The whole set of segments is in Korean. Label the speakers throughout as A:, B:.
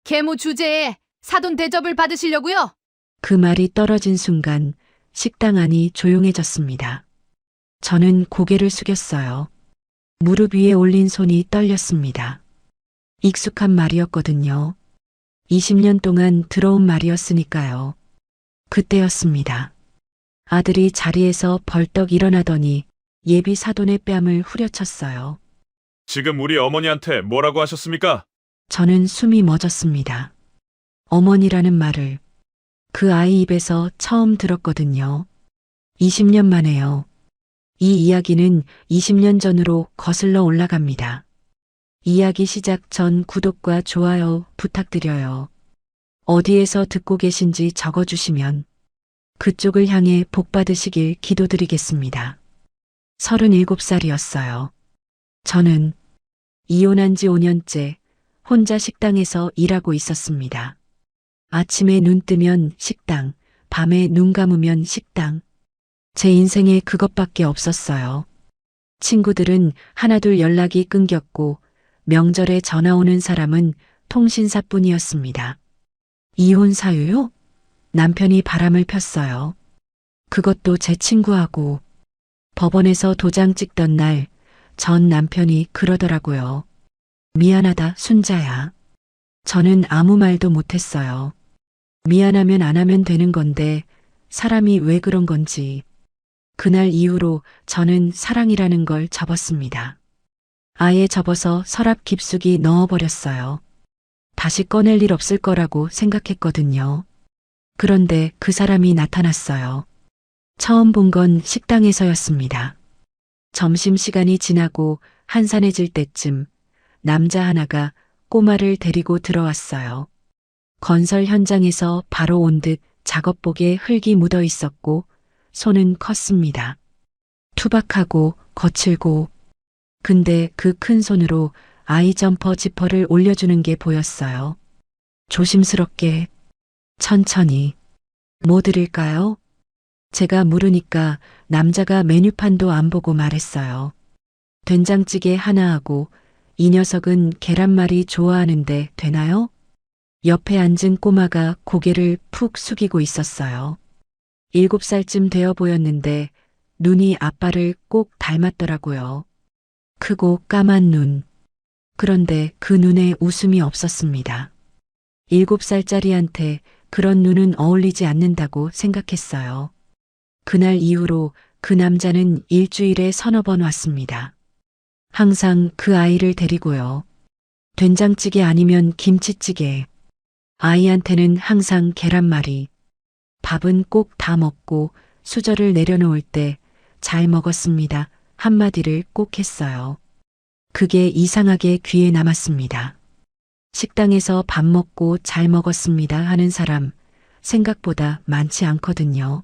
A: 계무 주제에 사돈 대접을 받으시려고요?
B: 그 말이 떨어진 순간 식당 안이 조용해졌습니다. 저는 고개를 숙였어요. 무릎 위에 올린 손이 떨렸습니다. 익숙한 말이었거든요. 20년 동안 들어온 말이었으니까요. 그때였습니다. 아들이 자리에서 벌떡 일어나더니 예비 사돈의 뺨을 후려쳤어요.
C: 지금 우리 어머니한테 뭐라고 하셨습니까?
B: 저는 숨이 멎었습니다. 어머니라는 말을 그 아이 입에서 처음 들었거든요. 20년 만에요. 이 이야기는 20년 전으로 거슬러 올라갑니다. 이야기 시작 전 구독과 좋아요 부탁드려요. 어디에서 듣고 계신지 적어주시면 그쪽을 향해 복 받으시길 기도드리겠습니다. 37살이었어요. 저는 이혼한 지 5년째 혼자 식당에서 일하고 있었습니다. 아침에 눈 뜨면 식당, 밤에 눈 감으면 식당. 제 인생에 그것밖에 없었어요. 친구들은 하나둘 연락이 끊겼고 명절에 전화 오는 사람은 통신사뿐이었습니다. 이혼 사유요? 남편이 바람을 폈어요. 그것도 제 친구하고 법원에서 도장 찍던 날 전 남편이 그러더라고요. 미안하다, 순자야. 저는 아무 말도 못했어요. 미안하면 안 하면 되는 건데 사람이 왜 그런 건지. 그날 이후로 저는 사랑이라는 걸 접었습니다. 아예 접어서 서랍 깊숙이 넣어버렸어요. 다시 꺼낼 일 없을 거라고 생각했거든요. 그런데 그 사람이 나타났어요. 처음 본 건 식당에서였습니다. 점심시간이 지나고 한산해질 때쯤 남자 하나가 꼬마를 데리고 들어왔어요. 건설 현장에서 바로 온 듯 작업복에 흙이 묻어 있었고 손은 컸습니다. 투박하고 거칠고 근데 그 큰 손으로 아이 점퍼 지퍼를 올려주는 게 보였어요. 조심스럽게 천천히 뭐 드릴까요? 제가 물으니까 남자가 메뉴판도 안 보고 말했어요. 된장찌개 하나 하고 이 녀석은 계란말이 좋아하는데 되나요? 옆에 앉은 꼬마가 고개를 푹 숙이고 있었어요. 7살쯤 되어 보였는데 눈이 아빠를 꼭 닮았더라고요. 크고 까만 눈. 그런데 그 눈에 웃음이 없었습니다. 7살짜리한테 그런 눈은 어울리지 않는다고 생각했어요. 그날 이후로 그 남자는 일주일에 서너 번 왔습니다. 항상 그 아이를 데리고요. 된장찌개 아니면 김치찌개. 아이한테는 항상 계란말이. 밥은 꼭 다 먹고 수저를 내려놓을 때 잘 먹었습니다. 한마디를 꼭 했어요. 그게 이상하게 귀에 남았습니다. 식당에서 밥 먹고 잘 먹었습니다 하는 사람 생각보다 많지 않거든요.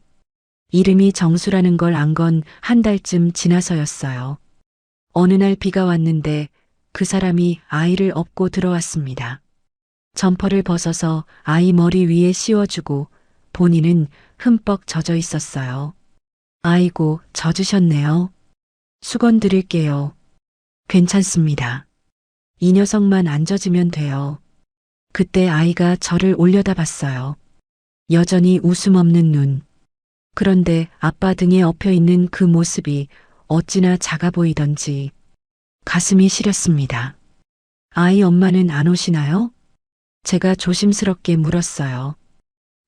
B: 이름이 정수라는 걸 안 건 한 달쯤 지나서였어요. 어느 날 비가 왔는데 그 사람이 아이를 업고 들어왔습니다. 점퍼를 벗어서 아이 머리 위에 씌워주고 본인은 흠뻑 젖어 있었어요. 아이고, 젖으셨네요. 수건 드릴게요. 괜찮습니다. 이 녀석만 안 젖으면 돼요. 그때 아이가 저를 올려다봤어요. 여전히 웃음 없는 눈. 그런데 아빠 등에 엎여 있는 그 모습이 어찌나 작아 보이던지 가슴이 시렸습니다. 아이 엄마는 안 오시나요? 제가 조심스럽게 물었어요.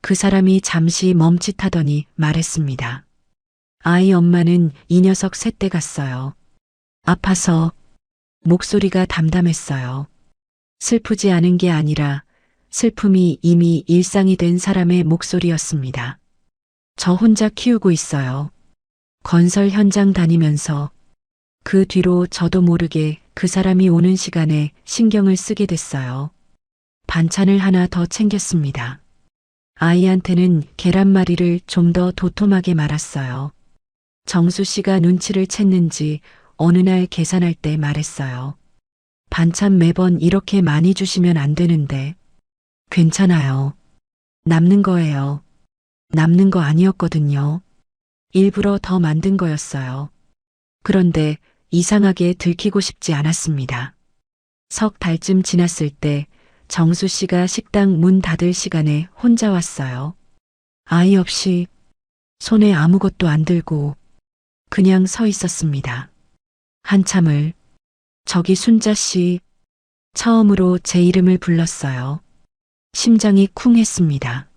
B: 그 사람이 잠시 멈칫하더니 말했습니다. 아이 엄마는 이 녀석 셋대 갔어요. 아파서. 목소리가 담담했어요. 슬프지 않은 게 아니라 슬픔이 이미 일상이 된 사람의 목소리였습니다. 저 혼자 키우고 있어요. 건설 현장 다니면서. 그 뒤로 저도 모르게 그 사람이 오는 시간에 신경을 쓰게 됐어요. 반찬을 하나 더 챙겼습니다. 아이한테는 계란말이를 좀 더 도톰하게 말았어요. 정수 씨가 눈치를 챘는지 어느 날 계산할 때 말했어요. 반찬 매번 이렇게 많이 주시면 안 되는데. 괜찮아요. 남는 거예요. 남는 거 아니었거든요. 일부러 더 만든 거였어요. 그런데 이상하게 들키고 싶지 않았습니다. 석 달쯤 지났을 때 정수 씨가 식당 문 닫을 시간에 혼자 왔어요. 아이 없이 손에 아무것도 안 들고 그냥 서 있었습니다. 한참을 저기 순자 씨 처음으로 제 이름을 불렀어요. 심장이 쿵 했습니다.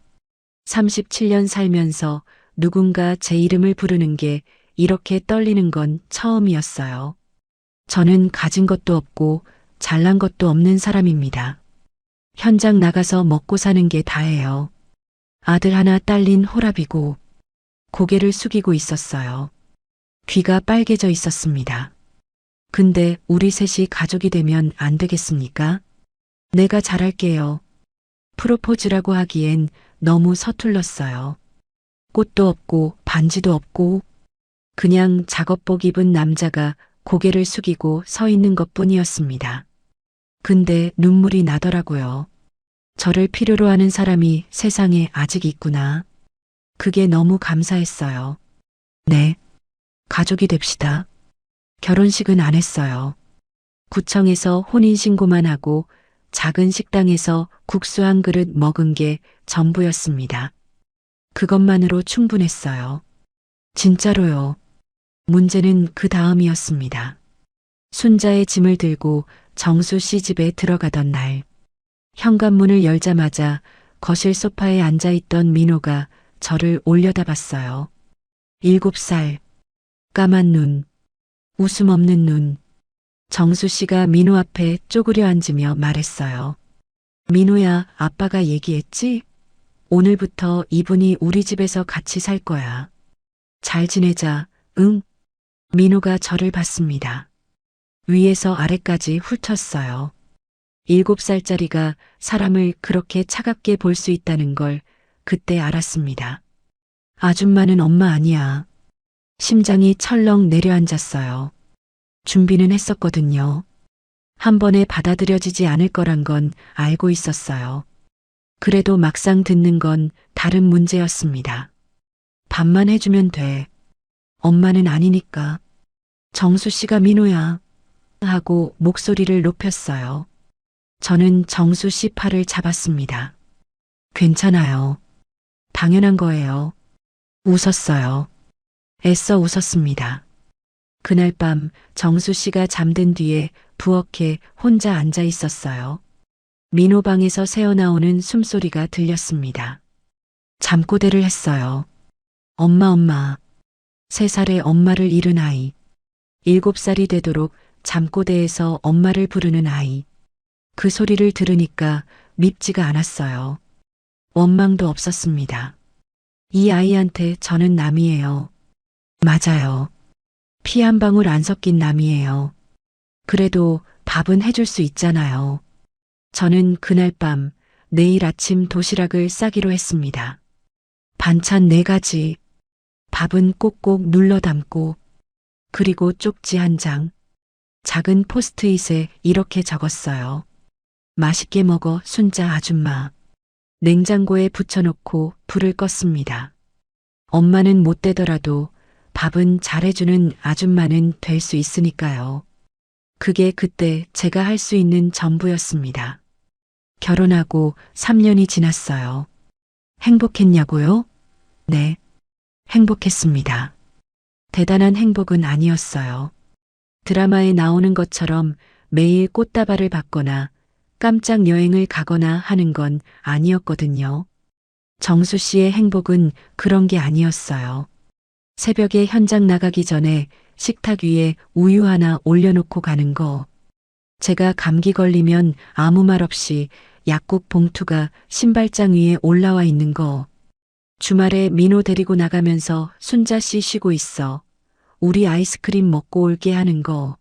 B: 37년 살면서 누군가 제 이름을 부르는 게 이렇게 떨리는 건 처음이었어요. 저는 가진 것도 없고 잘난 것도 없는 사람입니다. 현장 나가서 먹고 사는 게 다예요. 아들 하나 딸린 호랍이고 고개를 숙이고 있었어요. 귀가 빨개져 있었습니다. 근데 우리 셋이 가족이 되면 안 되겠습니까? 내가 잘할게요. 프로포즈라고 하기엔 너무 서툴렀어요. 꽃도 없고 반지도 없고 그냥 작업복 입은 남자가 고개를 숙이고 서 있는 것뿐이었습니다. 근데 눈물이 나더라고요. 저를 필요로 하는 사람이 세상에 아직 있구나. 그게 너무 감사했어요. 네, 가족이 됩시다. 결혼식은 안 했어요. 구청에서 혼인신고만 하고 작은 식당에서 국수 한 그릇 먹은 게 전부였습니다. 그것만으로 충분했어요. 진짜로요. 문제는 그 다음이었습니다. 순자의 짐을 들고 정수 씨 집에 들어가던 날, 현관문을 열자마자 거실 소파에 앉아있던 민호가 저를 올려다봤어요. 7살, 까만 눈, 웃음 없는 눈. 정수 씨가 민호 앞에 쪼그려 앉으며 말했어요. 민호야, 아빠가 얘기했지? 오늘부터 이분이 우리 집에서 같이 살 거야. 잘 지내자, 응? 민호가 저를 봤습니다. 위에서 아래까지 훑었어요. 7살짜리가 사람을 그렇게 차갑게 볼 수 있다는 걸 그때 알았습니다. 아줌마는 엄마 아니야. 심장이 철렁 내려앉았어요. 준비는 했었거든요. 한 번에 받아들여지지 않을 거란 건 알고 있었어요. 그래도 막상 듣는 건 다른 문제였습니다. 밥만 해주면 돼. 엄마는 아니니까. 정수 씨가 민호야. 하고 목소리를 높였어요. 저는 정수 씨 팔을 잡았습니다. 괜찮아요. 당연한 거예요. 웃었어요. 애써 웃었습니다. 그날 밤 정수 씨가 잠든 뒤에 부엌에 혼자 앉아 있었어요. 민호 방에서 새어나오는 숨소리가 들렸습니다. 잠꼬대를 했어요. 엄마. 3살의 엄마를 잃은 아이. 7살이 되도록 잠꼬대에서 엄마를 부르는 아이. 그 소리를 들으니까 밉지가 않았어요. 원망도 없었습니다. 이 아이한테 저는 남이에요. 맞아요. 피 한 방울 안 섞인 남이에요. 그래도 밥은 해줄 수 있잖아요. 저는 그날 밤 내일 아침 도시락을 싸기로 했습니다. 반찬 4가지, 밥은 꼭꼭 눌러 담고, 그리고 쪽지 1장, 작은 포스트잇에 이렇게 적었어요. 맛있게 먹어, 순자 아줌마. 냉장고에 붙여놓고 불을 껐습니다. 엄마는 못 되더라도 밥은 잘해주는 아줌마는 될 수 있으니까요. 그게 그때 제가 할 수 있는 전부였습니다. 결혼하고 3년이 지났어요. 행복했냐고요? 네, 행복했습니다. 대단한 행복은 아니었어요. 드라마에 나오는 것처럼 매일 꽃다발을 받거나 깜짝 여행을 가거나 하는 건 아니었거든요. 정수 씨의 행복은 그런 게 아니었어요. 새벽에 현장 나가기 전에 식탁 위에 우유 하나 올려놓고 가는 거. 제가 감기 걸리면 아무 말 없이 약국 봉투가 신발장 위에 올라와 있는 거. 주말에 민호 데리고 나가면서 순자 씨 쉬고 있어. 우리 아이스크림 먹고 올게 하는 거.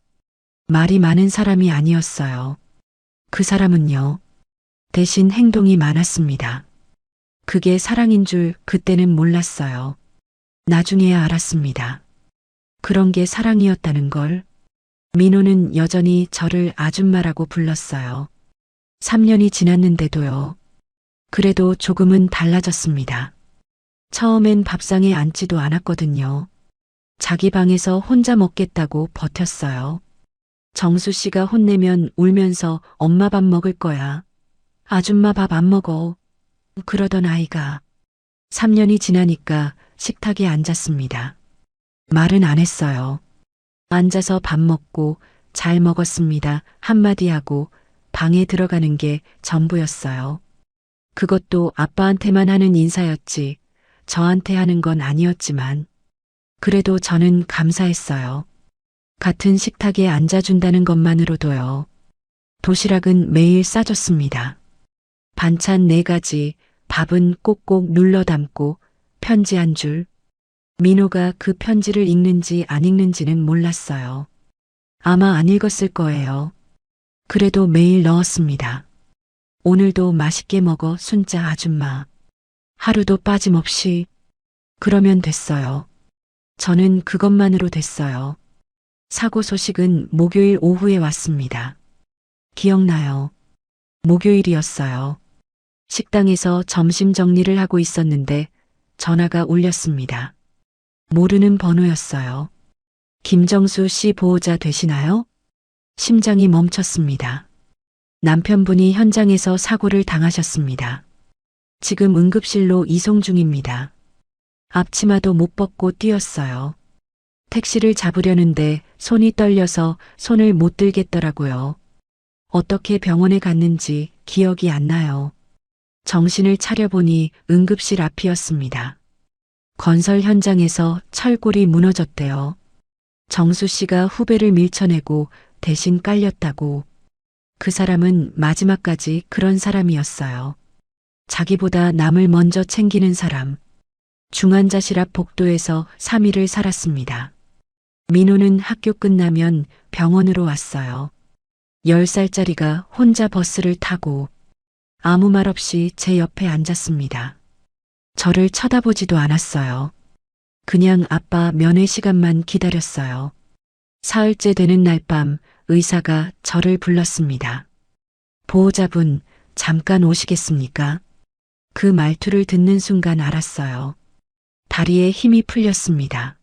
B: 말이 많은 사람이 아니었어요. 그 사람은요. 대신 행동이 많았습니다. 그게 사랑인 줄 그때는 몰랐어요. 나중에야 알았습니다. 그런 게 사랑이었다는 걸. 민호는 여전히 저를 아줌마라고 불렀어요. 3년이 지났는데도요. 그래도 조금은 달라졌습니다. 처음엔 밥상에 앉지도 않았거든요. 자기 방에서 혼자 먹겠다고 버텼어요. 정수 씨가 혼내면 울면서 엄마 밥 먹을 거야. 아줌마 밥 안 먹어. 그러던 아이가 3년이 지나니까 식탁에 앉았습니다. 말은 안 했어요. 앉아서 밥 먹고 잘 먹었습니다. 한마디 하고 방에 들어가는 게 전부였어요. 그것도 아빠한테만 하는 인사였지 저한테 하는 건 아니었지만 그래도 저는 감사했어요. 같은 식탁에 앉아준다는 것만으로도요. 도시락은 매일 싸줬습니다. 반찬 4가지, 밥은 꼭꼭 눌러 담고 편지 한 줄. 민호가 그 편지를 읽는지 안 읽는지는 몰랐어요. 아마 안 읽었을 거예요. 그래도 매일 넣었습니다. 오늘도 맛있게 먹어 순자 아줌마. 하루도 빠짐없이. 그러면 됐어요. 저는 그것만으로 됐어요. 사고 소식은 목요일 오후에 왔습니다. 기억나요? 목요일이었어요. 식당에서 점심 정리를 하고 있었는데 전화가 울렸습니다. 모르는 번호였어요. 김정수 씨 보호자 되시나요? 심장이 멈췄습니다. 남편분이 현장에서 사고를 당하셨습니다. 지금 응급실로 이송 중입니다. 앞치마도 못 벗고 뛰었어요. 택시를 잡으려는데 손이 떨려서 손을 못 들겠더라고요. 어떻게 병원에 갔는지 기억이 안 나요. 정신을 차려보니 응급실 앞이었습니다. 건설 현장에서 철골이 무너졌대요. 정수 씨가 후배를 밀쳐내고 대신 깔렸다고. 그 사람은 마지막까지 그런 사람이었어요. 자기보다 남을 먼저 챙기는 사람. 중환자실 앞 복도에서 3일을 살았습니다. 민호는 학교 끝나면 병원으로 왔어요. 10살짜리가 혼자 버스를 타고 아무 말 없이 제 옆에 앉았습니다. 저를 쳐다보지도 않았어요. 그냥 아빠 면회 시간만 기다렸어요. 사흘째 되는 날 밤 의사가 저를 불렀습니다. 보호자분, 잠깐 오시겠습니까? 그 말투를 듣는 순간 알았어요. 다리에 힘이 풀렸습니다.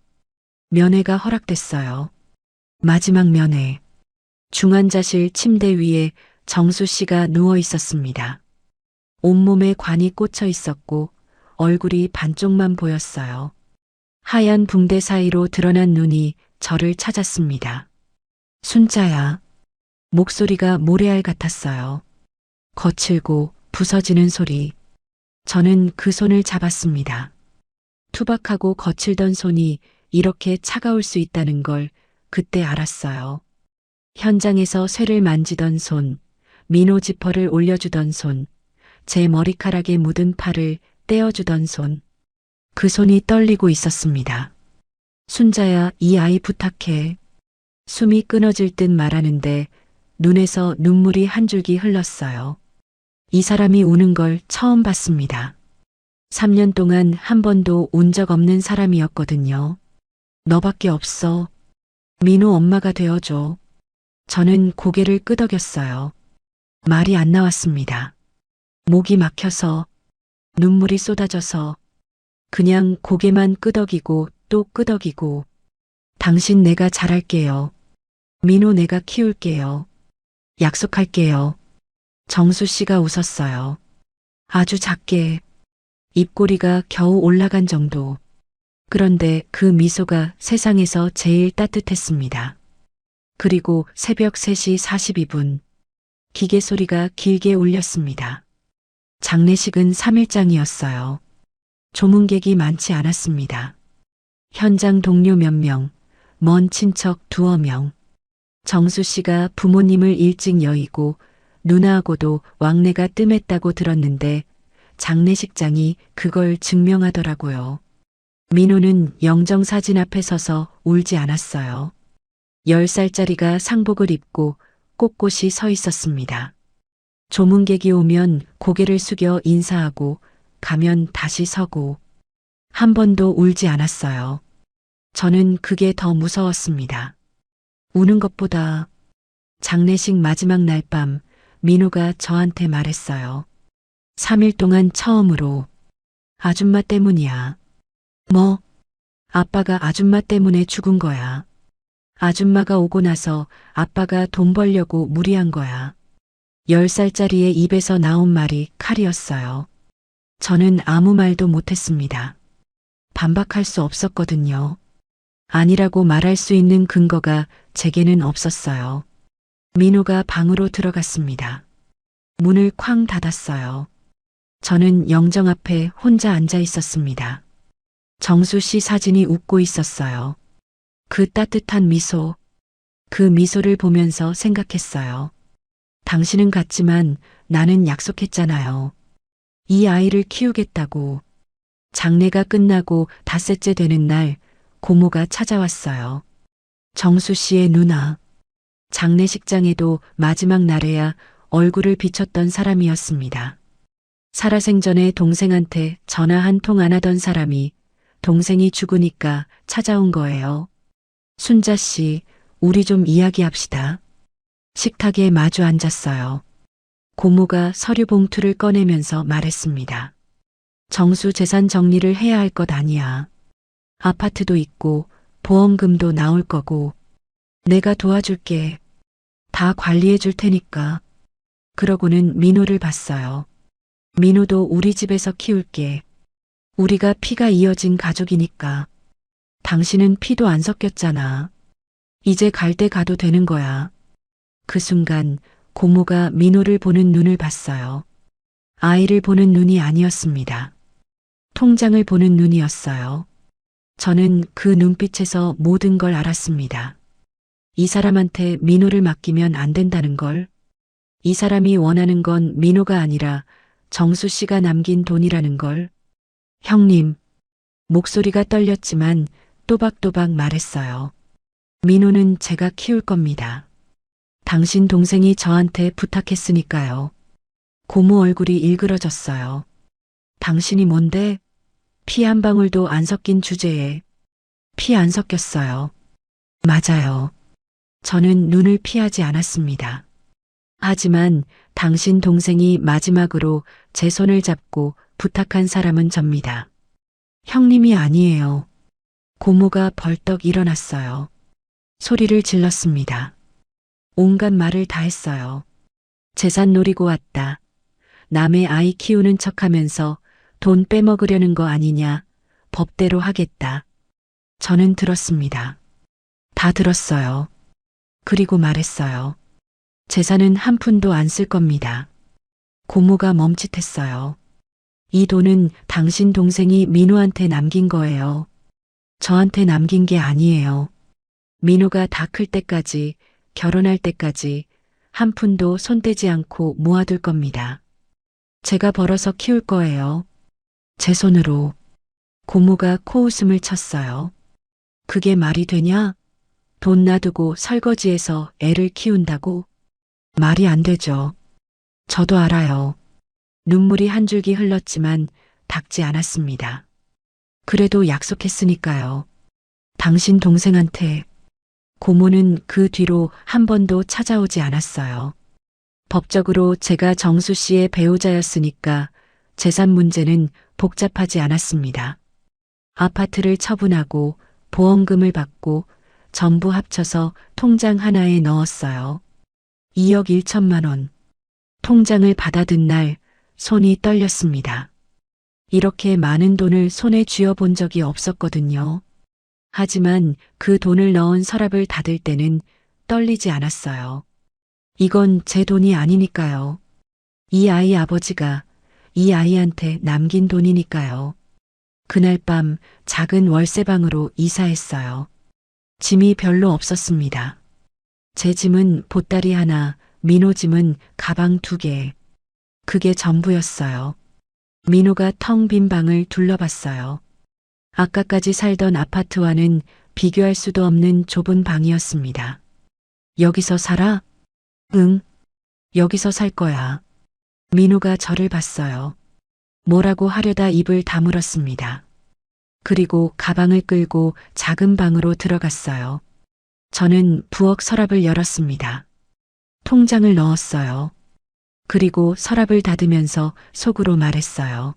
B: 면회가 허락됐어요. 마지막 면회. 중환자실 침대 위에 정수 씨가 누워 있었습니다. 온몸에 관이 꽂혀 있었고 얼굴이 반쪽만 보였어요. 하얀 붕대 사이로 드러난 눈이 저를 찾았습니다. 순자야. 목소리가 모래알 같았어요. 거칠고 부서지는 소리. 저는 그 손을 잡았습니다. 투박하고 거칠던 손이 이렇게 차가울 수 있다는 걸 그때 알았어요. 현장에서 쇠를 만지던 손, 민호 지퍼를 올려주던 손, 제 머리카락에 묻은 팔을 떼어주던 손. 그 손이 떨리고 있었습니다. 순자야, 이 아이 부탁해. 숨이 끊어질 듯 말하는데 눈에서 눈물이 한 줄기 흘렀어요. 이 사람이 우는 걸 처음 봤습니다. 3년 동안 한 번도 운 적 없는 사람이었거든요. 너밖에 없어. 민호 엄마가 되어줘. 저는 고개를 끄덕였어요. 말이 안 나왔습니다. 목이 막혀서, 눈물이 쏟아져서 그냥 고개만 끄덕이고 또 끄덕이고. 당신 내가 잘할게요. 민호 내가 키울게요. 약속할게요. 정수 씨가 웃었어요. 아주 작게. 입꼬리가 겨우 올라간 정도. 그런데 그 미소가 세상에서 제일 따뜻했습니다. 그리고 새벽 3시 42분. 기계 소리가 길게 울렸습니다. 장례식은 3일장이었어요. 조문객이 많지 않았습니다. 현장 동료 몇 명, 먼 친척 2명. 정수 씨가 부모님을 일찍 여의고 누나하고도 왕래가 뜸했다고 들었는데 장례식장이 그걸 증명하더라고요. 민호는 영정사진 앞에 서서 울지 않았어요. 10살짜리가 상복을 입고 꼿꼿이 서 있었습니다. 조문객이 오면 고개를 숙여 인사하고 가면 다시 서고. 한 번도 울지 않았어요. 저는 그게 더 무서웠습니다. 우는 것보다. 장례식 마지막 날 밤 민호가 저한테 말했어요. 3일 동안 처음으로. 아줌마 때문이야. 뭐? 아빠가 아줌마 때문에 죽은 거야. 아줌마가 오고 나서 아빠가 돈 벌려고 무리한 거야. 10살짜리의 입에서 나온 말이 칼이었어요. 저는 아무 말도 못했습니다. 반박할 수 없었거든요. 아니라고 말할 수 있는 근거가 제게는 없었어요. 민호가 방으로 들어갔습니다. 문을 쾅 닫았어요. 저는 영정 앞에 혼자 앉아 있었습니다. 정수 씨 사진이 웃고 있었어요. 그 따뜻한 미소, 그 미소를 보면서 생각했어요. 당신은 갔지만 나는 약속했잖아요. 이 아이를 키우겠다고. 장례가 끝나고 닷새째 되는 날 고모가 찾아왔어요. 정수 씨의 누나. 장례식장에도 마지막 날에야 얼굴을 비췄던 사람이었습니다. 살아생전에 동생한테 전화 한 통 안 하던 사람이 동생이 죽으니까 찾아온 거예요. 순자 씨, 우리 좀 이야기합시다. 식탁에 마주 앉았어요. 고모가 서류 봉투를 꺼내면서 말했습니다. 정수 재산 정리를 해야 할 것 아니야. 아파트도 있고 보험금도 나올 거고 내가 도와줄게. 다 관리해 줄 테니까. 그러고는 민호를 봤어요. 민호도 우리 집에서 키울게. 우리가 피가 이어진 가족이니까. 당신은 피도 안 섞였잖아. 이제 갈 때 가도 되는 거야. 그 순간 고모가 민호를 보는 눈을 봤어요. 아이를 보는 눈이 아니었습니다. 통장을 보는 눈이었어요. 저는 그 눈빛에서 모든 걸 알았습니다. 이 사람한테 민호를 맡기면 안 된다는 걸. 이 사람이 원하는 건 민호가 아니라 정수 씨가 남긴 돈이라는 걸. 형님, 목소리가 떨렸지만 또박또박 말했어요. 민호는 제가 키울 겁니다. 당신 동생이 저한테 부탁했으니까요. 고모 얼굴이 일그러졌어요. 당신이 뭔데? 피 한 방울도 안 섞인 주제에 피 안 섞였어요. 맞아요. 저는 눈을 피하지 않았습니다. 하지만 당신 동생이 마지막으로 제 손을 잡고 부탁한 사람은 접니다. 형님이 아니에요. 고모가 벌떡 일어났어요. 소리를 질렀습니다. 온갖 말을 다 했어요. 재산 노리고 왔다. 남의 아이 키우는 척하면서 돈 빼먹으려는 거 아니냐. 법대로 하겠다. 저는 들었습니다. 다 들었어요. 그리고 말했어요. 재산은 한 푼도 안 쓸 겁니다. 고모가 멈칫했어요. 이 돈은 당신 동생이 민호한테 남긴 거예요. 저한테 남긴 게 아니에요. 민호가 다 클 때까지, 결혼할 때까지 한 푼도 손대지 않고 모아둘 겁니다. 제가 벌어서 키울 거예요. 제 손으로. 고모가 코웃음을 쳤어요. 그게 말이 되냐? 돈 놔두고 설거지해서 애를 키운다고? 말이 안 되죠. 저도 알아요. 눈물이 한 줄기 흘렀지만 닦지 않았습니다. 그래도 약속했으니까요. 당신 동생한테. 고모는 그 뒤로 한 번도 찾아오지 않았어요. 법적으로 제가 정수 씨의 배우자였으니까 재산 문제는 복잡하지 않았습니다. 아파트를 처분하고 보험금을 받고 전부 합쳐서 통장 하나에 넣었어요. 2억 1천만 원. 통장을 받아든 날 손이 떨렸습니다. 이렇게 많은 돈을 손에 쥐어본 적이 없었거든요. 하지만 그 돈을 넣은 서랍을 닫을 때는 떨리지 않았어요. 이건 제 돈이 아니니까요. 이 아이 아버지가 이 아이한테 남긴 돈이니까요. 그날 밤 작은 월세방으로 이사했어요. 짐이 별로 없었습니다. 제 짐은 보따리 하나, 민호 짐은 가방 2개. 그게 전부였어요. 민호가 텅 빈 방을 둘러봤어요. 아까까지 살던 아파트와는 비교할 수도 없는 좁은 방이었습니다. 여기서 살아? 응. 여기서 살 거야. 민호가 저를 봤어요. 뭐라고 하려다 입을 다물었습니다. 그리고 가방을 끌고 작은 방으로 들어갔어요. 저는 부엌 서랍을 열었습니다. 통장을 넣었어요. 그리고 서랍을 닫으면서 속으로 말했어요.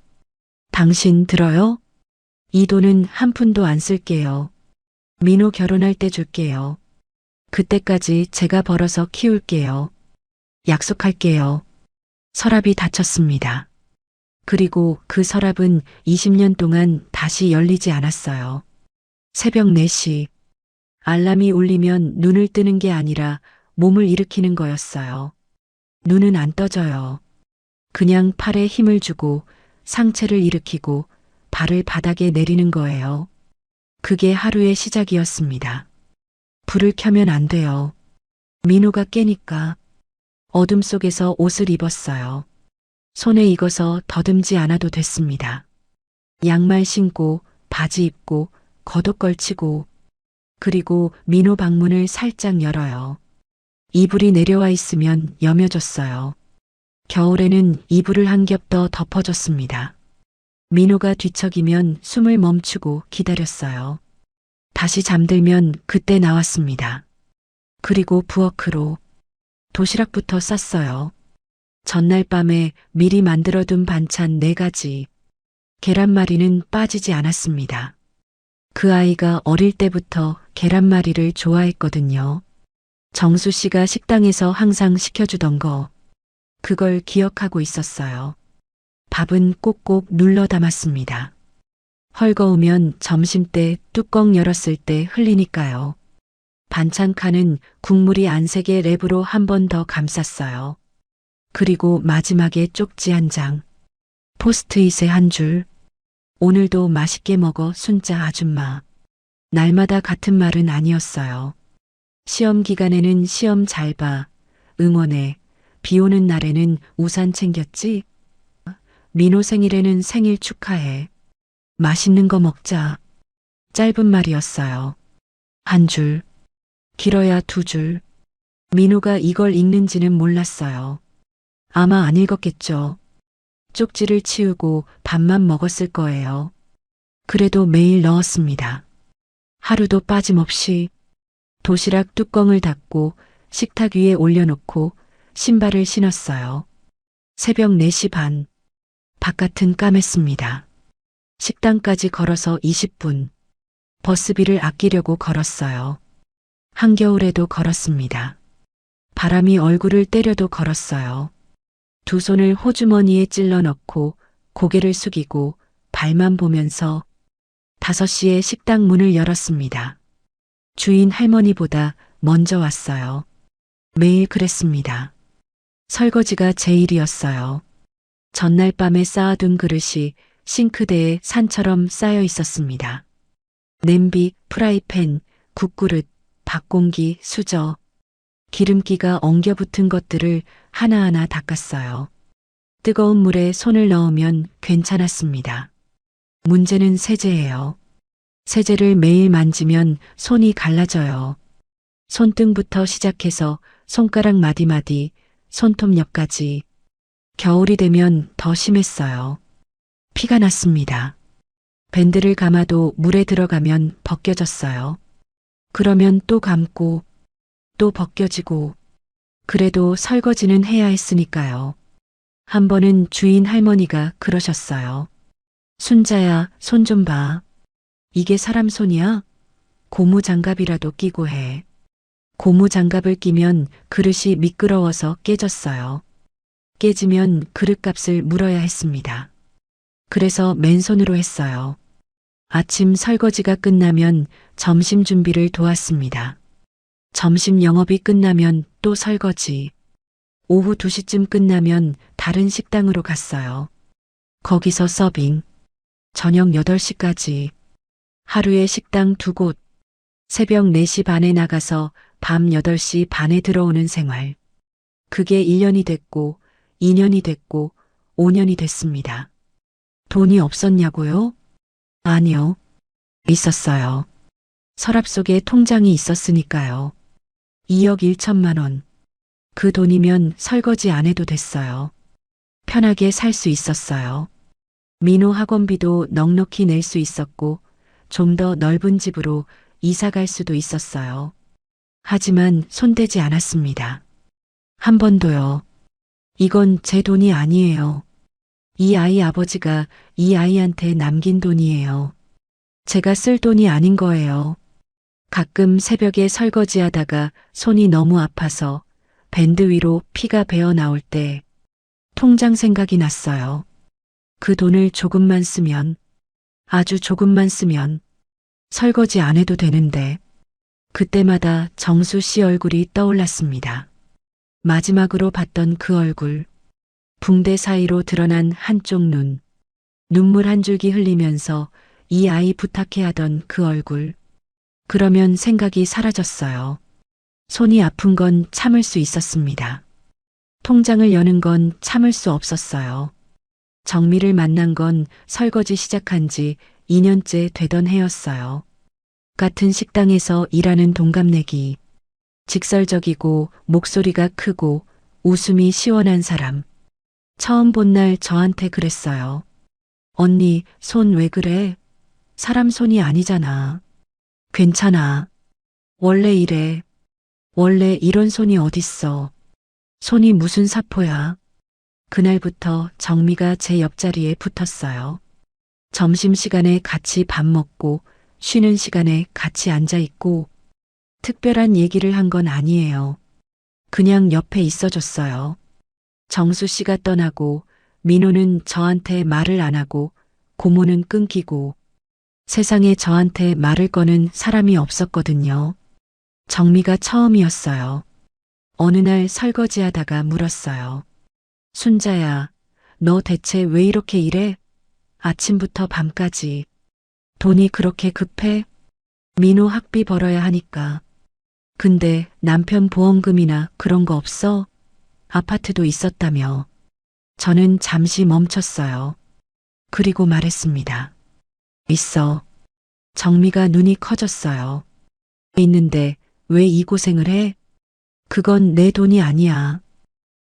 B: 당신 들어요? 이 돈은 한 푼도 안 쓸게요. 민호 결혼할 때 줄게요. 그때까지 제가 벌어서 키울게요. 약속할게요. 서랍이 닫혔습니다. 그리고 그 서랍은 20년 동안 다시 열리지 않았어요. 새벽 4시. 알람이 울리면 눈을 뜨는 게 아니라 몸을 일으키는 거였어요. 눈은 안 떠져요. 그냥 팔에 힘을 주고 상체를 일으키고 발을 바닥에 내리는 거예요. 그게 하루의 시작이었습니다. 불을 켜면 안 돼요. 민호가 깨니까. 어둠 속에서 옷을 입었어요. 손에 익어서 더듬지 않아도 됐습니다. 양말 신고, 바지 입고, 겉옷 걸치고, 그리고 민호 방문을 살짝 열어요. 이불이 내려와 있으면 여며졌어요. 겨울에는 이불을 한 겹 더 덮어줬습니다. 민호가 뒤척이면 숨을 멈추고 기다렸어요. 다시 잠들면 그때 나왔습니다. 그리고 부엌으로 도시락부터 쌌어요. 전날 밤에 미리 만들어둔 반찬 4가지. 계란말이는 빠지지 않았습니다. 그 아이가 어릴 때부터 계란말이를 좋아했거든요. 정수 씨가 식당에서 항상 시켜주던 거. 그걸 기억하고 있었어요. 밥은 꼭꼭 눌러 담았습니다. 헐거우면 점심때 뚜껑 열었을 때 흘리니까요. 반찬 칸은 국물이 안 새게 랩으로 한 번 더 감쌌어요. 그리고 마지막에 쪽지 1장. 포스트잇에 1줄. 오늘도 맛있게 먹어 순자 아줌마. 날마다 같은 말은 아니었어요. 시험 기간에는 시험 잘 봐. 응원해. 비 오는 날에는 우산 챙겼지? 민호 생일에는 생일 축하해. 맛있는 거 먹자. 짧은 말이었어요. 1줄. 길어야 2줄. 민호가 이걸 읽는지는 몰랐어요. 아마 안 읽었겠죠. 쪽지를 치우고 밥만 먹었을 거예요. 그래도 매일 넣었습니다. 하루도 빠짐없이. 도시락 뚜껑을 닫고 식탁 위에 올려놓고 신발을 신었어요. 새벽 4시 반. 바깥은 까맸습니다. 식당까지 걸어서 20분. 버스비를 아끼려고 걸었어요. 한겨울에도 걸었습니다. 바람이 얼굴을 때려도 걸었어요. 두 손을 호주머니에 찔러 넣고 고개를 숙이고 발만 보면서 5시에 식당 문을 열었습니다. 주인 할머니보다 먼저 왔어요. 매일 그랬습니다. 설거지가 제 일이었어요. 전날 밤에 쌓아둔 그릇이 싱크대에 산처럼 쌓여 있었습니다. 냄비, 프라이팬, 국그릇, 밥공기, 수저, 기름기가 엉겨붙은 것들을 하나하나 닦았어요. 뜨거운 물에 손을 넣으면 괜찮았습니다. 문제는 세제예요. 세제를 매일 만지면 손이 갈라져요. 손등부터 시작해서 손가락 마디마디, 손톱 옆까지. 겨울이 되면 더 심했어요. 피가 났습니다. 밴드를 감아도 물에 들어가면 벗겨졌어요. 그러면 또 감고 또 벗겨지고. 그래도 설거지는 해야 했으니까요. 한 번은 주인 할머니가 그러셨어요. 순자야, 손 좀 봐. 이게 사람 손이야? 고무 장갑이라도 끼고 해. 고무 장갑을 끼면 그릇이 미끄러워서 깨졌어요. 깨지면 그릇값을 물어야 했습니다. 그래서 맨손으로 했어요. 아침 설거지가 끝나면 점심 준비를 도왔습니다. 점심 영업이 끝나면 또 설거지. 오후 2시쯤 끝나면 다른 식당으로 갔어요. 거기서 서빙. 저녁 8시까지. 하루에 식당 2곳. 새벽 4시 반에 나가서 밤 8시 반에 들어오는 생활. 그게 1년이 됐고 2년이 됐고 5년이 됐습니다. 돈이 없었냐고요? 아니요. 있었어요. 서랍 속에 통장이 있었으니까요. 2억 1천만 원. 그 돈이면 설거지 안 해도 됐어요. 편하게 살 수 있었어요. 민호 학원비도 넉넉히 낼 수 있었고 좀 더 넓은 집으로 이사 갈 수도 있었어요. 하지만 손대지 않았습니다. 한 번도요. 이건 제 돈이 아니에요. 이 아이 아버지가 이 아이한테 남긴 돈이에요. 제가 쓸 돈이 아닌 거예요. 가끔 새벽에 설거지하다가 손이 너무 아파서 밴드 위로 피가 배어 나올 때 통장 생각이 났어요. 그 돈을 조금만 쓰면, 아주 조금만 쓰면 설거지 안 해도 되는데, 그때마다 정수 씨 얼굴이 떠올랐습니다. 마지막으로 봤던 그 얼굴, 붕대 사이로 드러난 한쪽 눈, 눈물 한 줄기 흘리면서 이 아이 부탁해 하던 그 얼굴. 그러면 생각이 사라졌어요. 손이 아픈 건 참을 수 있었습니다. 통장을 여는 건 참을 수 없었어요. 정미를 만난 건 설거지 시작한 지 2년째 되던 해였어요. 같은 식당에서 일하는 동갑내기, 직설적이고 목소리가 크고 웃음이 시원한 사람. 처음 본 날 저한테 그랬어요. 언니, 손 왜 그래? 사람 손이 아니잖아. 괜찮아. 원래 이래. 원래 이런 손이 어딨어. 손이 무슨 사포야. 그날부터 정미가 제 옆자리에 붙었어요. 점심시간에 같이 밥 먹고 쉬는 시간에 같이 앉아 있고 특별한 얘기를 한 건 아니에요. 그냥 옆에 있어줬어요. 정수 씨가 떠나고 민호는 저한테 말을 안 하고 고모는 끊기고 세상에 저한테 말을 거는 사람이 없었거든요. 정미가 처음이었어요. 어느 날 설거지하다가 물었어요. 순자야, 너 대체 왜 이렇게 일해? 아침부터 밤까지. 돈이 그렇게 급해? 민호 학비 벌어야 하니까. 근데 남편 보험금이나 그런 거 없어? 아파트도 있었다며. 저는 잠시 멈췄어요. 그리고 말했습니다. 있어. 정미가 눈이 커졌어요. 있는데 왜 이 고생을 해? 그건 내 돈이 아니야.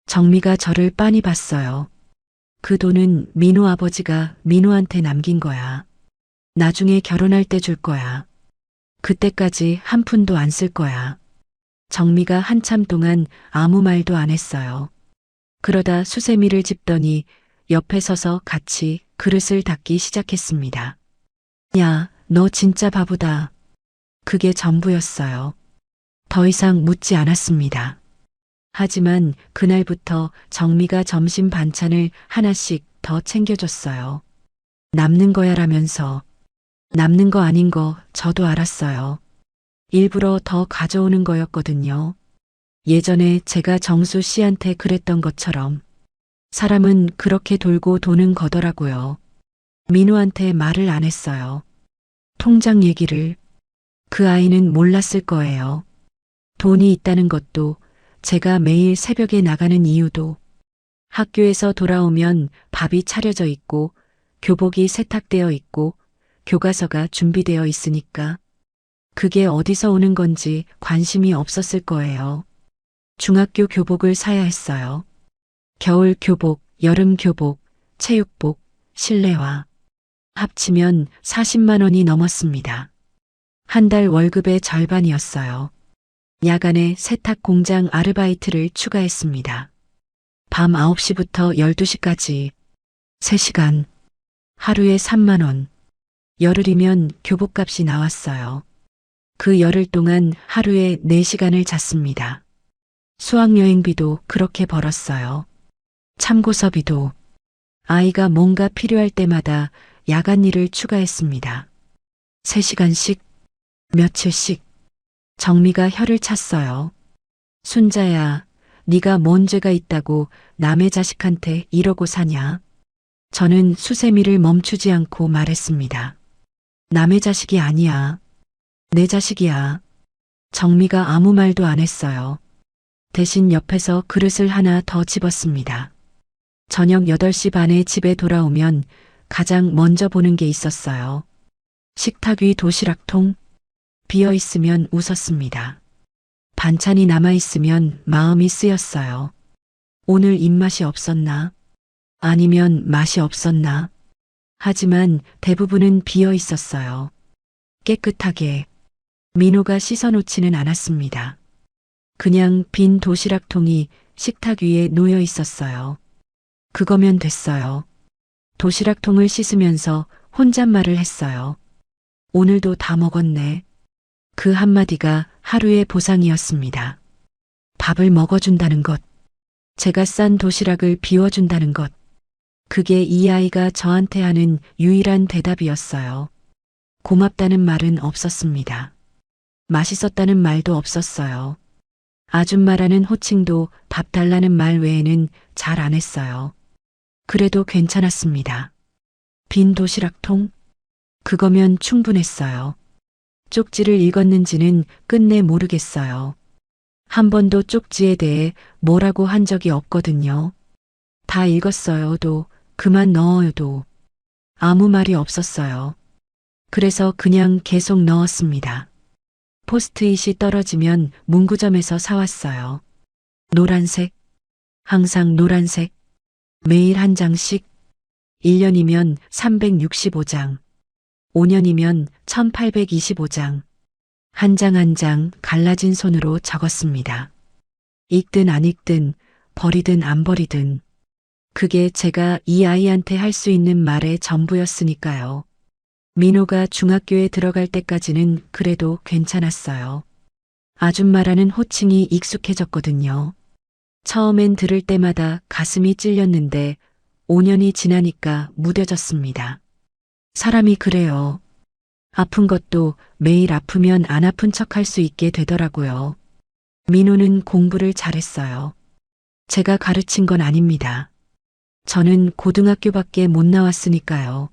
B: 정미가 저를 빤히 봤어요. 그 돈은 민호 아버지가 민호한테 남긴 거야. 나중에 결혼할 때 줄 거야. 그때까지 한 푼도 안 쓸 거야. 정미가 한참 동안 아무 말도 안 했어요. 그러다 수세미를 집더니 옆에 서서 같이 그릇을 닦기 시작했습니다. 야, 너 진짜 바보다. 그게 전부였어요. 더 이상 묻지 않았습니다. 하지만 그날부터 정미가 점심 반찬을 하나씩 더 챙겨줬어요. 남는 거야라면서. 남는 거 아닌 거 저도 알았어요. 일부러 더 가져오는 거였거든요. 예전에 제가 정수 씨한테 그랬던 것처럼 사람은 그렇게 돌고 도는 거더라고요. 민호한테 말을 안 했어요. 통장 얘기를. 그 아이는 몰랐을 거예요. 돈이 있다는 것도, 제가 매일 새벽에 나가는 이유도, 학교에서 돌아오면 밥이 차려져 있고 교복이 세탁되어 있고 교과서가 준비되어 있으니까. 그게 어디서 오는 건지 관심이 없었을 거예요. 중학교 교복을 사야 했어요. 겨울 교복, 여름 교복, 체육복, 실내화. 합치면 40만 원이 넘었습니다. 한 달 월급의 절반이었어요. 야간에 세탁 공장 아르바이트를 추가했습니다. 밤 9시부터 12시까지 3시간. 하루에 3만 원. 열흘이면 교복값이 나왔어요. 그 열흘 동안 하루에 4시간을 잤습니다. 수학여행비도 그렇게 벌었어요. 참고서비도. 아이가 뭔가 필요할 때마다 야간 일을 추가했습니다. 3시간씩, 며칠씩. 정미가 혀를 찼어요. 순자야, 네가 뭔 죄가 있다고 남의 자식한테 이러고 사냐? 저는 수세미를 멈추지 않고 말했습니다. 남의 자식이 아니야. 내 자식이야. 정미가 아무 말도 안 했어요. 대신 옆에서 그릇을 하나 더 집었습니다. 저녁 8시 반에 집에 돌아오면 가장 먼저 보는 게 있었어요. 식탁 위 도시락통. 비어 있으면 웃었습니다. 반찬이 남아 있으면 마음이 쓰였어요. 오늘 입맛이 없었나? 아니면 맛이 없었나? 하지만 대부분은 비어 있었어요. 깨끗하게. 민호가 씻어놓지는 않았습니다. 그냥 빈 도시락통이 식탁 위에 놓여 있었어요. 그거면 됐어요. 도시락통을 씻으면서 혼잣말을 했어요. 오늘도 다 먹었네. 그 한마디가 하루의 보상이었습니다. 밥을 먹어준다는 것, 제가 싼 도시락을 비워준다는 것, 그게 이 아이가 저한테 하는 유일한 대답이었어요. 고맙다는 말은 없었습니다. 맛있었다는 말도 없었어요. 아줌마라는 호칭도 밥 달라는 말 외에는 잘 안 했어요. 그래도 괜찮았습니다. 빈 도시락통? 그거면 충분했어요. 쪽지를 읽었는지는 끝내 모르겠어요. 한 번도 쪽지에 대해 뭐라고 한 적이 없거든요. 다 읽었어요도 그만 넣어요도 아무 말이 없었어요. 그래서 그냥 계속 넣었습니다. 포스트잇이 떨어지면 문구점에서 사왔어요. 노란색, 항상 노란색, 매일 한 장씩, 1년이면 365장, 5년이면 1825장, 한 장 한 장 갈라진 손으로 적었습니다. 읽든 안 읽든, 버리든 안 버리든, 그게 제가 이 아이한테 할 수 있는 말의 전부였으니까요. 민호가 중학교에 들어갈 때까지는 그래도 괜찮았어요. 아줌마라는 호칭이 익숙해졌거든요. 처음엔 들을 때마다 가슴이 찔렸는데 5년이 지나니까 무뎌졌습니다. 사람이 그래요. 아픈 것도 매일 아프면 안 아픈 척 할 수 있게 되더라고요. 민호는 공부를 잘했어요. 제가 가르친 건 아닙니다. 저는 고등학교밖에 못 나왔으니까요.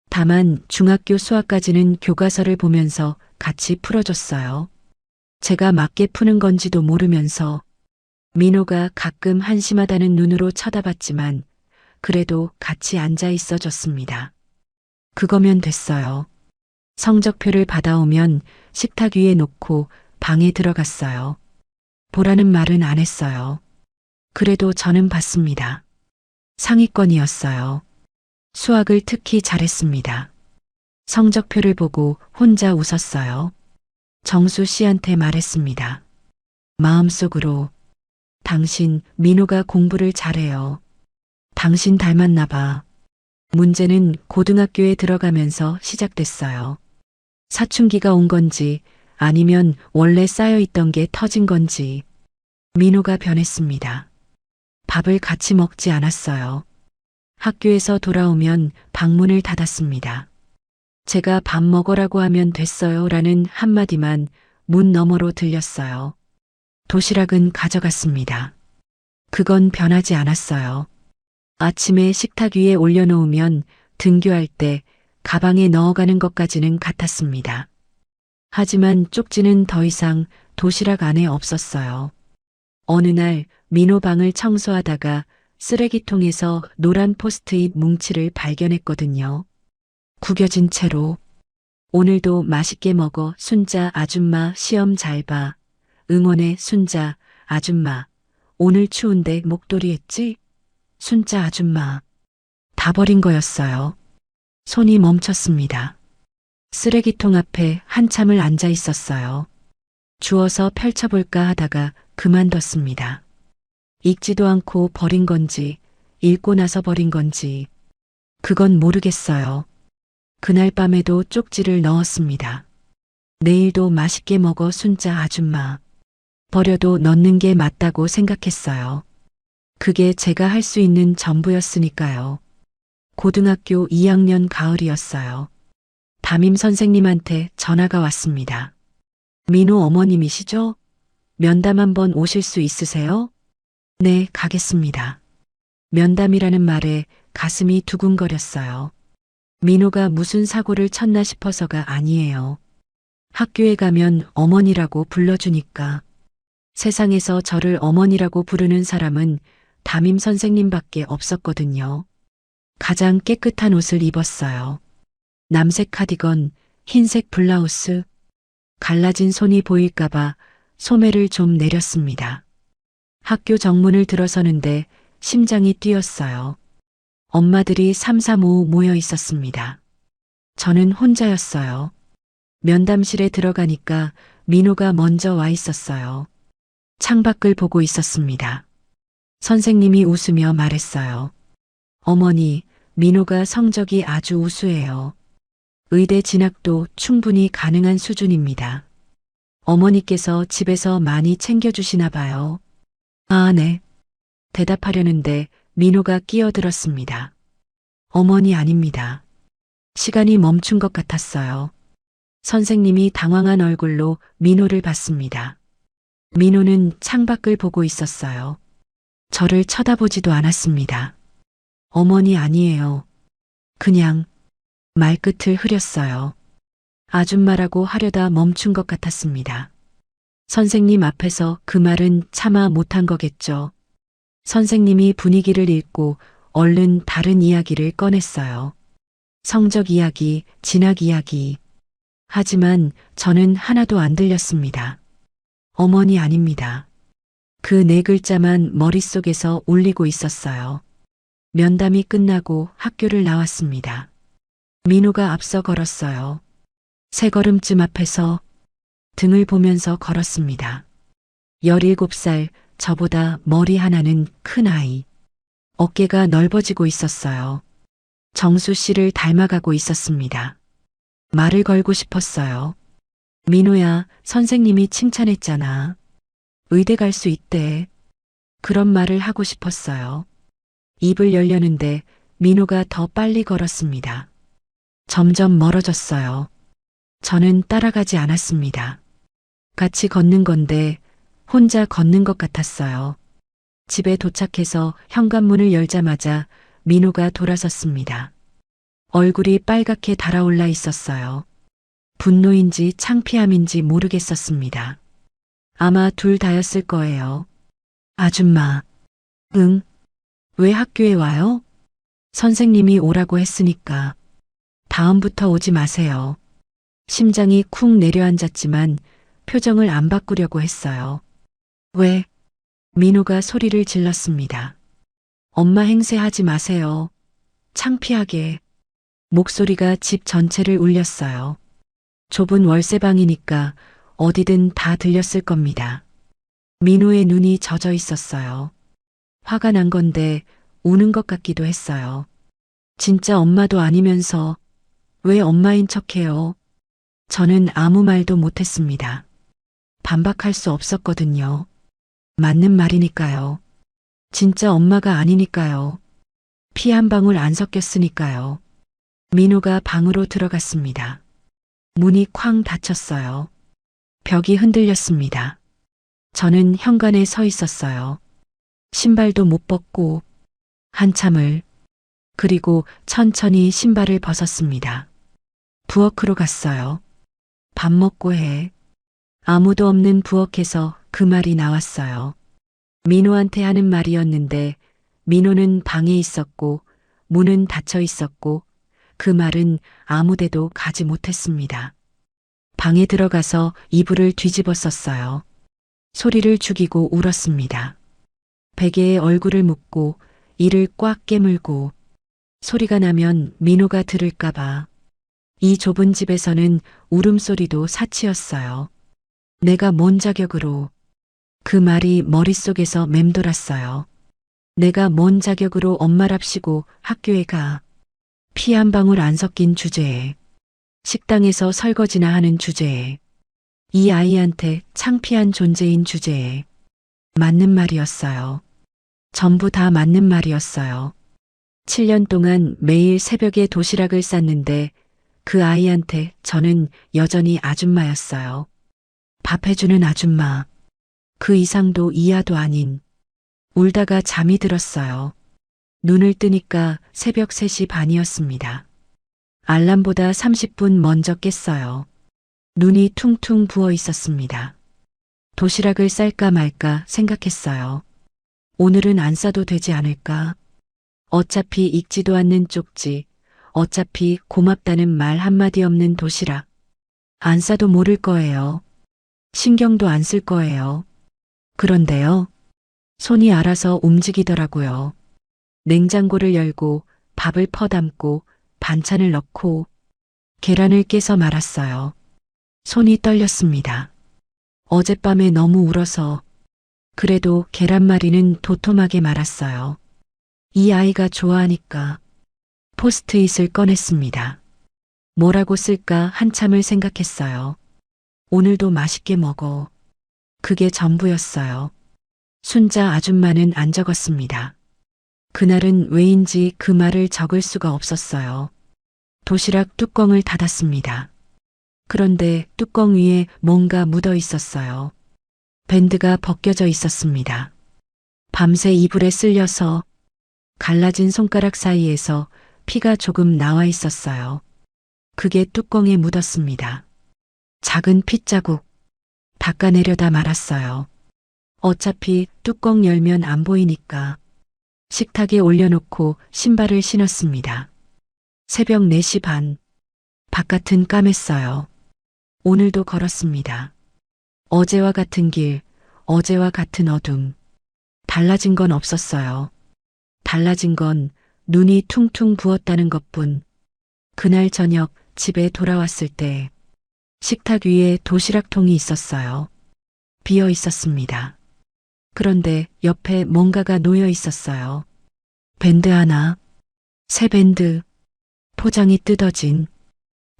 B: 다만 중학교 수학까지는 교과서를 보면서 같이 풀어줬어요. 제가 맞게 푸는 건지도 모르면서 민호가 가끔 한심하다는 눈으로 쳐다봤지만 그래도 같이 앉아 있어 줬습니다. 그거면 됐어요. 성적표를 받아오면 식탁 위에 놓고 방에 들어갔어요. 보라는 말은 안 했어요. 그래도 저는 봤습니다. 상위권이었어요. 수학을 특히 잘했습니다. 성적표를 보고 혼자 웃었어요. 정수 씨한테 말했습니다. 마음속으로 당신 민호가 공부를 잘해요. 당신 닮았나 봐. 문제는 고등학교에 들어가면서 시작됐어요. 사춘기가 온 건지 아니면 원래 쌓여있던 게 터진 건지 민호가 변했습니다. 밥을 같이 먹지 않았어요. 학교에서 돌아오면 방문을 닫았습니다. 제가 밥 먹으라고 하면 됐어요 라는 한마디만 문 너머로 들렸어요. 도시락은 가져갔습니다. 그건 변하지 않았어요. 아침에 식탁 위에 올려놓으면 등교할 때 가방에 넣어가는 것까지는 같았습니다. 하지만 쪽지는 더 이상 도시락 안에 없었어요. 어느 날 민호 방을 청소하다가 쓰레기통에서 노란 포스트잇 뭉치를 발견했거든요. 구겨진 채로 오늘도 맛있게 먹어 순자 아줌마 시험 잘 봐. 응원해 순자 아줌마. 오늘 추운데 목도리 했지? 순자 아줌마. 다 버린 거였어요. 손이 멈췄습니다. 쓰레기통 앞에 한참을 앉아 있었어요. 주워서 펼쳐볼까 하다가 그만뒀습니다. 읽지도 않고 버린 건지, 읽고 나서 버린 건지, 그건 모르겠어요. 그날 밤에도 쪽지를 넣었습니다. 내일도 맛있게 먹어 순자 아줌마. 버려도 넣는 게 맞다고 생각했어요. 그게 제가 할 수 있는 전부였으니까요. 고등학교 2학년 가을이었어요. 담임 선생님한테 전화가 왔습니다. 민호 어머님이시죠? 면담 한번 오실 수 있으세요? 네, 가겠습니다. 면담이라는 말에 가슴이 두근거렸어요. 민호가 무슨 사고를 쳤나 싶어서가 아니에요. 학교에 가면 어머니라고 불러주니까. 세상에서 저를 어머니라고 부르는 사람은 담임 선생님밖에 없었거든요. 가장 깨끗한 옷을 입었어요. 남색 카디건, 흰색 블라우스. 갈라진 손이 보일까봐 소매를 좀 내렸습니다. 학교 정문을 들어서는데 심장이 뛰었어요. 엄마들이 삼삼오오 모여 있었습니다. 저는 혼자였어요. 면담실에 들어가니까 민호가 먼저 와 있었어요. 창밖을 보고 있었습니다. 선생님이 웃으며 말했어요. 어머니, 민호가 성적이 아주 우수해요. 의대 진학도 충분히 가능한 수준입니다. 어머니께서 집에서 많이 챙겨주시나 봐요. 아, 네. 대답하려는데 민호가 끼어들었습니다. 어머니 아닙니다. 시간이 멈춘 것 같았어요. 선생님이 당황한 얼굴로 민호를 봤습니다. 민호는 창밖을 보고 있었어요. 저를 쳐다보지도 않았습니다. 어머니 아니에요. 그냥 말끝을 흐렸어요. 아줌마라고 하려다 멈춘 것 같았습니다. 선생님 앞에서 그 말은 차마 못한 거겠죠. 선생님이 분위기를 읽고 얼른 다른 이야기를 꺼냈어요. 성적 이야기, 진학 이야기. 하지만 저는 하나도 안 들렸습니다. 어머니 아닙니다. 그 네 글자만 머릿속에서 울리고 있었어요. 면담이 끝나고 학교를 나왔습니다. 민호가 앞서 걸었어요. 세 걸음쯤 앞에서 등을 보면서 걸었습니다. 17살, 저보다 머리 하나는 큰 아이. 어깨가 넓어지고 있었어요. 정수 씨를 닮아가고 있었습니다. 말을 걸고 싶었어요. 민호야, 선생님이 칭찬했잖아. 의대 갈 수 있대. 그런 말을 하고 싶었어요. 입을 열려는데 민호가 더 빨리 걸었습니다. 점점 멀어졌어요. 저는 따라가지 않았습니다. 같이 걷는 건데 혼자 걷는 것 같았어요. 집에 도착해서 현관문을 열자마자 민호가 돌아섰습니다. 얼굴이 빨갛게 달아올라 있었어요. 분노인지 창피함인지 모르겠었습니다. 아마 둘 다였을 거예요. 아줌마. 응? 왜 학교에 와요? 선생님이 오라고 했으니까. 다음부터 오지 마세요. 심장이 쿵 내려앉았지만 표정을 안 바꾸려고 했어요. 왜? 민호가 소리를 질렀습니다. 엄마 행세하지 마세요. 창피하게. 목소리가 집 전체를 울렸어요. 좁은 월세방이니까 어디든 다 들렸을 겁니다. 민호의 눈이 젖어 있었어요. 화가 난 건데 우는 것 같기도 했어요. 진짜 엄마도 아니면서 왜 엄마인 척해요? 저는 아무 말도 못했습니다. 반박할 수 없었거든요. 맞는 말이니까요. 진짜 엄마가 아니니까요. 피 한 방울 안 섞였으니까요. 민호가 방으로 들어갔습니다. 문이 쾅 닫혔어요. 벽이 흔들렸습니다. 저는 현관에 서 있었어요. 신발도 못 벗고 한참을 그리고 천천히 신발을 벗었습니다. 부엌으로 갔어요. 밥 먹고 해. 아무도 없는 부엌에서 그 말이 나왔어요. 민호한테 하는 말이었는데 민호는 방에 있었고 문은 닫혀 있었고 그 말은 아무데도 가지 못했습니다. 방에 들어가서 이불을 뒤집어 썼어요. 소리를 죽이고 울었습니다. 베개에 얼굴을 묻고 이를 꽉 깨물고 소리가 나면 민호가 들을까봐. 이 좁은 집에서는 울음소리도 사치였어요. 내가 뭔 자격으로. 그 말이 머릿속에서 맴돌았어요. 내가 뭔 자격으로 엄마랍시고 학교에 가. 피 한 방울 안 섞인 주제에. 식당에서 설거지나 하는 주제에. 이 아이한테 창피한 존재인 주제에. 맞는 말이었어요. 전부 다 맞는 말이었어요. 7년 동안 매일 새벽에 도시락을 쌌는데 그 아이한테 저는 여전히 아줌마였어요. 밥 해주는 아줌마. 그 이상도 이하도 아닌. 울다가 잠이 들었어요. 눈을 뜨니까 새벽 3시 반이었습니다. 알람보다 30분 먼저 깼어요. 눈이 퉁퉁 부어 있었습니다. 도시락을 쌀까 말까 생각했어요. 오늘은 안 싸도 되지 않을까? 어차피 익지도 않는 쪽지, 어차피 고맙다는 말 한마디 없는 도시락. 안 싸도 모를 거예요. 신경도 안 쓸 거예요. 그런데요. 손이 알아서 움직이더라고요. 냉장고를 열고 밥을 퍼담고 반찬을 넣고 계란을 깨서 말았어요. 손이 떨렸습니다. 어젯밤에 너무 울어서 그래도 계란말이는 도톰하게 말았어요. 이 아이가 좋아하니까 포스트잇을 꺼냈습니다. 뭐라고 쓸까 한참을 생각했어요. 오늘도 맛있게 먹어. 그게 전부였어요. 순자 아줌마는 안 적었습니다. 그날은 왜인지 그 말을 적을 수가 없었어요. 도시락 뚜껑을 닫았습니다. 그런데 뚜껑 위에 뭔가 묻어 있었어요. 밴드가 벗겨져 있었습니다. 밤새 이불에 쓸려서 갈라진 손가락 사이에서 피가 조금 나와 있었어요. 그게 뚜껑에 묻었습니다. 작은 핏자국. 닦아내려다 말았어요. 어차피 뚜껑 열면 안 보이니까. 식탁에 올려놓고 신발을 신었습니다. 새벽 4시 반. 바깥은 까맸어요. 오늘도 걸었습니다. 어제와 같은 길, 어제와 같은 어둠. 달라진 건 없었어요. 달라진 건 눈이 퉁퉁 부었다는 것뿐. 그날 저녁 집에 돌아왔을 때 식탁 위에 도시락통이 있었어요. 비어 있었습니다. 그런데 옆에 뭔가가 놓여 있었어요. 밴드 하나, 새 밴드, 포장이 뜯어진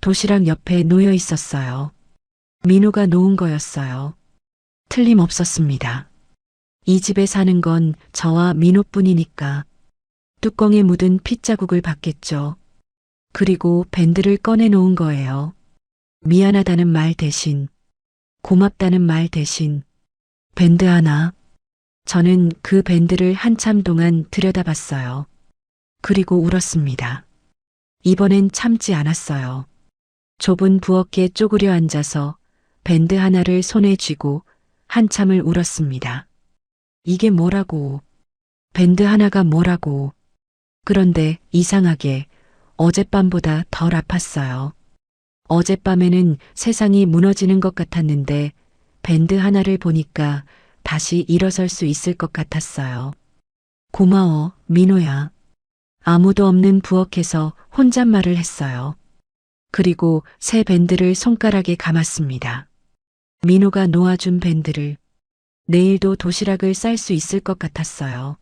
B: 도시락 옆에 놓여 있었어요. 민호가 놓은 거였어요. 틀림없었습니다. 이 집에 사는 건 저와 민호뿐이니까 뚜껑에 묻은 핏자국을 받겠죠. 그리고 밴드를 꺼내 놓은 거예요. 미안하다는 말 대신, 고맙다는 말 대신, 밴드 하나. 저는 그 밴드를 한참 동안 들여다봤어요. 그리고 울었습니다. 이번엔 참지 않았어요. 좁은 부엌에 쪼그려 앉아서 밴드 하나를 손에 쥐고 한참을 울었습니다. 이게 뭐라고? 밴드 하나가 뭐라고? 그런데 이상하게 어젯밤보다 덜 아팠어요. 어젯밤에는 세상이 무너지는 것 같았는데 밴드 하나를 보니까 다시 일어설 수 있을 것 같았어요. 고마워, 민호야. 아무도 없는 부엌에서 혼잣말을 했어요. 그리고 새 밴드를 손가락에 감았습니다. 민호가 놓아준 밴드를. 내일도 도시락을 쌀 수 있을 것 같았어요.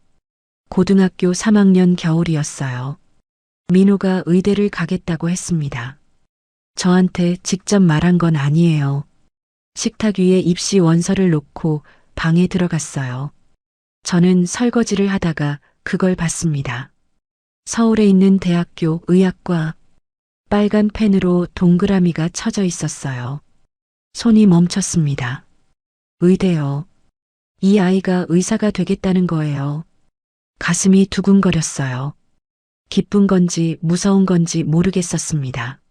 B: 고등학교 3학년 겨울이었어요. 민호가 의대를 가겠다고 했습니다. 저한테 직접 말한 건 아니에요. 식탁 위에 입시 원서를 놓고 방에 들어갔어요. 저는 설거지를 하다가 그걸 봤습니다. 서울에 있는 대학교 의학과 빨간 펜으로 동그라미가 쳐져 있었어요. 손이 멈췄습니다. 의대요. 이 아이가 의사가 되겠다는 거예요. 가슴이 두근거렸어요. 기쁜 건지 무서운 건지 모르겠었습니다.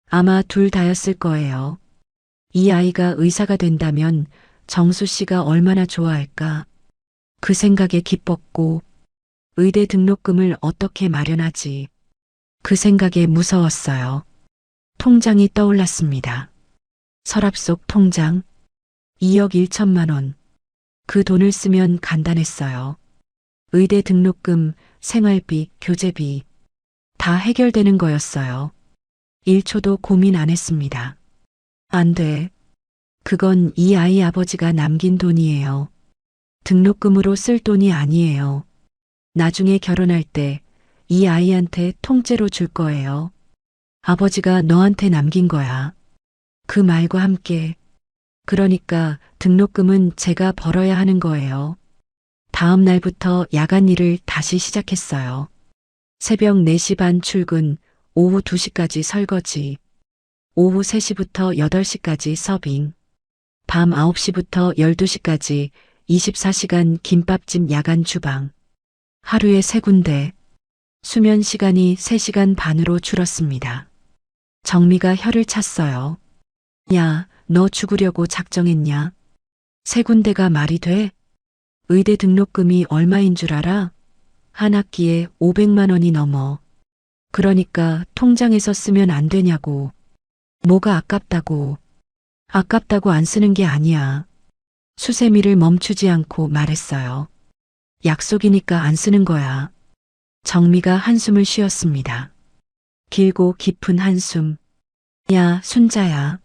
B: 아마 둘 다였을 거예요. 이 아이가 의사가 된다면 정수 씨가 얼마나 좋아할까. 그 생각에 기뻤고 의대 등록금을 어떻게 마련하지. 그 생각에 무서웠어요. 통장이 떠올랐습니다. 서랍 속 통장. 2억 1천만 원. 그 돈을 쓰면 간단했어요. 의대 등록금, 생활비, 교재비. 다 해결되는 거였어요. 1초도 고민 안 했습니다. 안 돼. 그건 이 아이 아버지가 남긴 돈이에요. 등록금으로 쓸 돈이 아니에요. 나중에 결혼할 때 이 아이한테 통째로 줄 거예요. 아버지가 너한테 남긴 거야. 그 말과 함께. 그러니까 등록금은 제가 벌어야 하는 거예요. 다음 날부터 야간 일을 다시 시작했어요. 새벽 4시 반 출근, 오후 2시까지 설거지. 오후 3시부터 8시까지 서빙. 밤 9시부터 12시까지 24시간 김밥집 야간 주방. 하루에 3군데. 수면 시간이 3시간 반으로 줄었습니다. 정미가 혀를 찼어요. 야, 너 죽으려고 작정했냐? 3군데가 말이 돼? 의대 등록금이 얼마인 줄 알아? 한 학기에 500만 원이 넘어. 그러니까 통장에서 쓰면 안 되냐고. 뭐가 아깝다고. 아깝다고 안 쓰는 게 아니야. 수세미를 멈추지 않고 말했어요. 약속이니까 안 쓰는 거야. 정미가 한숨을 쉬었습니다. 길고 깊은 한숨. 야, 순자야.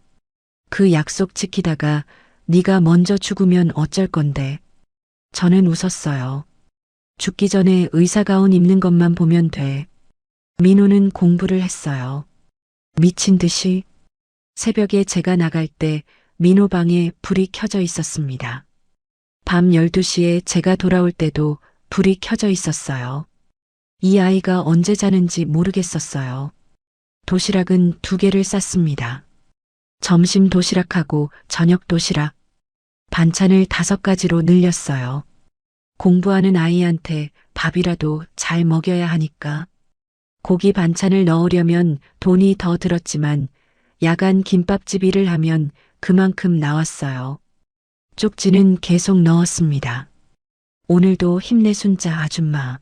B: 그 약속 지키다가 네가 먼저 죽으면 어쩔 건데. 저는 웃었어요. 죽기 전에 의사가운 입는 것만 보면 돼. 민호는 공부를 했어요. 미친 듯이. 새벽에 제가 나갈 때 민호 방에 불이 켜져 있었습니다. 밤 12시에 제가 돌아올 때도 불이 켜져 있었어요. 이 아이가 언제 자는지 모르겠었어요. 도시락은 2개를 쌌습니다. 점심 도시락하고 저녁 도시락. 반찬을 5가지로 늘렸어요. 공부하는 아이한테 밥이라도 잘 먹여야 하니까. 고기 반찬을 넣으려면 돈이 더 들었지만 야간 김밥집 일을 하면 그만큼 나왔어요. 쪽지는 계속 넣었습니다. 오늘도 힘내 순자 아줌마.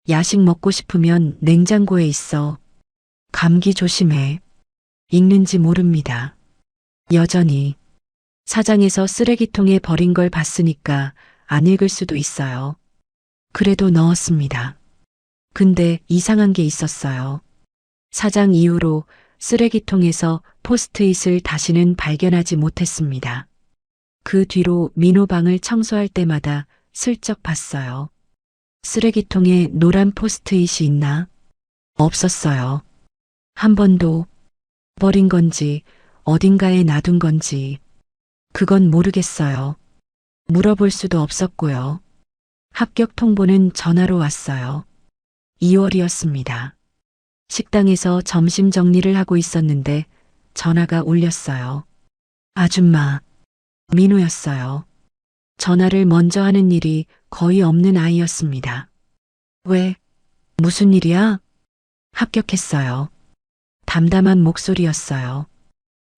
B: 야식 먹고 싶으면 냉장고에 있어. 감기 조심해. 읽는지 모릅니다. 여전히. 사장에서 쓰레기통에 버린 걸 봤으니까 안 읽을 수도 있어요. 그래도 넣었습니다. 근데 이상한 게 있었어요. 사장 이후로 쓰레기통에서 포스트잇을 다시는 발견하지 못했습니다. 그 뒤로 민호 방을 청소할 때마다 슬쩍 봤어요. 쓰레기통에 노란 포스트잇이 있나? 없었어요. 한 번도. 버린 건지 어딘가에 놔둔 건지 그건 모르겠어요. 물어볼 수도 없었고요. 합격 통보는 전화로 왔어요. 2월이었습니다. 식당에서 점심 정리를 하고 있었는데 전화가 울렸어요. 아줌마, 민호였어요. 전화를 먼저 하는 일이 거의 없는 아이였습니다. 왜? 무슨 일이야? 합격했어요. 담담한 목소리였어요.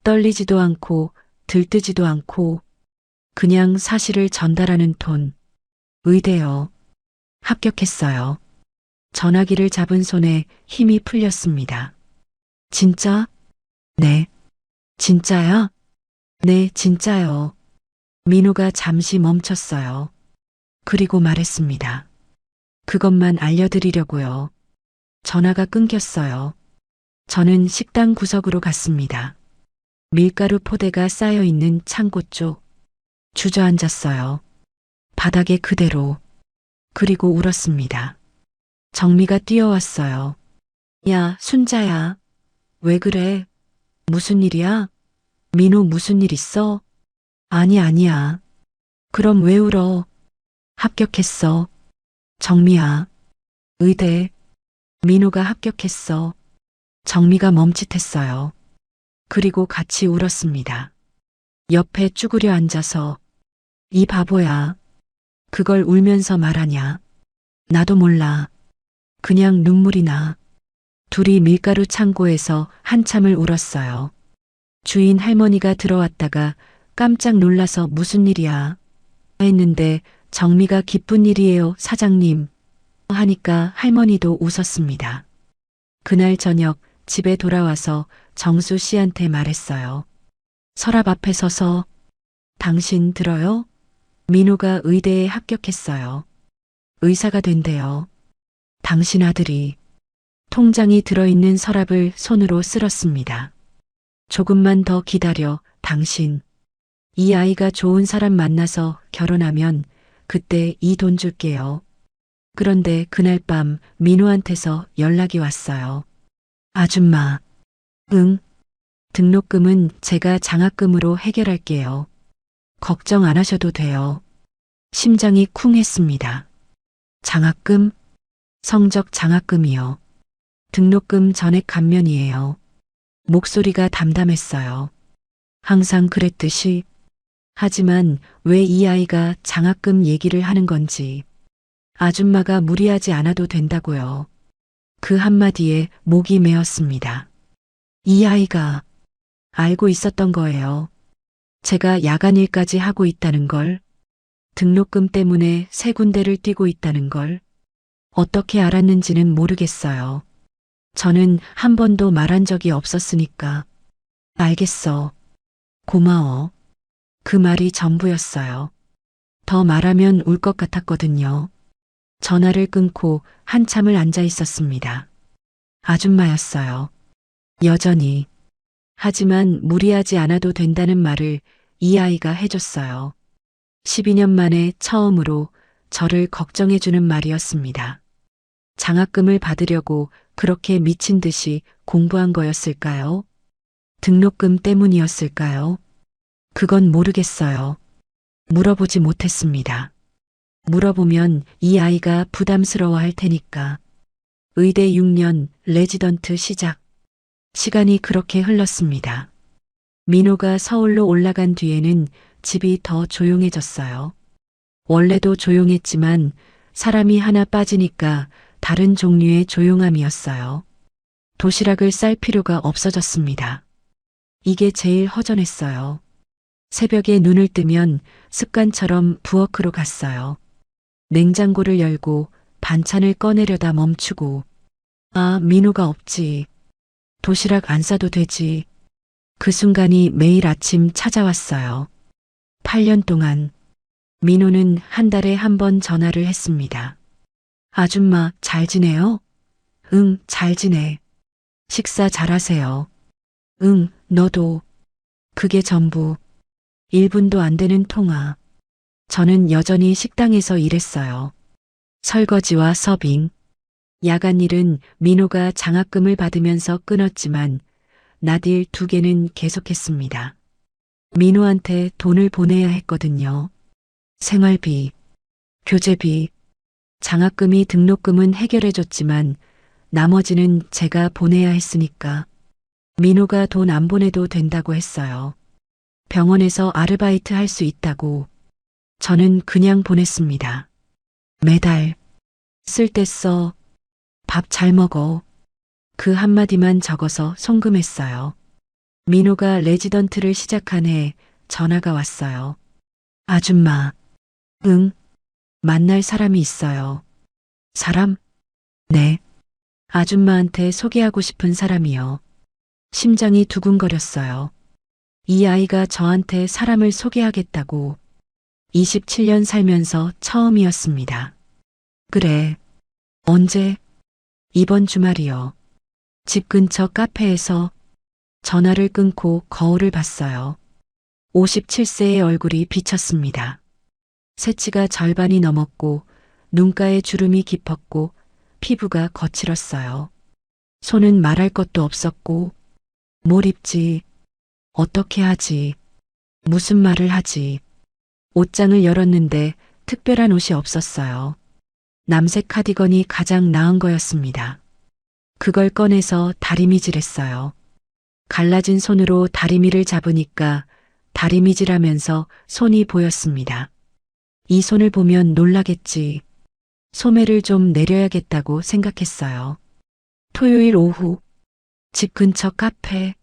B: 떨리지도 않고 들뜨지도 않고 그냥 사실을 전달하는 톤. 의대요. 합격했어요. 전화기를 잡은 손에 힘이 풀렸습니다. 진짜? 네. 진짜야? 네, 진짜요. 민호가 잠시 멈췄어요. 그리고 말했습니다. 그것만 알려드리려고요. 전화가 끊겼어요. 저는 식당 구석으로 갔습니다. 밀가루 포대가 쌓여 있는 창고 쪽. 주저앉았어요. 바닥에 그대로. 그리고 울었습니다. 정미가 뛰어왔어요. 야, 순자야. 왜 그래? 무슨 일이야? 민호 무슨 일 있어? 아니야. 그럼 왜 울어? 합격했어. 정미야. 의대. 민호가 합격했어. 정미가 멈칫했어요. 그리고 같이 울었습니다. 옆에 쭈그려 앉아서 이 바보야. 그걸 울면서 말하냐. 나도 몰라. 그냥 눈물이 나. 둘이 밀가루 창고에서 한참을 울었어요. 주인 할머니가 들어왔다가 깜짝 놀라서 무슨 일이야 했는데 정미가 기쁜 일이에요 사장님 하니까 할머니도 웃었습니다. 그날 저녁 집에 돌아와서 정수 씨한테 말했어요. 서랍 앞에 서서 당신 들어요? 민호가 의대에 합격했어요. 의사가 된대요. 당신 아들이. 통장이 들어있는 서랍을 손으로 쓸었습니다. 조금만 더 기다려 당신. 이 아이가 좋은 사람 만나서 결혼하면 그때 이 돈 줄게요. 그런데 그날 밤 민호한테서 연락이 왔어요. 아줌마. 응. 등록금은 제가 장학금으로 해결할게요. 걱정 안 하셔도 돼요. 심장이 쿵 했습니다. 장학금? 성적 장학금이요. 등록금 전액 감면이에요. 목소리가 담담했어요. 항상 그랬듯이. 하지만 왜 이 아이가 장학금 얘기를 하는 건지. 아줌마가 무리하지 않아도 된다고요. 그 한마디에 목이 메었습니다. 이 아이가 알고 있었던 거예요. 제가 야간 일까지 하고 있다는 걸. 등록금 때문에 3군데를 뛰고 있다는 걸. 어떻게 알았는지는 모르겠어요. 저는 한 번도 말한 적이 없었으니까. 알겠어. 고마워. 그 말이 전부였어요. 더 말하면 울 것 같았거든요. 전화를 끊고 한참을 앉아 있었습니다. 아줌마였어요. 여전히. 하지만 무리하지 않아도 된다는 말을 이 아이가 해줬어요. 12년 만에 처음으로 저를 걱정해주는 말이었습니다. 장학금을 받으려고 그렇게 미친 듯이 공부한 거였을까요? 등록금 때문이었을까요? 그건 모르겠어요. 물어보지 못했습니다. 물어보면 이 아이가 부담스러워할 테니까. 의대 6년, 레지던트 시작. 시간이 그렇게 흘렀습니다. 민호가 서울로 올라간 뒤에는 집이 더 조용해졌어요. 원래도 조용했지만 사람이 하나 빠지니까 다른 종류의 조용함이었어요. 도시락을 쌀 필요가 없어졌습니다. 이게 제일 허전했어요. 새벽에 눈을 뜨면 습관처럼 부엌으로 갔어요. 냉장고를 열고 반찬을 꺼내려다 멈추고, 아, 민호가 없지. 도시락 안 싸도 되지. 그 순간이 매일 아침 찾아왔어요. 8년 동안 민호는 한 달에 한 번 전화를 했습니다. 아줌마, 잘 지내요? 응, 잘 지내. 식사 잘하세요. 응, 너도. 그게 전부. 1분도 안 되는 통화. 저는 여전히 식당에서 일했어요. 설거지와 서빙. 야간 일은 민호가 장학금을 받으면서 끊었지만 낮일 2개는 계속했습니다. 민호한테 돈을 보내야 했거든요. 생활비, 교재비, 장학금이 등록금은 해결해줬지만 나머지는 제가 보내야 했으니까. 민호가 돈 안 보내도 된다고 했어요. 병원에서 아르바이트 할 수 있다고. 저는 그냥 보냈습니다. 매달 쓸 때 써. 밥 잘 먹어. 그 한마디만 적어서 송금했어요. 민호가 레지던트를 시작한 해 전화가 왔어요. 아줌마. 응. 만날 사람이 있어요. 사람? 네. 아줌마한테 소개하고 싶은 사람이요. 심장이 두근거렸어요. 이 아이가 저한테 사람을 소개하겠다고. 27년 살면서 처음이었습니다. 그래. 언제? 이번 주말이요. 집 근처 카페에서. 전화를 끊고 거울을 봤어요. 57세의 얼굴이 비쳤습니다. 새치가 절반이 넘었고 눈가에 주름이 깊었고 피부가 거칠었어요. 손은 말할 것도 없었고 뭘 입지, 어떻게 하지, 무슨 말을 하지. 옷장을 열었는데 특별한 옷이 없었어요. 남색 카디건이 가장 나은 거였습니다. 그걸 꺼내서 다리미질했어요. 갈라진 손으로 다리미를 잡으니까 다리미질하면서 손이 보였습니다. 이 손을 보면 놀라겠지. 소매를 좀 내려야겠다고 생각했어요. 토요일 오후, 집 근처 카페.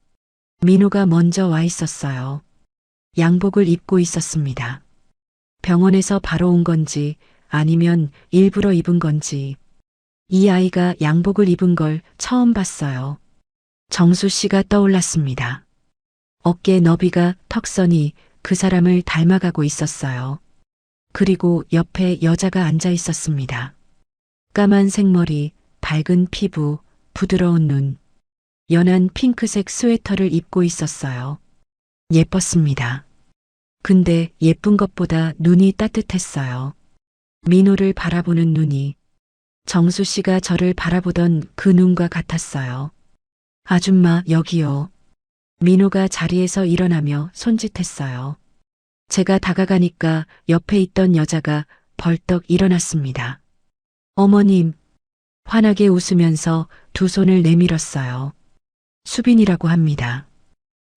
B: 민호가 먼저 와 있었어요. 양복을 입고 있었습니다. 병원에서 바로 온 건지 아니면 일부러 입은 건지. 이 아이가 양복을 입은 걸 처음 봤어요. 정수 씨가 떠올랐습니다. 어깨 너비가 턱선이 그 사람을 닮아가고 있었어요. 그리고 옆에 여자가 앉아 있었습니다. 까만 생머리, 밝은 피부, 부드러운 눈, 연한 핑크색 스웨터를 입고 있었어요. 예뻤습니다. 근데 예쁜 것보다 눈이 따뜻했어요. 민호를 바라보는 눈이 정수 씨가 저를 바라보던 그 눈과 같았어요. 아줌마, 여기요. 민호가 자리에서 일어나며 손짓했어요. 제가 다가가니까 옆에 있던 여자가 벌떡 일어났습니다. 어머님, 환하게 웃으면서 두 손을 내밀었어요. 수빈이라고 합니다.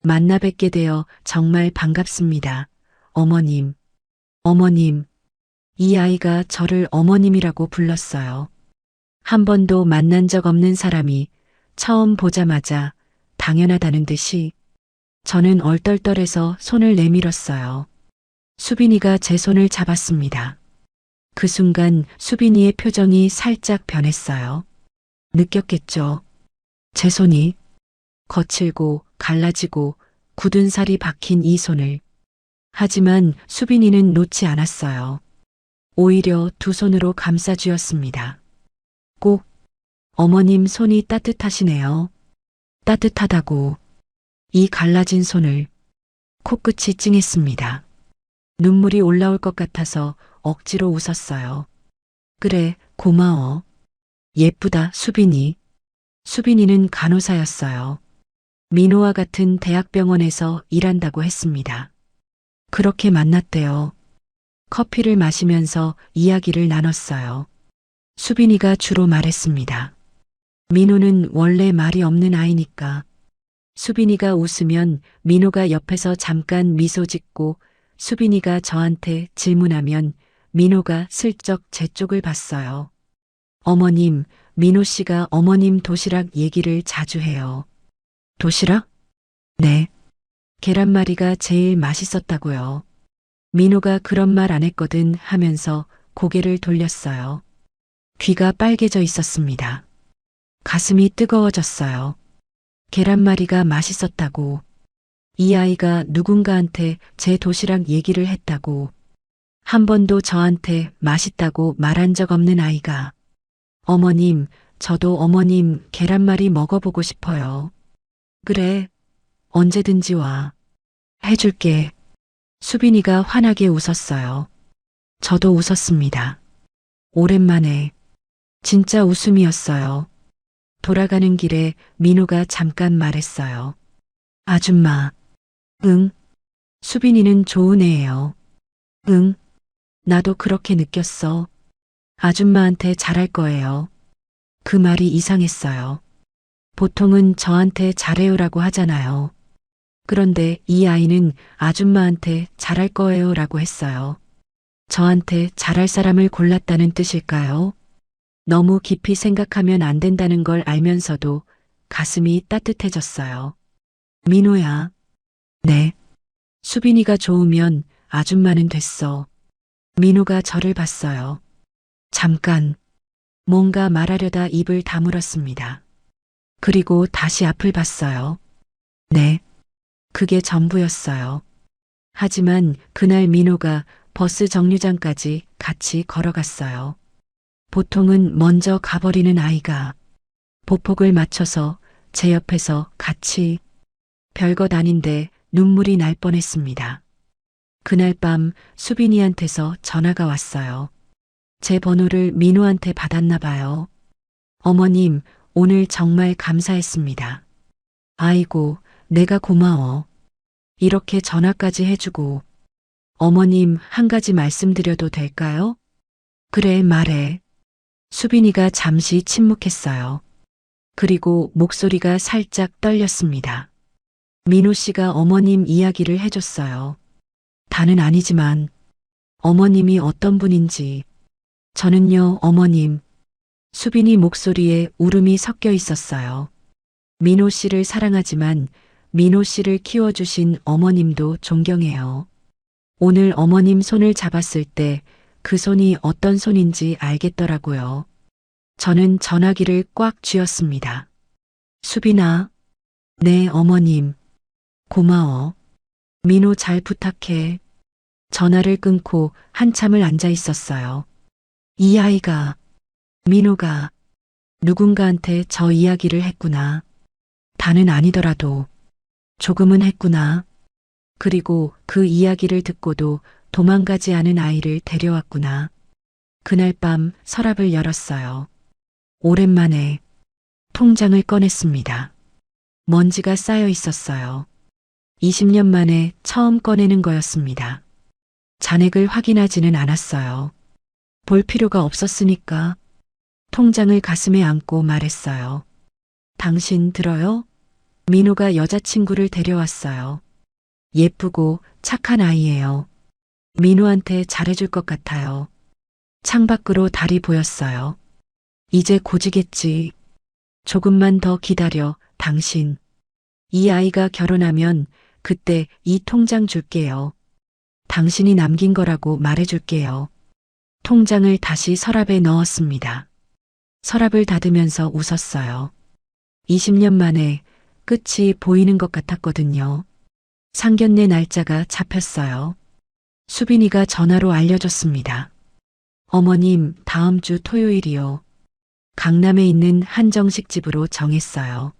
B: 만나 뵙게 되어 정말 반갑습니다. 어머님, 어머님. 이 아이가 저를 어머님이라고 불렀어요. 한 번도 만난 적 없는 사람이 처음 보자마자 당연하다는 듯이 저는 얼떨떨해서 손을 내밀었어요. 수빈이가 제 손을 잡았습니다. 그 순간 수빈이의 표정이 살짝 변했어요. 느꼈겠죠. 제 손이 거칠고 갈라지고 굳은 살이 박힌 이 손을. 하지만 수빈이는 놓지 않았어요. 오히려 두 손으로 감싸쥐었습니다. 꼭 어머님 손이 따뜻하시네요. 따뜻하다고. 이 갈라진 손을. 코끝이 찡했습니다. 눈물이 올라올 것 같아서 억지로 웃었어요. 그래, 고마워. 예쁘다, 수빈이. 수빈이는 간호사였어요. 민호와 같은 대학병원에서 일한다고 했습니다. 그렇게 만났대요. 커피를 마시면서 이야기를 나눴어요. 수빈이가 주로 말했습니다. 민호는 원래 말이 없는 아이니까. 수빈이가 웃으면 민호가 옆에서 잠깐 미소 짓고 수빈이가 저한테 질문하면 민호가 슬쩍 제 쪽을 봤어요. 어머님, 민호 씨가 어머님 도시락 얘기를 자주 해요. 도시락? 네. 계란말이가 제일 맛있었다고요. 민호가 그런 말 안 했거든 하면서 고개를 돌렸어요. 귀가 빨개져 있었습니다. 가슴이 뜨거워졌어요. 계란말이가 맛있었다고. 이 아이가 누군가한테 제 도시락 얘기를 했다고. 한 번도 저한테 맛있다고 말한 적 없는 아이가. 어머님, 저도 어머님 계란말이 먹어보고 싶어요. 그래, 언제든지 와. 해줄게. 수빈이가 환하게 웃었어요. 저도 웃었습니다. 오랜만에. 진짜 웃음이었어요. 돌아가는 길에 민호가 잠깐 말했어요. 아줌마. 응. 수빈이는 좋은 애예요. 응. 나도 그렇게 느꼈어. 아줌마한테 잘할 거예요. 그 말이 이상했어요. 보통은 저한테 잘해요라고 하잖아요. 그런데 이 아이는 아줌마한테 잘할 거예요 라고 했어요. 저한테 잘할 사람을 골랐다는 뜻일까요? 너무 깊이 생각하면 안 된다는 걸 알면서도 가슴이 따뜻해졌어요. 민호야. 네. 수빈이가 좋으면 아줌마는 됐어. 민호가 저를 봤어요. 잠깐. 뭔가 말하려다 입을 다물었습니다. 그리고 다시 앞을 봤어요. 네. 그게 전부였어요. 하지만 그날 민호가 버스 정류장까지 같이 걸어갔어요. 보통은 먼저 가버리는 아이가 보폭을 맞춰서 제 옆에서 같이. 별것 아닌데 눈물이 날 뻔했습니다. 그날 밤 수빈이한테서 전화가 왔어요. 제 번호를 민호한테 받았나 봐요. 어머님, 오늘 정말 감사했습니다. 아이고, 내가 고마워. 이렇게 전화까지 해주고. 어머님, 한 가지 말씀드려도 될까요? 그래, 말해. 수빈이가 잠시 침묵했어요. 그리고 목소리가 살짝 떨렸습니다. 민호 씨가 어머님 이야기를 해줬어요. 다는 아니지만 어머님이 어떤 분인지. 저는요, 어머님. 수빈이 목소리에 울음이 섞여 있었어요. 민호 씨를 사랑하지만 민호 씨를 키워주신 어머님도 존경해요. 오늘 어머님 손을 잡았을 때 그 손이 어떤 손인지 알겠더라고요. 저는 전화기를 꽉 쥐었습니다. 수빈아. 네, 어머님. 고마워. 민호 잘 부탁해. 전화를 끊고 한참을 앉아 있었어요. 이 아이가, 민호가 누군가한테 저 이야기를 했구나. 다는 아니더라도 조금은 했구나. 그리고 그 이야기를 듣고도 도망가지 않은 아이를 데려왔구나. 그날 밤 서랍을 열었어요. 오랜만에 통장을 꺼냈습니다. 먼지가 쌓여 있었어요. 20년 만에 처음 꺼내는 거였습니다. 잔액을 확인하지는 않았어요. 볼 필요가 없었으니까. 통장을 가슴에 안고 말했어요. 당신 들어요? 민호가 여자친구를 데려왔어요. 예쁘고 착한 아이예요. 민호한테 잘해줄 것 같아요. 창밖으로 달이 보였어요. 이제 고지겠지. 조금만 더 기다려, 당신. 이 아이가 결혼하면 그때 이 통장 줄게요. 당신이 남긴 거라고 말해줄게요. 통장을 다시 서랍에 넣었습니다. 서랍을 닫으면서 웃었어요. 20년 만에 끝이 보이는 것 같았거든요. 상견례 날짜가 잡혔어요. 수빈이가 전화로 알려줬습니다. 어머님, 다음 주 토요일이요. 강남에 있는 한정식 집으로 정했어요.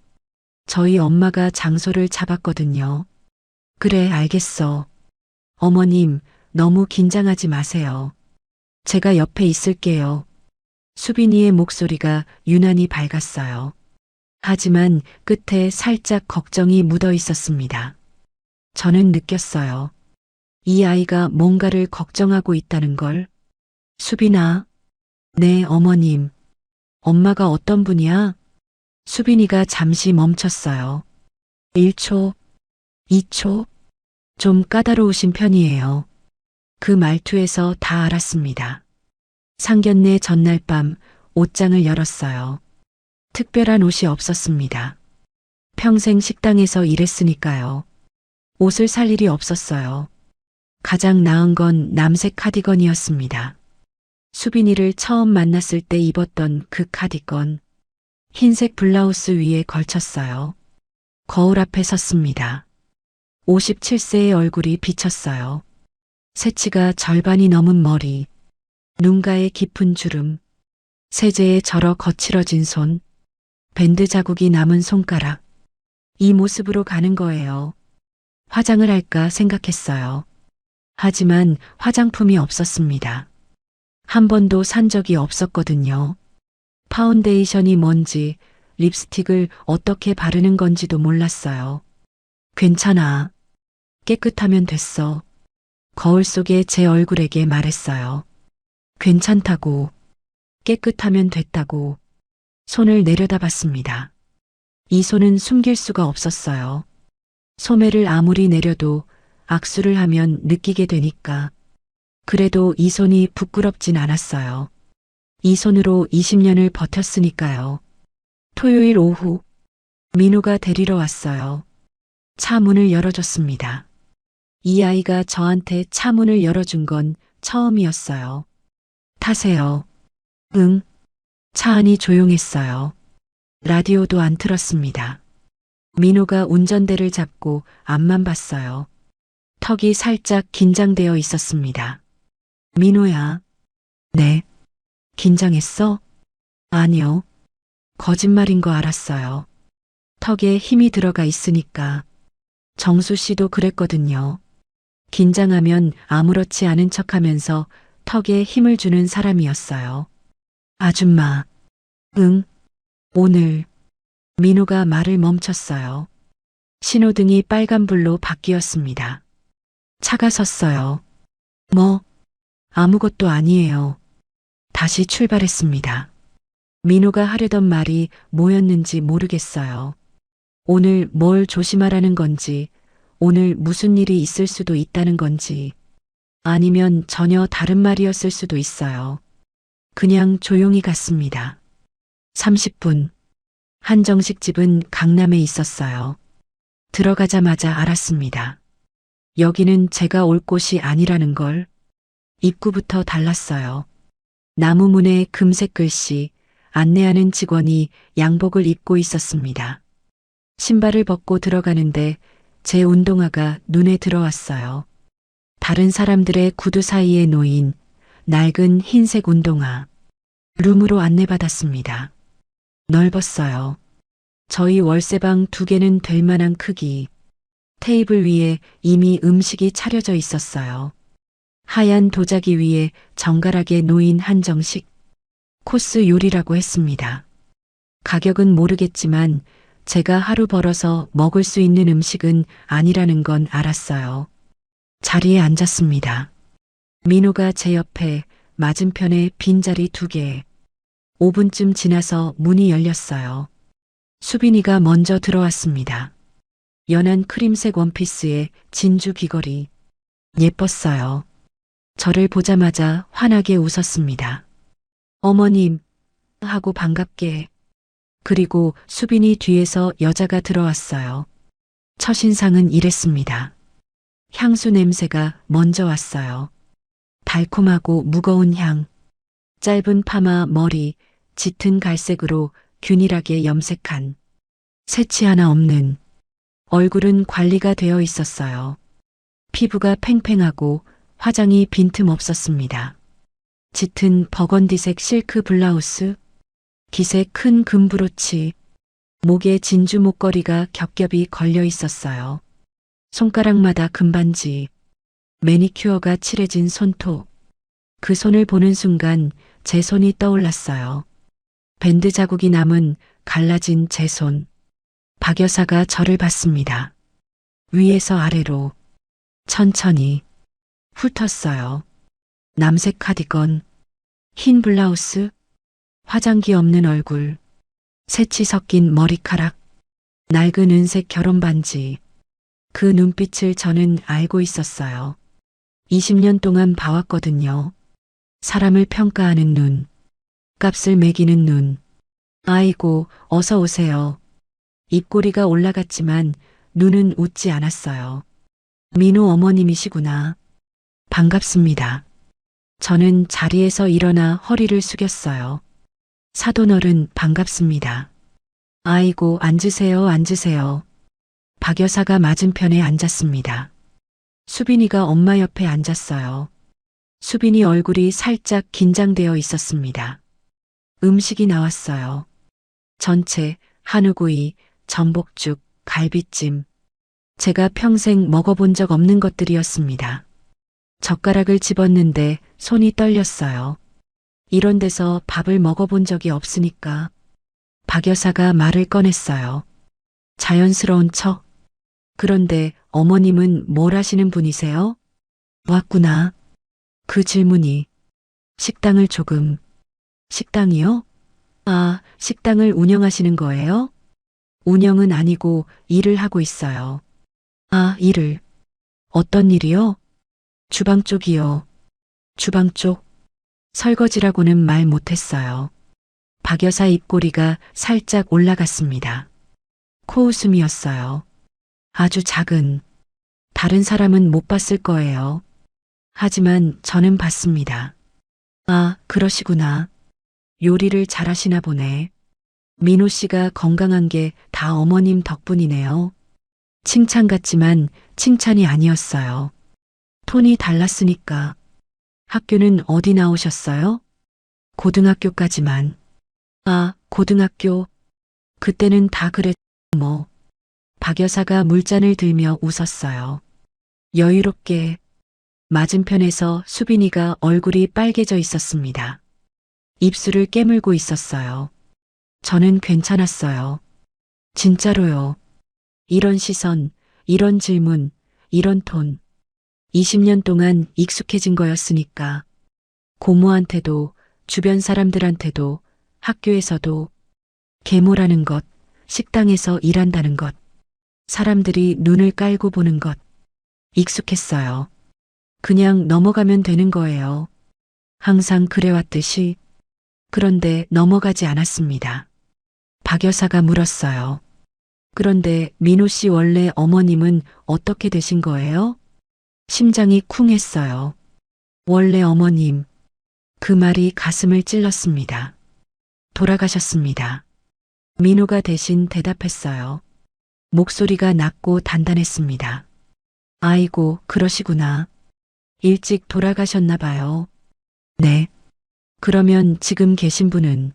B: 저희 엄마가 장소를 잡았거든요. 그래, 알겠어. 어머님, 너무 긴장하지 마세요. 제가 옆에 있을게요. 수빈이의 목소리가 유난히 밝았어요. 하지만 끝에 살짝 걱정이 묻어 있었습니다. 저는 느꼈어요. 이 아이가 뭔가를 걱정하고 있다는 걸. 수빈아. 네, 어머님. 엄마가 어떤 분이야? 수빈이가 잠시 멈췄어요. 1초, 2초. 좀 까다로우신 편이에요. 그 말투에서 다 알았습니다. 상견례 전날 밤 옷장을 열었어요. 특별한 옷이 없었습니다. 평생 식당에서 일했으니까요. 옷을 살 일이 없었어요. 가장 나은 건 남색 카디건이었습니다. 수빈이를 처음 만났을 때 입었던 그 카디건. 흰색 블라우스 위에 걸쳤어요. 거울 앞에 섰습니다. 57세의 얼굴이 비쳤어요. 새치가 절반이 넘은 머리, 눈가에 깊은 주름, 세제에 절어 거칠어진 손, 밴드 자국이 남은 손가락. 이 모습으로 가는 거예요. 화장을 할까 생각했어요. 하지만 화장품이 없었습니다. 한 번도 산 적이 없었거든요. 파운데이션이 뭔지, 립스틱을 어떻게 바르는 건지도 몰랐어요. 괜찮아. 깨끗하면 됐어. 거울 속에 제 얼굴에게 말했어요. 괜찮다고. 깨끗하면 됐다고. 손을 내려다봤습니다. 이 손은 숨길 수가 없었어요. 소매를 아무리 내려도 악수를 하면 느끼게 되니까. 그래도 이 손이 부끄럽진 않았어요. 이 손으로 20년을 버텼으니까요. 토요일 오후, 민호가 데리러 왔어요. 차 문을 열어줬습니다. 이 아이가 저한테 차 문을 열어준 건 처음이었어요. 타세요. 응. 차 안이 조용했어요. 라디오도 안 틀었습니다. 민호가 운전대를 잡고 앞만 봤어요. 턱이 살짝 긴장되어 있었습니다. 민호야. 네. 긴장했어? 아니요. 거짓말인 거 알았어요. 턱에 힘이 들어가 있으니까. 정수 씨도 그랬거든요. 긴장하면 아무렇지 않은 척하면서 턱에 힘을 주는 사람이었어요. 아줌마. 응. 오늘. 민호가 말을 멈췄어요. 신호등이 빨간불로 바뀌었습니다. 차가 섰어요. 뭐? 아무것도 아니에요. 다시 출발했습니다. 민호가 하려던 말이 뭐였는지 모르겠어요. 오늘 뭘 조심하라는 건지, 오늘 무슨 일이 있을 수도 있다는 건지, 아니면 전혀 다른 말이었을 수도 있어요. 그냥 조용히 갔습니다. 30분. 한정식 집은 강남에 있었어요. 들어가자마자 알았습니다. 여기는 제가 올 곳이 아니라는 걸. 입구부터 달랐어요. 나무 문에 금색 글씨, 안내하는 직원이 양복을 입고 있었습니다. 신발을 벗고 들어가는데 제 운동화가 눈에 들어왔어요. 다른 사람들의 구두 사이에 놓인 낡은 흰색 운동화. 룸으로 안내받았습니다. 넓었어요. 저희 월세방 2개는 될 만한 크기. 테이블 위에 이미 음식이 차려져 있었어요. 하얀 도자기 위에 정갈하게 놓인 한정식. 코스 요리라고 했습니다. 가격은 모르겠지만 제가 하루 벌어서 먹을 수 있는 음식은 아니라는 건 알았어요. 자리에 앉았습니다. 민호가 제 옆에 맞은편에 빈자리 2개. 5분쯤 지나서 문이 열렸어요. 수빈이가 먼저 들어왔습니다. 연한 크림색 원피스에 진주 귀걸이. 예뻤어요. 저를 보자마자 환하게 웃었습니다. 어머님 하고 반갑게. 그리고 수빈이 뒤에서 여자가 들어왔어요. 첫인상은 이랬습니다. 향수 냄새가 먼저 왔어요. 달콤하고 무거운 향. 짧은 파마 머리, 짙은 갈색으로 균일하게 염색한. 새치 하나 없는. 얼굴은 관리가 되어 있었어요. 피부가 팽팽하고 화장이 빈틈없었습니다. 짙은 버건디색 실크 블라우스, 깃에 큰 금브로치, 목에 진주 목걸이가 겹겹이 걸려 있었어요. 손가락마다 금반지, 매니큐어가 칠해진 손톱. 그 손을 보는 순간 제 손이 떠올랐어요. 밴드 자국이 남은 갈라진 제 손. 박 여사가 저를 봤습니다. 위에서 아래로. 천천히. 훑었어요. 남색 카디건, 흰 블라우스, 화장기 없는 얼굴, 새치 섞인 머리카락, 낡은 은색 결혼 반지. 그 눈빛을 저는 알고 있었어요. 20년 동안 봐왔거든요. 사람을 평가하는 눈, 값을 매기는 눈. 아이고, 어서 오세요. 입꼬리가 올라갔지만 눈은 웃지 않았어요. 민호 어머님이시구나. 반갑습니다. 저는 자리에서 일어나 허리를 숙였어요. 사돈어른 반갑습니다. 아이고, 앉으세요, 앉으세요. 박 여사가 맞은편에 앉았습니다. 수빈이가 엄마 옆에 앉았어요. 수빈이 얼굴이 살짝 긴장되어 있었습니다. 음식이 나왔어요. 전체, 한우구이, 전복죽, 갈비찜. 제가 평생 먹어본 적 없는 것들이었습니다. 젓가락을 집었는데 손이 떨렸어요. 이런 데서 밥을 먹어본 적이 없으니까. 박 여사가 말을 꺼냈어요. 자연스러운 척. 그런데 어머님은 뭘 하시는 분이세요? 왔구나. 그 질문이. 식당을 조금. 식당이요? 아, 식당을 운영하시는 거예요? 운영은 아니고 일을 하고 있어요. 아, 일을. 어떤 일이요? 주방 쪽이요. 주방 쪽. 설거지라고는 말 못했어요. 박 여사 입꼬리가 살짝 올라갔습니다. 코웃음이었어요. 아주 작은. 다른 사람은 못 봤을 거예요. 하지만 저는 봤습니다. 아, 그러시구나. 요리를 잘하시나 보네. 민호 씨가 건강한 게 다 어머님 덕분이네요. 칭찬 같지만 칭찬이 아니었어요. 톤이 달랐으니까. 학교는 어디 나오셨어요? 고등학교까지만. 아, 고등학교. 그때는 다 그랬, 뭐. 박 여사가 물잔을 들며 웃었어요. 여유롭게. 맞은편에서 수빈이가 얼굴이 빨개져 있었습니다. 입술을 깨물고 있었어요. 저는 괜찮았어요. 진짜로요. 이런 시선, 이런 질문, 이런 톤. 20년 동안 익숙해진 거였으니까. 고모한테도, 주변 사람들한테도, 학교에서도, 계모라는 것, 식당에서 일한다는 것, 사람들이 눈을 깔고 보는 것. 익숙했어요. 그냥 넘어가면 되는 거예요. 항상 그래왔듯이. 그런데 넘어가지 않았습니다. 박 여사가 물었어요. 그런데 민호 씨 원래 어머님은 어떻게 되신 거예요? 심장이 쿵 했어요. 원래 어머님. 그 말이 가슴을 찔렀습니다. 돌아가셨습니다. 민호가 대신 대답했어요. 목소리가 낮고 단단했습니다. 아이고, 그러시구나. 일찍 돌아가셨나 봐요. 네. 그러면 지금 계신 분은?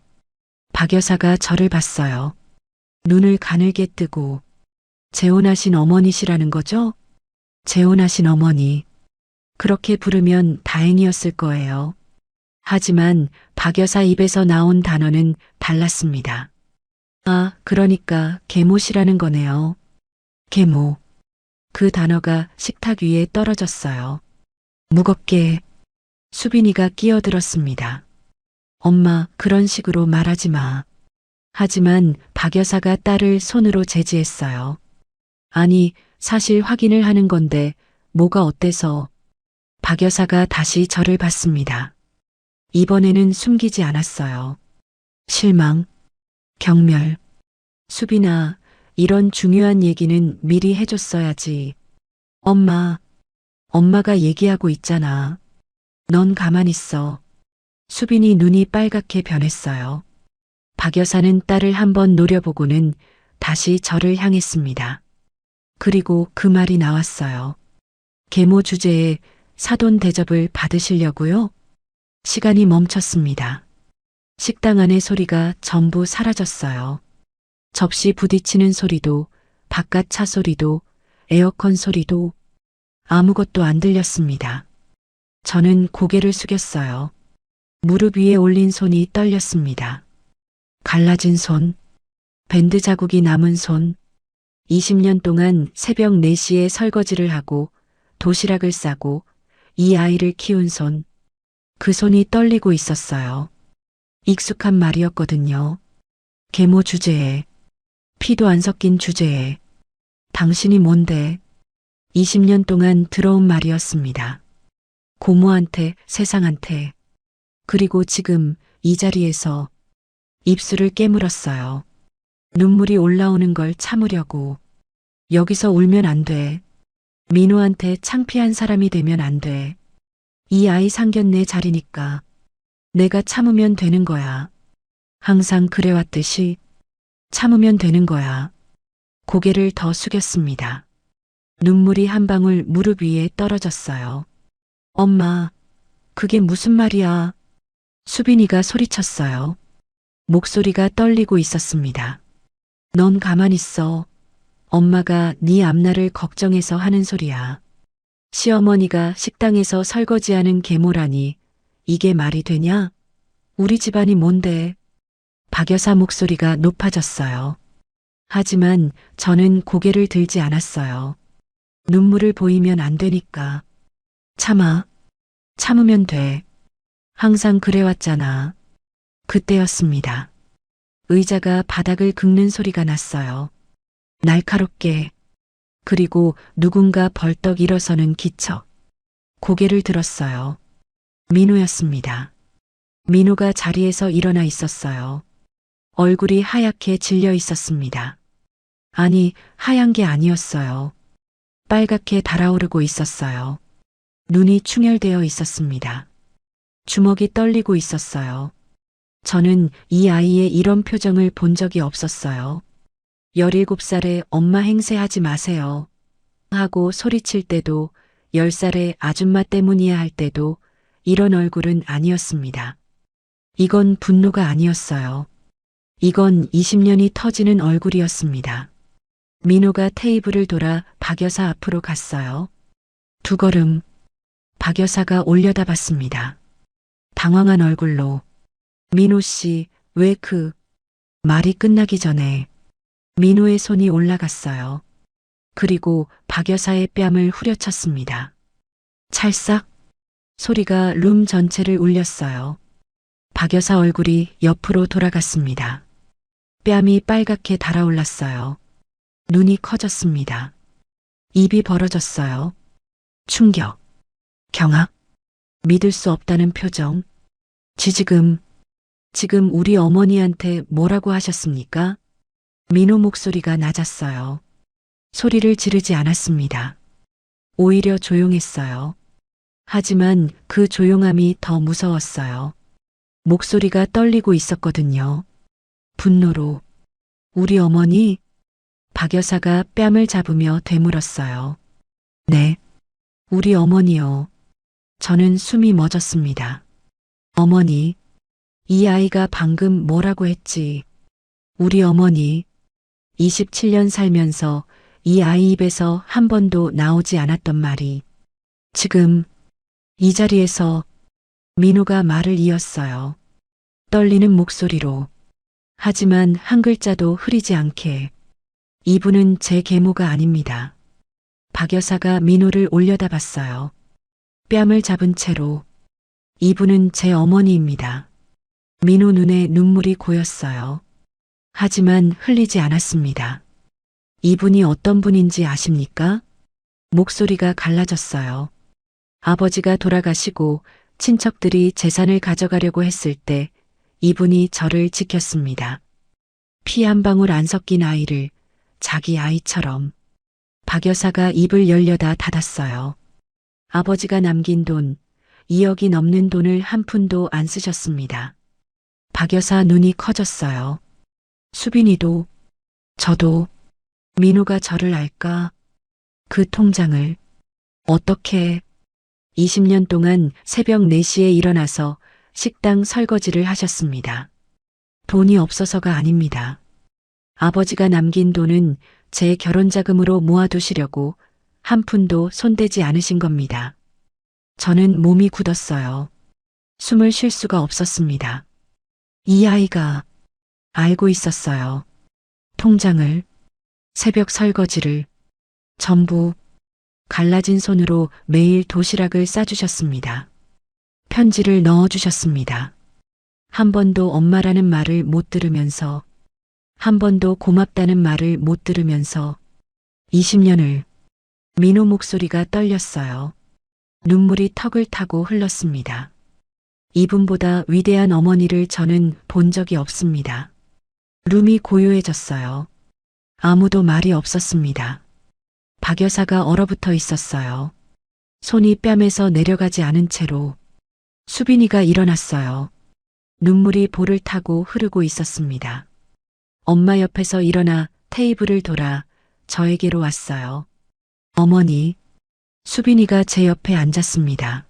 B: 박 여사가 저를 봤어요. 눈을 가늘게 뜨고. 재혼하신 어머니시라는 거죠? 재혼하신 어머니. 그렇게 부르면 다행이었을 거예요. 하지만 박 여사 입에서 나온 단어는 달랐습니다. 아, 그러니까 계모시라는 거네요. 계모. 그 단어가 식탁 위에 떨어졌어요. 무겁게. 수빈이가 끼어들었습니다. 엄마, 그런 식으로 말하지 마. 하지만 박 여사가 딸을 손으로 제지했어요. 아니, 사실 확인을 하는 건데 뭐가 어때서. 박 여사가 다시 저를 봤습니다. 이번에는 숨기지 않았어요. 실망, 경멸. 수빈아, 이런 중요한 얘기는 미리 해줬어야지. 엄마가 얘기하고 있잖아. 넌 가만히 있어. 수빈이 눈이 빨갛게 변했어요. 박 여사는 딸을 한번 노려보고는 다시 저를 향했습니다. 그리고 그 말이 나왔어요. 계모 주제에 사돈 대접을 받으시려고요? 시간이 멈췄습니다. 식당 안의 소리가 전부 사라졌어요. 접시 부딪히는 소리도, 바깥 차 소리도, 에어컨 소리도 아무것도 안 들렸습니다. 저는 고개를 숙였어요. 무릎 위에 올린 손이 떨렸습니다. 갈라진 손, 밴드 자국이 남은 손, 20년 동안 새벽 4시에 설거지를 하고 도시락을 싸고 이 아이를 키운 손, 그 손이 떨리고 있었어요. 익숙한 말이었거든요. 계모 주제에, 피도 안 섞인 주제에, 당신이 뭔데? 20년 동안 들어온 말이었습니다. 고모한테, 세상한테, 그리고 지금 이 자리에서 입술을 깨물었어요. 눈물이 올라오는 걸 참으려고. 여기서 울면 안 돼. 민호한테 창피한 사람이 되면 안 돼. 이 아이 상견례 자리니까 내가 참으면 되는 거야. 항상 그래왔듯이 참으면 되는 거야. 고개를 더 숙였습니다. 눈물이 한 방울 무릎 위에 떨어졌어요. 엄마, 그게 무슨 말이야? 수빈이가 소리쳤어요. 목소리가 떨리고 있었습니다. 넌 가만히 있어. 엄마가 네 앞날을 걱정해서 하는 소리야. 시어머니가 식당에서 설거지하는 계모라니 이게 말이 되냐? 우리 집안이 뭔데? 박 여사 목소리가 높아졌어요. 하지만 저는 고개를 들지 않았어요. 눈물을 보이면 안 되니까. 참아. 참으면 돼. 항상 그래왔잖아. 그때였습니다. 의자가 바닥을 긁는 소리가 났어요. 날카롭게. 그리고 누군가 벌떡 일어서는 기척. 고개를 들었어요. 민호였습니다. 민호가 자리에서 일어나 있었어요. 얼굴이 하얗게 질려 있었습니다. 아니, 하얀 게 아니었어요. 빨갛게 달아오르고 있었어요. 눈이 충혈되어 있었습니다. 주먹이 떨리고 있었어요. 저는 이 아이의 이런 표정을 본 적이 없었어요. 17살에 엄마 행세하지 마세요. 하고 소리칠 때도 10살의 아줌마 때문이야 할 때도 이런 얼굴은 아니었습니다. 이건 분노가 아니었어요. 이건 20년이 터지는 얼굴이었습니다. 민호가 테이블을 돌아 박 여사 앞으로 갔어요. 2걸음. 박 여사가 올려다봤습니다. 당황한 얼굴로. 민호 씨, 왜 말이 끝나기 전에 민호의 손이 올라갔어요. 그리고 박 여사의 뺨을 후려쳤습니다. 찰싹 소리가 룸 전체를 울렸어요. 박 여사 얼굴이 옆으로 돌아갔습니다. 뺨이 빨갛게 달아올랐어요. 눈이 커졌습니다. 입이 벌어졌어요. 충격, 경악, 믿을 수 없다는 표정. 지금 우리 어머니한테 뭐라고 하셨습니까? 민호 목소리가 낮았어요. 소리를 지르지 않았습니다. 오히려 조용했어요. 하지만 그 조용함이 더 무서웠어요. 목소리가 떨리고 있었거든요. 분노로. 우리 어머니? 박 여사가 뺨을 잡으며 되물었어요. 네, 우리 어머니요. 저는 숨이 멎었습니다. 어머니, 이 아이가 방금 뭐라고 했지? 우리 어머니, 27년 살면서 이 아이 입에서 한 번도 나오지 않았던 말이 지금 이 자리에서 민호가 말을 이었어요. 떨리는 목소리로. 하지만 한 글자도 흐리지 않게. 이분은 제 계모가 아닙니다. 박 여사가 민호를 올려다봤어요. 뺨을 잡은 채로. 이분은 제 어머니입니다. 민호 눈에 눈물이 고였어요. 하지만 흘리지 않았습니다. 이분이 어떤 분인지 아십니까? 목소리가 갈라졌어요. 아버지가 돌아가시고 친척들이 재산을 가져가려고 했을 때 이분이 저를 지켰습니다. 피 한 방울 안 섞인 아이를 자기 아이처럼. 박 여사가 입을 열려다 닫았어요. 아버지가 남긴 돈, 2억이 넘는 돈을 한 푼도 안 쓰셨습니다. 박 여사 눈이 커졌어요. 수빈이도, 저도, 민호가 저를 알까? 그 통장을. 어떻게 20년 동안 새벽 4시에 일어나서 식당 설거지를 하셨습니다. 돈이 없어서가 아닙니다. 아버지가 남긴 돈은 제 결혼자금으로 모아두시려고 한 푼도 손대지 않으신 겁니다. 저는 몸이 굳었어요. 숨을 쉴 수가 없었습니다. 이 아이가 알고 있었어요. 통장을, 새벽 설거지를, 전부. 갈라진 손으로 매일 도시락을 싸주셨습니다. 편지를 넣어주셨습니다. 한 번도 엄마라는 말을 못 들으면서, 한 번도 고맙다는 말을 못 들으면서 20년을. 민호 목소리가 떨렸어요. 눈물이 턱을 타고 흘렀습니다. 이분보다 위대한 어머니를 저는 본 적이 없습니다. 룸이 고요해졌어요. 아무도 말이 없었습니다. 박 여사가 얼어붙어 있었어요. 손이 뺨에서 내려가지 않은 채로. 수빈이가 일어났어요. 눈물이 볼을 타고 흐르고 있었습니다. 엄마 옆에서 일어나 테이블을 돌아 저에게로 왔어요. 어머니. 수빈이가 제 옆에 앉았습니다.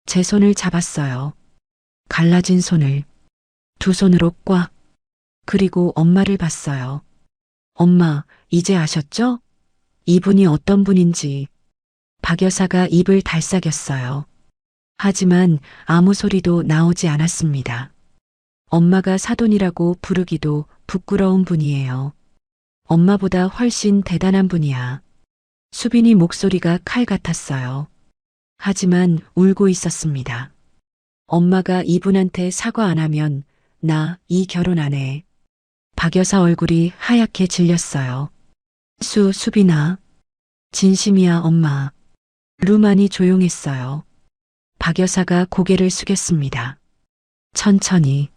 B: 제 손을 잡았어요. 갈라진 손을 두 손으로 꽉. 그리고 엄마를 봤어요. 엄마, 이제 아셨죠? 이분이 어떤 분인지. 박 여사가 입을 달싹였어요. 하지만 아무 소리도 나오지 않았습니다. 엄마가 사돈이라고 부르기도 부끄러운 분이에요. 엄마보다 훨씬 대단한 분이야. 수빈이 목소리가 칼 같았어요. 하지만 울고 있었습니다. 엄마가 이분한테 사과 안 하면 나 이 결혼 안 해. 박 여사 얼굴이 하얗게 질렸어요. 수빈아. 진심이야, 엄마. 룸안이 조용했어요. 박 여사가 고개를 숙였습니다. 천천히.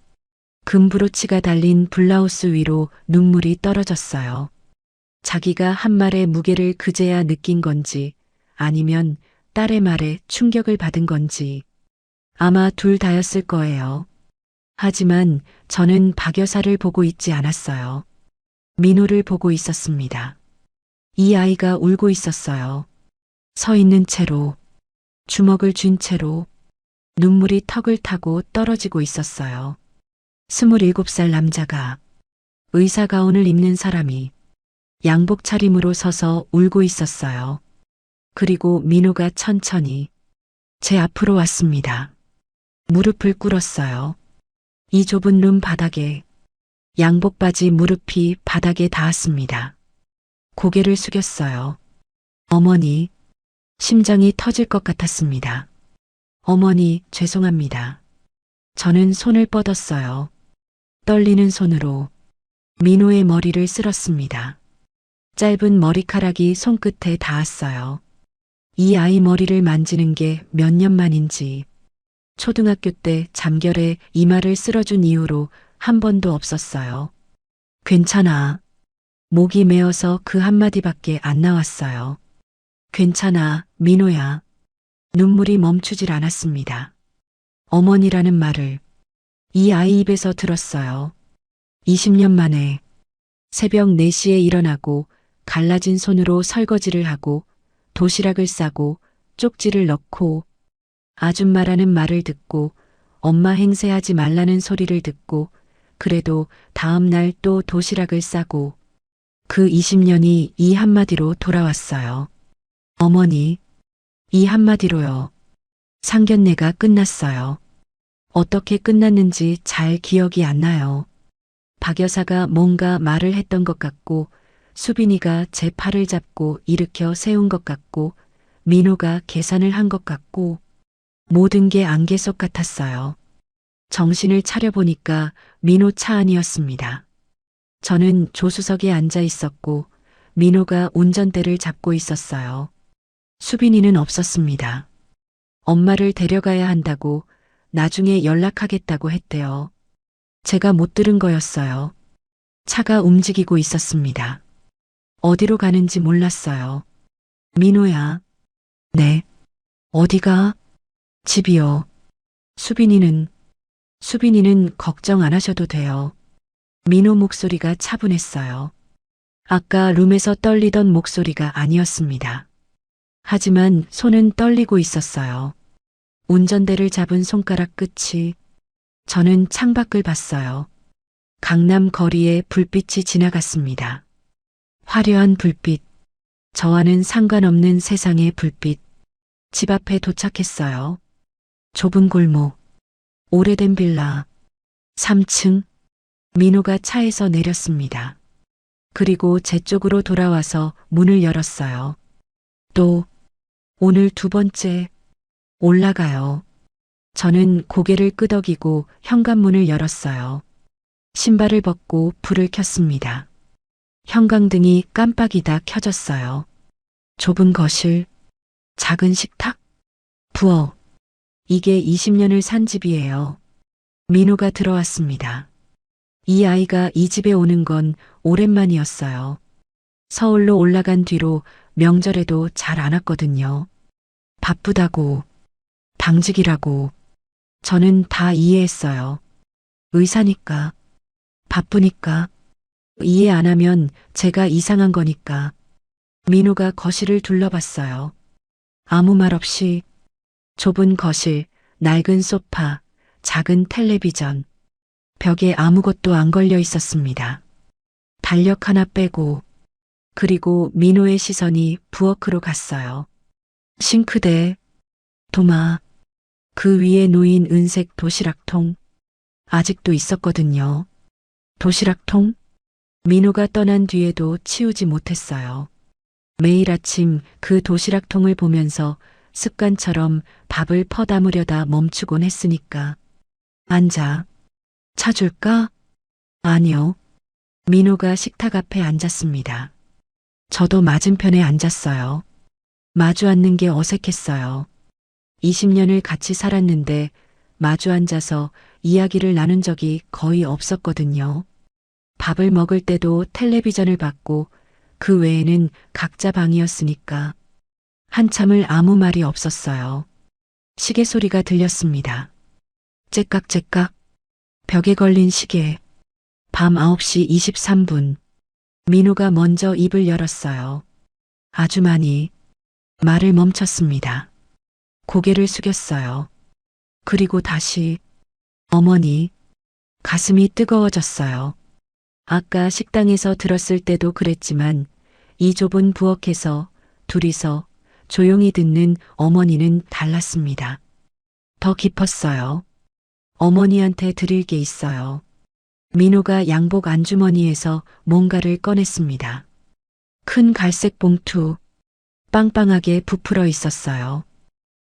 B: 금브로치가 달린 블라우스 위로 눈물이 떨어졌어요. 자기가 한 말의 무게를 그제야 느낀 건지 아니면 딸의 말에 충격을 받은 건지 아마 둘 다였을 거예요. 하지만 저는 박 여사를 보고 있지 않았어요. 민호를 보고 있었습니다. 이 아이가 울고 있었어요. 서 있는 채로, 주먹을 쥔 채로 눈물이 턱을 타고 떨어지고 있었어요. 27살 남자가, 의사 가운을 입는 사람이 양복 차림으로 서서 울고 있었어요. 그리고 민호가 천천히 제 앞으로 왔습니다. 무릎을 꿇었어요. 이 좁은 룸 바닥에 양복 바지 무릎이 바닥에 닿았습니다. 고개를 숙였어요. 어머니, 심장이 터질 것 같았습니다. 어머니, 죄송합니다. 저는 손을 뻗었어요. 떨리는 손으로 민호의 머리를 쓸었습니다. 짧은 머리카락이 손끝에 닿았어요. 이 아이 머리를 만지는 게 몇 년 만인지 초등학교 때 잠결에 이마를 쓸어준 이후로 한 번도 없었어요. 괜찮아. 목이 메어서 그 한마디밖에 안 나왔어요. 괜찮아, 민호야. 눈물이 멈추질 않았습니다. 어머니라는 말을 이 아이 입에서 들었어요. 20년 만에 새벽 4시에 일어나고 갈라진 손으로 설거지를 하고 도시락을 싸고 쪽지를 넣고 아줌마라는 말을 듣고 엄마 행세하지 말라는 소리를 듣고 그래도 다음 날 또 도시락을 싸고 그 20년이 이 한마디로 돌아왔어요. 어머니, 이 한마디로요. 상견례가 끝났어요. 어떻게 끝났는지 잘 기억이 안 나요. 박 여사가 뭔가 말을 했던 것 같고 수빈이가 제 팔을 잡고 일으켜 세운 것 같고 민호가 계산을 한 것 같고 모든 게 안개 속 같았어요. 정신을 차려보니까 민호 차 안이었습니다. 저는 조수석에 앉아 있었고 민호가 운전대를 잡고 있었어요. 수빈이는 없었습니다. 엄마를 데려가야 한다고 나중에 연락하겠다고 했대요. 제가 못 들은 거였어요. 차가 움직이고 있었습니다. 어디로 가는지 몰랐어요. 민호야. 네. 어디가? 집이요. 수빈이는 걱정 안 하셔도 돼요. 민호 목소리가 차분했어요. 아까 룸에서 떨리던 목소리가 아니었습니다. 하지만 손은 떨리고 있었어요. 운전대를 잡은 손가락 끝이. 저는 창밖을 봤어요. 강남 거리에 불빛이 지나갔습니다. 화려한 불빛. 저와는 상관없는 세상의 불빛. 집 앞에 도착했어요. 좁은 골목. 오래된 빌라. 3층. 민호가 차에서 내렸습니다. 그리고 제 쪽으로 돌아와서 문을 열었어요. 또 오늘 두 번째 올라가요. 저는 고개를 끄덕이고 현관문을 열었어요. 신발을 벗고 불을 켰습니다. 형광등이 깜빡이다 켜졌어요. 좁은 거실, 작은 식탁, 부엌. 이게 20년을 산 집이에요. 민호가 들어왔습니다. 이 아이가 이 집에 오는 건 오랜만이었어요. 서울로 올라간 뒤로 명절에도 잘 안 왔거든요. 바쁘다고, 당직이라고. 저는 다 이해했어요. 의사니까, 바쁘니까, 이해 안 하면 제가 이상한 거니까. 민호가 거실을 둘러봤어요. 아무 말 없이 좁은 거실, 낡은 소파, 작은 텔레비전, 벽에 아무것도 안 걸려 있었습니다. 달력 하나 빼고, 그리고 민호의 시선이 부엌으로 갔어요. 싱크대, 도마, 그 위에 놓인 은색 도시락통, 아직도 있었거든요. 도시락통? 민호가 떠난 뒤에도 치우지 못했어요. 매일 아침 그 도시락통을 보면서 습관처럼 밥을 퍼담으려다 멈추곤 했으니까. 앉아. 차 줄까? 아니요. 민호가 식탁 앞에 앉았습니다. 저도 맞은편에 앉았어요. 마주 앉는 게 어색했어요. 20년을 같이 살았는데 마주 앉아서 이야기를 나눈 적이 거의 없었거든요. 밥을 먹을 때도 텔레비전을 봤고 그 외에는 각자 방이었으니까 한참을 아무 말이 없었어요. 시계 소리가 들렸습니다. 째깍째깍. 벽에 걸린 시계. 밤 9시 23분. 민호가 먼저 입을 열었어요. 아주머니. 말을 멈췄습니다. 고개를 숙였어요. 그리고 다시 어머니. 가슴이 뜨거워졌어요. 아까 식당에서 들었을 때도 그랬지만 이 좁은 부엌에서 둘이서 조용히 듣는 어머니는 달랐습니다. 더 깊었어요. 어머니한테 드릴 게 있어요. 민호가 양복 안주머니에서 뭔가를 꺼냈습니다. 큰 갈색 봉투, 빵빵하게 부풀어 있었어요.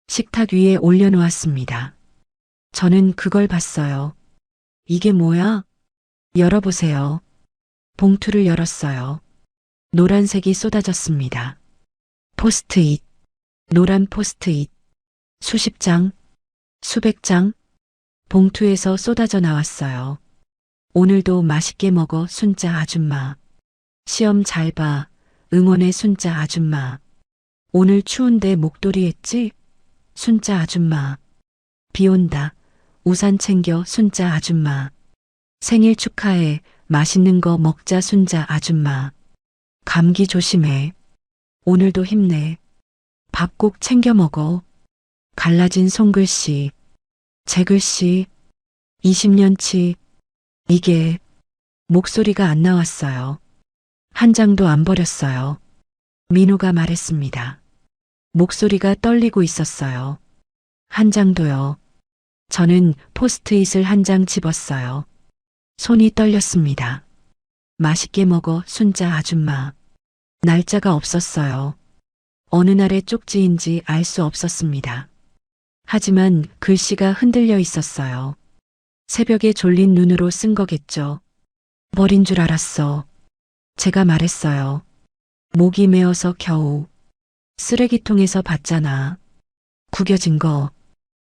B: 식탁 위에 올려놓았습니다. 저는 그걸 봤어요. 이게 뭐야? 열어보세요. 봉투를 열었어요. 노란색이 쏟아졌습니다. 포스트잇, 노란 포스트잇, 수십 장, 수백 장, 봉투에서 쏟아져 나왔어요. 오늘도 맛있게 먹어 순자 아줌마. 시험 잘 봐. 응원해 순자 아줌마. 오늘 추운데 목도리 했지? 순자 아줌마. 비 온다. 우산 챙겨 순자 아줌마. 생일 축하해. 맛있는 거 먹자 순자 아줌마. 감기 조심해. 오늘도 힘내. 밥 꼭 챙겨 먹어. 갈라진 손글씨. 제 글씨. 20년치. 이게 목소리가 안 나왔어요. 한 장도 안 버렸어요. 민호가 말했습니다. 목소리가 떨리고 있었어요. 한 장도요. 저는 포스트잇을 한 장 집었어요. 손이 떨렸습니다. 맛있게 먹어 순자 아줌마. 날짜가 없었어요. 어느 날의 쪽지인지 알 수 없었습니다. 하지만 글씨가 흔들려 있었어요. 새벽에 졸린 눈으로 쓴 거겠죠. 버린 줄 알았어. 제가 말했어요. 목이 메어서 겨우. 쓰레기통에서 봤잖아. 구겨진 거.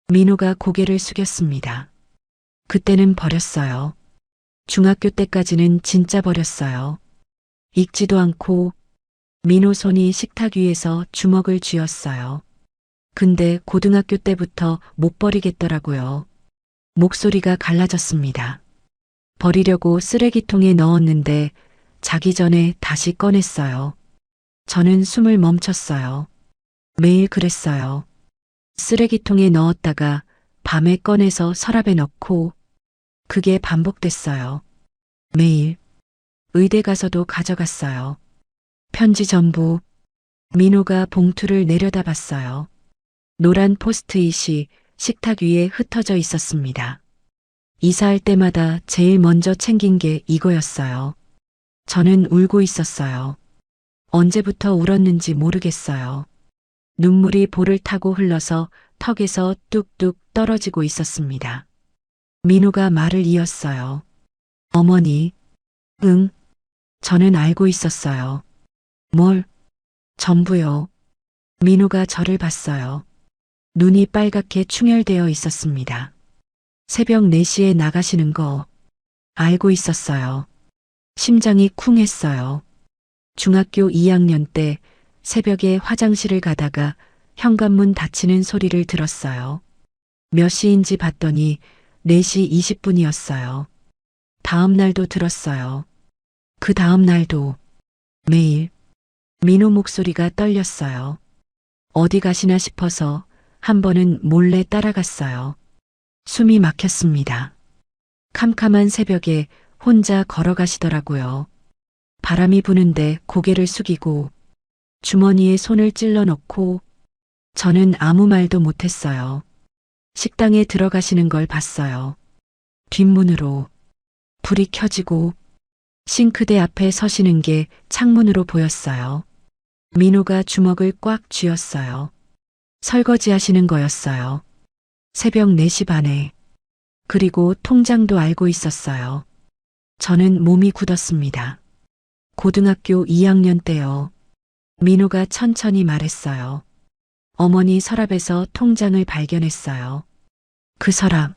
B: 민호가 고개를 숙였습니다. 그때는 버렸어요. 중학교 때까지는 진짜 버렸어요. 읽지도 않고 민호 손이 식탁 위에서 주먹을 쥐었어요. 근데 고등학교 때부터 못 버리겠더라고요. 목소리가 갈라졌습니다. 버리려고 쓰레기통에 넣었는데 자기 전에 다시 꺼냈어요. 저는 숨을 멈췄어요. 매일 그랬어요. 쓰레기통에 넣었다가 밤에 꺼내서 서랍에 넣고 그게 반복됐어요. 매일. 의대 가서도 가져갔어요. 편지 전부. 민호가 봉투를 내려다봤어요. 노란 포스트잇이 식탁 위에 흩어져 있었습니다. 이사할 때마다 제일 먼저 챙긴 게 이거였어요. 저는 울고 있었어요. 언제부터 울었는지 모르겠어요. 눈물이 볼을 타고 흘러서 턱에서 뚝뚝 떨어지고 있었습니다. 민호가 말을 이었어요. 어머니, 응, 저는 알고 있었어요. 뭘? 전부요. 민호가 저를 봤어요. 눈이 빨갛게 충혈되어 있었습니다. 새벽 4시에 나가시는 거 알고 있었어요. 심장이 쿵했어요. 중학교 2학년 때 새벽에 화장실을 가다가 현관문 닫히는 소리를 들었어요. 몇 시인지 봤더니 4시 20분이었어요. 다음 날도 들었어요. 그 다음 날도 매일 민호 목소리가 떨렸어요. 어디 가시나 싶어서 한 번은 몰래 따라갔어요. 숨이 막혔습니다. 캄캄한 새벽에 혼자 걸어가시더라고요. 바람이 부는데 고개를 숙이고 주머니에 손을 찔러 넣고 저는 아무 말도 못했어요. 식당에 들어가시는 걸 봤어요. 뒷문으로 불이 켜지고 싱크대 앞에 서시는 게 창문으로 보였어요. 민호가 주먹을 꽉 쥐었어요. 설거지 하시는 거였어요. 새벽 4시 반에. 그리고 통장도 알고 있었어요. 저는 몸이 굳었습니다. 고등학교 2학년 때요. 민호가 천천히 말했어요. 어머니 서랍에서 통장을 발견했어요. 그 서랍,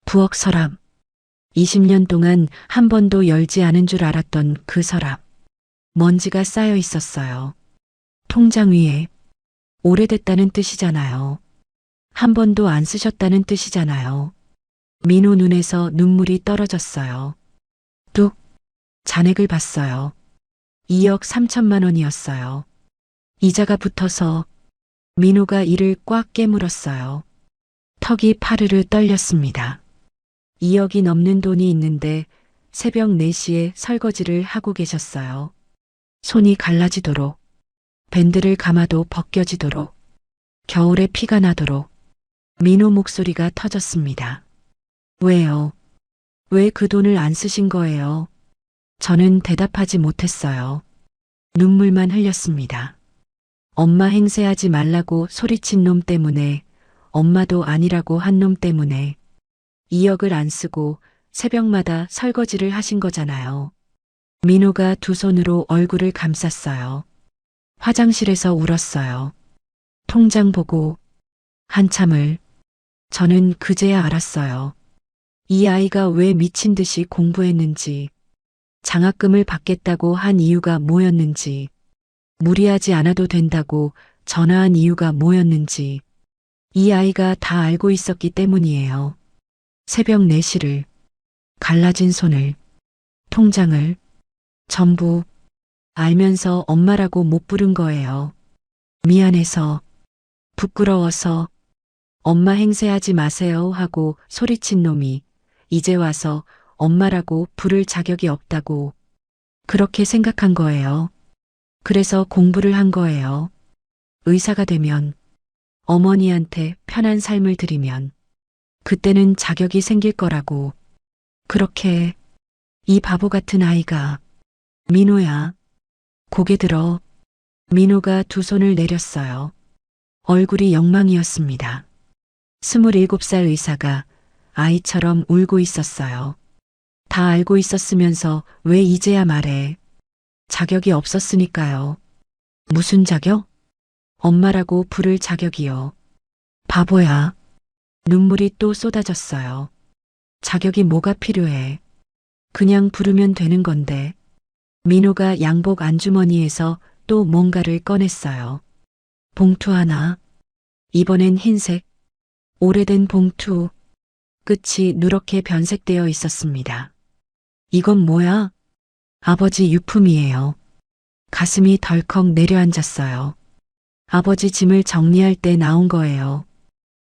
B: 부엌 서랍. 20년 동안 한 번도 열지 않은 줄 알았던 그 서랍. 먼지가 쌓여 있었어요. 통장 위에 오래됐다는 뜻이잖아요. 한 번도 안 쓰셨다는 뜻이잖아요. 민호 눈에서 눈물이 떨어졌어요. 뚝, 잔액을 봤어요. 2억 3천만 원이었어요. 이자가 붙어서 민호가 이를 꽉 깨물었어요. 턱이 파르르 떨렸습니다. 2억이 넘는 돈이 있는데 새벽 4시에 설거지를 하고 계셨어요. 손이 갈라지도록, 밴드를 감아도 벗겨지도록, 겨울에 피가 나도록. 민호 목소리가 터졌습니다. 왜요? 왜 그 돈을 안 쓰신 거예요? 저는 대답하지 못했어요. 눈물만 흘렸습니다. 엄마 행세하지 말라고 소리친 놈 때문에, 엄마도 아니라고 한 놈 때문에 2억을 안 쓰고 새벽마다 설거지를 하신 거잖아요. 민호가 두 손으로 얼굴을 감쌌어요. 화장실에서 울었어요. 통장 보고 한참을. 저는 그제야 알았어요. 이 아이가 왜 미친 듯이 공부했는지, 장학금을 받겠다고 한 이유가 뭐였는지, 무리하지 않아도 된다고 전화한 이유가 뭐였는지, 이 아이가 다 알고 있었기 때문이에요. 새벽 4시를, 갈라진 손을, 통장을, 전부 알면서 엄마라고 못 부른 거예요. 미안해서, 부끄러워서, 엄마 행세하지 마세요 하고 소리친 놈이 이제 와서 엄마라고 부를 자격이 없다고 그렇게 생각한 거예요. 그래서 공부를 한 거예요. 의사가 되면, 어머니한테 편한 삶을 드리면 그때는 자격이 생길 거라고. 그렇게. 이 바보 같은 아이가. 민호야. 고개 들어. 민호가 두 손을 내렸어요. 얼굴이 영망이었습니다. 27살 의사가 아이처럼 울고 있었어요. 다 알고 있었으면서 왜 이제야 말해. 자격이 없었으니까요. 무슨 자격? 엄마라고 부를 자격이요. 바보야. 눈물이 또 쏟아졌어요. 자격이 뭐가 필요해. 그냥 부르면 되는 건데. 민호가 양복 안주머니에서 또 뭔가를 꺼냈어요. 봉투 하나. 이번엔 흰색. 오래된 봉투. 끝이 누렇게 변색되어 있었습니다. 이건 뭐야? 아버지 유품이에요. 가슴이 덜컥 내려앉았어요. 아버지 짐을 정리할 때 나온 거예요.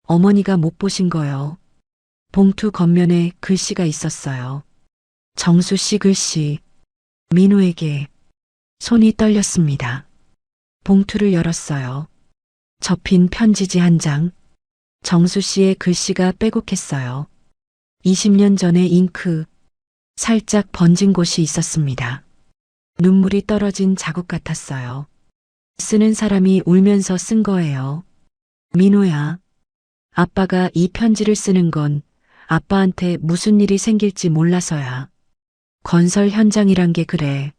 B: 어머니가 못 보신 거요. 봉투 겉면에 글씨가 있었어요. 정수 씨 글씨. 민호에게. 손이 떨렸습니다. 봉투를 열었어요. 접힌 편지지 한 장. 정수 씨의 글씨가 빼곡했어요. 20년 전에 잉크. 살짝 번진 곳이 있었습니다. 눈물이 떨어진 자국 같았어요. 쓰는 사람이 울면서 쓴 거예요. 민호야, 아빠가 이 편지를 쓰는 건 아빠한테 무슨 일이 생길지 몰라서야. 건설 현장이란 게 그래.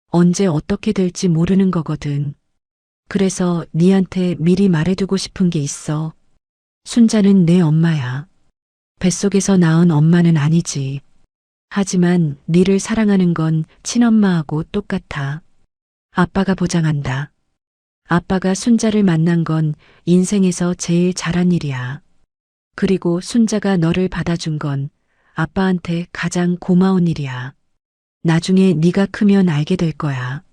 B: 언제 어떻게 될지 모르는 거거든. 그래서 니한테 미리 말해두고 싶은 게 있어. 순자는 내 엄마야. 뱃속에서 낳은 엄마는 아니지. 하지만 니를 사랑하는 건 친엄마하고 똑같아. 아빠가 보장한다. 아빠가 순자를 만난 건 인생에서 제일 잘한 일이야. 그리고 순자가 너를 받아준 건 아빠한테 가장 고마운 일이야. 나중에 네가 크면 알게 될 거야.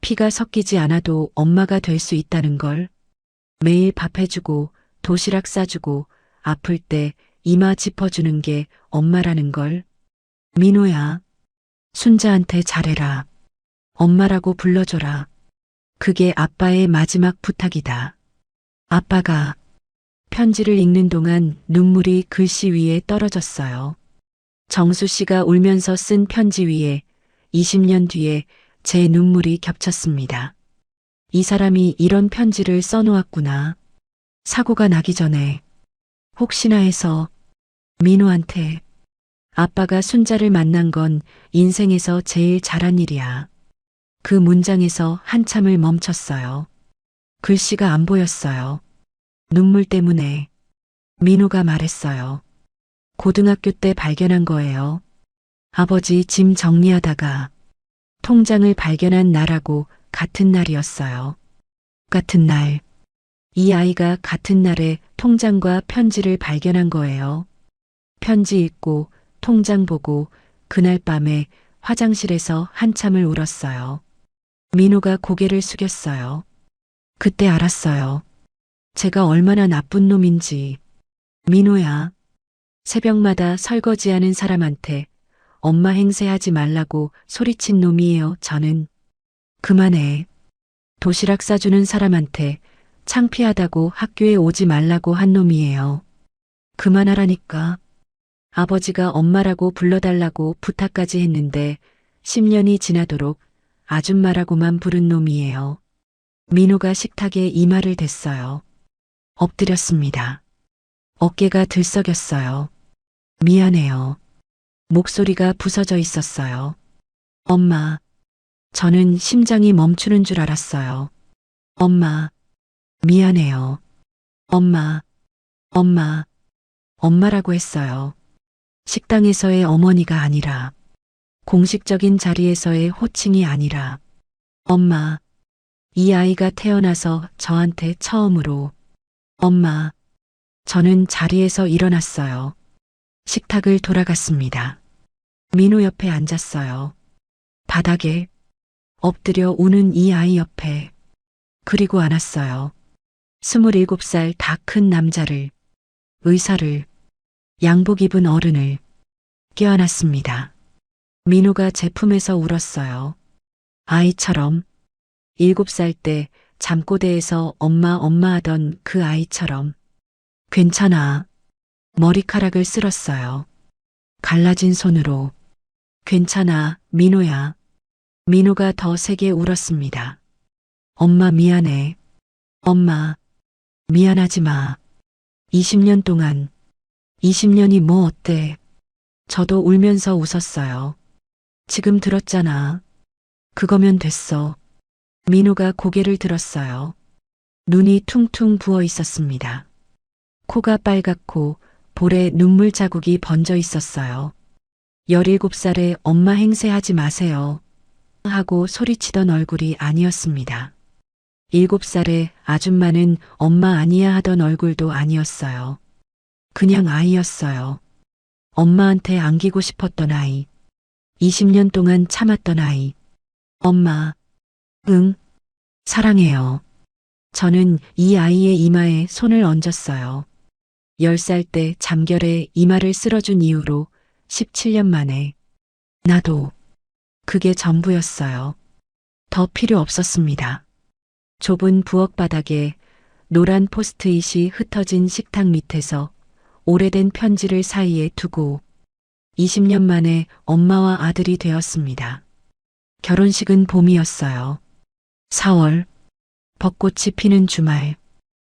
B: 피가 섞이지 않아도 엄마가 될 수 있다는 걸. 매일 밥 해주고 도시락 싸주고 아플 때 이마 짚어주는 게 엄마라는 걸. 민호야, 순자한테 잘해라. 엄마라고 불러줘라. 그게 아빠의 마지막 부탁이다. 아빠가 편지를 읽는 동안 눈물이 글씨 위에 떨어졌어요. 정수 씨가 울면서 쓴 편지 위에 20년 뒤에 제 눈물이 겹쳤습니다. 이 사람이 이런 편지를 써놓았구나. 사고가 나기 전에 혹시나 해서 민호한테 아빠가 순자를 만난 건 인생에서 제일 잘한 일이야. 그 문장에서 한참을 멈췄어요. 글씨가 안 보였어요. 눈물 때문에. 민호가 말했어요. 고등학교 때 발견한 거예요. 아버지 짐 정리하다가 통장을 발견한 날하고 같은 날이었어요. 같은 날. 이 아이가 같은 날에 통장과 편지를 발견한 거예요. 편지 읽고 통장 보고 그날 밤에 화장실에서 한참을 울었어요. 민호가 고개를 숙였어요. 그때 알았어요. 제가 얼마나 나쁜 놈인지. 민호야, 새벽마다 설거지하는 사람한테 엄마 행세하지 말라고 소리친 놈이에요, 저는. 그만해. 도시락 싸주는 사람한테 창피하다고 학교에 오지 말라고 한 놈이에요. 그만하라니까. 아버지가 엄마라고 불러달라고 부탁까지 했는데 10년이 지나도록 아줌마라고만 부른 놈이에요. 민호가 식탁에 이마를 댔어요. 엎드렸습니다. 어깨가 들썩였어요. 미안해요. 목소리가 부서져 있었어요. 엄마, 저는 심장이 멈추는 줄 알았어요. 엄마, 미안해요. 엄마, 엄마라고 했어요. 식당에서의 어머니가 아니라, 공식적인 자리에서의 호칭이 아니라, 엄마, 이 아이가 태어나서 저한테 처음으로, 엄마, 저는 자리에서 일어났어요. 식탁을 돌아갔습니다. 민호 옆에 앉았어요. 바닥에 엎드려 우는 이 아이 옆에. 그리고 안았어요. 27살 다 큰 남자를, 의사를, 양복 입은 어른을 껴안았습니다. 민호가 제 품에서 울었어요. 아이처럼 7살 때 잠꼬대에서 엄마 하던 그 아이처럼. 괜찮아. 머리카락을 쓸었어요. 갈라진 손으로. 괜찮아, 민호야. 민호가 더 세게 울었습니다. 엄마 미안해. 엄마, 미안하지 마. 20년 동안, 20년이 뭐 어때? 저도 울면서 웃었어요. 지금 들었잖아. 그거면 됐어. 민호가 고개를 들었어요. 눈이 퉁퉁 부어 있었습니다. 코가 빨갛고 볼에 눈물 자국이 번져 있었어요. 17살에 엄마 행세하지 마세요. 하고 소리치던 얼굴이 아니었습니다. 7살에 아줌마는 엄마 아니야 하던 얼굴도 아니었어요. 그냥 아이였어요. 엄마한테 안기고 싶었던 아이. 20년 동안 참았던 아이. 엄마, 응, 사랑해요. 저는 이 아이의 이마에 손을 얹었어요. 10살 때 잠결에 이마를 쓸어준 이후로 17년 만에. 나도. 그게 전부였어요. 더 필요 없었습니다. 좁은 부엌 바닥에 노란 포스트잇이 흩어진 식탁 밑에서 오래된 편지를 사이에 두고 20년 만에 엄마와 아들이 되었습니다. 결혼식은 봄이었어요. 4월. 벚꽃이 피는 주말.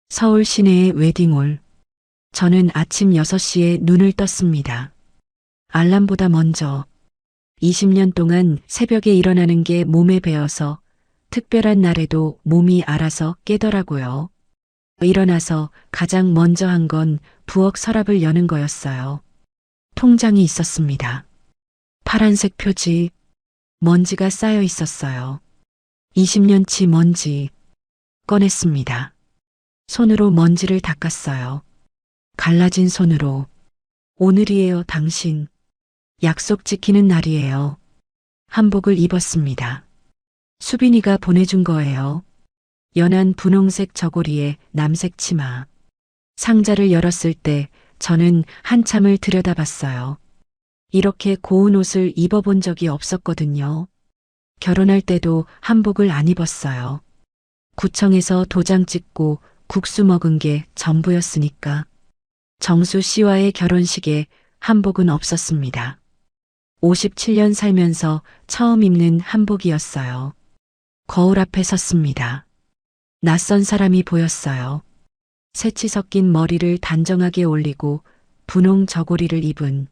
B: 서울 시내의 웨딩홀. 저는 아침 6시에 눈을 떴습니다. 알람보다 먼저 20년 동안 새벽에 일어나는 게 몸에 배어서 특별한 날에도 몸이 알아서 깨더라고요. 일어나서 가장 먼저 한 건 부엌 서랍을 여는 거였어요. 통장이 있었습니다. 파란색 표지, 먼지가 쌓여 있었어요. 20년치 먼지. 꺼냈습니다. 손으로 먼지를 닦았어요. 갈라진 손으로. 오늘이에요, 당신. 약속 지키는 날이에요. 한복을 입었습니다. 수빈이가 보내준 거예요. 연한 분홍색 저고리에 남색 치마. 상자를 열었을 때 저는 한참을 들여다봤어요. 이렇게 고운 옷을 입어본 적이 없었거든요. 결혼할 때도 한복을 안 입었어요. 구청에서 도장 찍고 국수 먹은 게 전부였으니까. 정수 씨와의 결혼식에 한복은 없었습니다. 57년 살면서 처음 입는 한복이었어요. 거울 앞에 섰습니다. 낯선 사람이 보였어요. 새치 섞인 머리를 단정하게 올리고 분홍 저고리를 입은.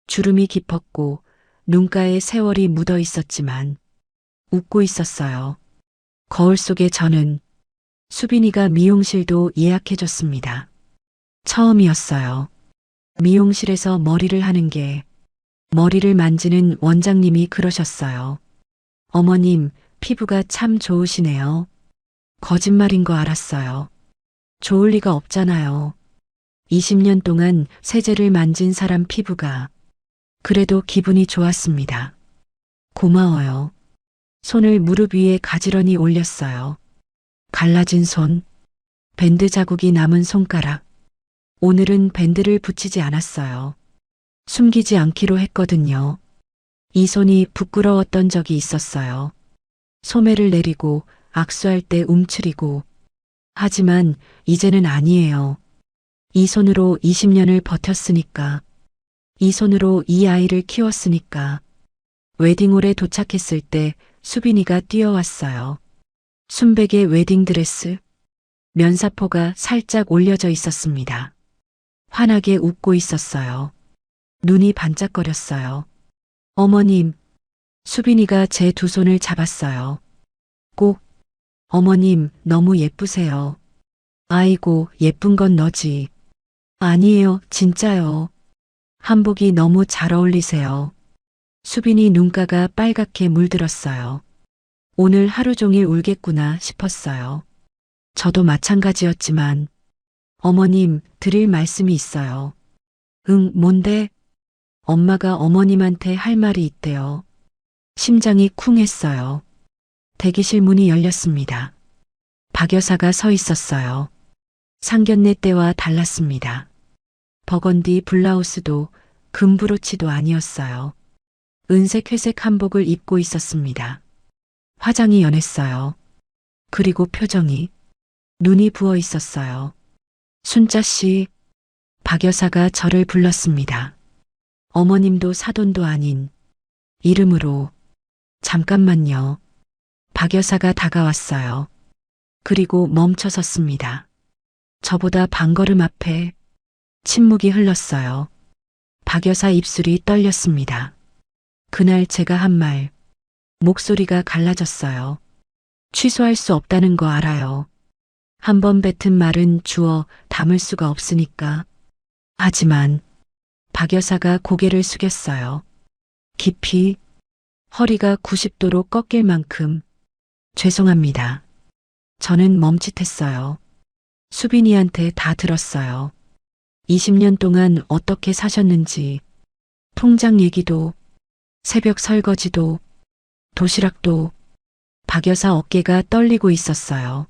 B: 주름이 깊었고 눈가에 세월이 묻어 있었지만 웃고 있었어요. 거울 속에 저는 수빈이가 미용실도 예약해줬습니다. 처음이었어요. 미용실에서 머리를 하는 게. 머리를 만지는 원장님이 그러셨어요. 어머님, 피부가 참 좋으시네요. 거짓말인 거 알았어요. 좋을 리가 없잖아요. 20년 동안 세제를 만진 사람 피부가. 그래도 기분이 좋았습니다. 고마워요. 손을 무릎 위에 가지런히 올렸어요. 갈라진 손, 밴드 자국이 남은 손가락. 오늘은 밴드를 붙이지 않았어요. 숨기지 않기로 했거든요. 이 손이 부끄러웠던 적이 있었어요. 소매를 내리고 악수할 때 움츠리고. 하지만 이제는 아니에요. 이 손으로 20년을 버텼으니까. 이 손으로 이 아이를 키웠으니까. 웨딩홀에 도착했을 때 수빈이가 뛰어왔어요. 순백의 웨딩드레스. 면사포가 살짝 올려져 있었습니다. 환하게 웃고 있었어요. 눈이 반짝거렸어요. 어머님. 수빈이가 제 두 손을 잡았어요. 꼭. 어머님, 너무 예쁘세요. 아이고, 예쁜 건 너지. 아니에요, 진짜요. 한복이 너무 잘 어울리세요. 수빈이 눈가가 빨갛게 물들었어요. 오늘 하루 종일 울겠구나 싶었어요. 저도 마찬가지였지만. 어머님, 드릴 말씀이 있어요. 응, 뭔데? 엄마가 어머님한테 할 말이 있대요. 심장이 쿵했어요. 대기실 문이 열렸습니다. 박 여사가 서 있었어요. 상견례 때와 달랐습니다. 버건디 블라우스도 금브로치도 아니었어요. 은색 회색 한복을 입고 있었습니다. 화장이 연했어요. 그리고 표정이. 눈이 부어 있었어요. 순자 씨. 박 여사가 저를 불렀습니다. 어머님도 사돈도 아닌 이름으로. 잠깐만요. 박 여사가 다가왔어요. 그리고 멈춰 섰습니다. 저보다 반걸음 앞에. 침묵이 흘렀어요. 박 여사 입술이 떨렸습니다. 그날 제가 한 말. 목소리가 갈라졌어요. 취소할 수 없다는 거 알아요. 한 번 뱉은 말은 주워 담을 수가 없으니까. 하지만 박 여사가 고개를 숙였어요. 깊이. 허리가 90도로 꺾일 만큼. 죄송합니다. 저는 멈칫했어요. 수빈이한테 다 들었어요. 20년 동안 어떻게 사셨는지. 통장 얘기도, 새벽 설거지도, 도시락도. 박 여사 어깨가 떨리고 있었어요.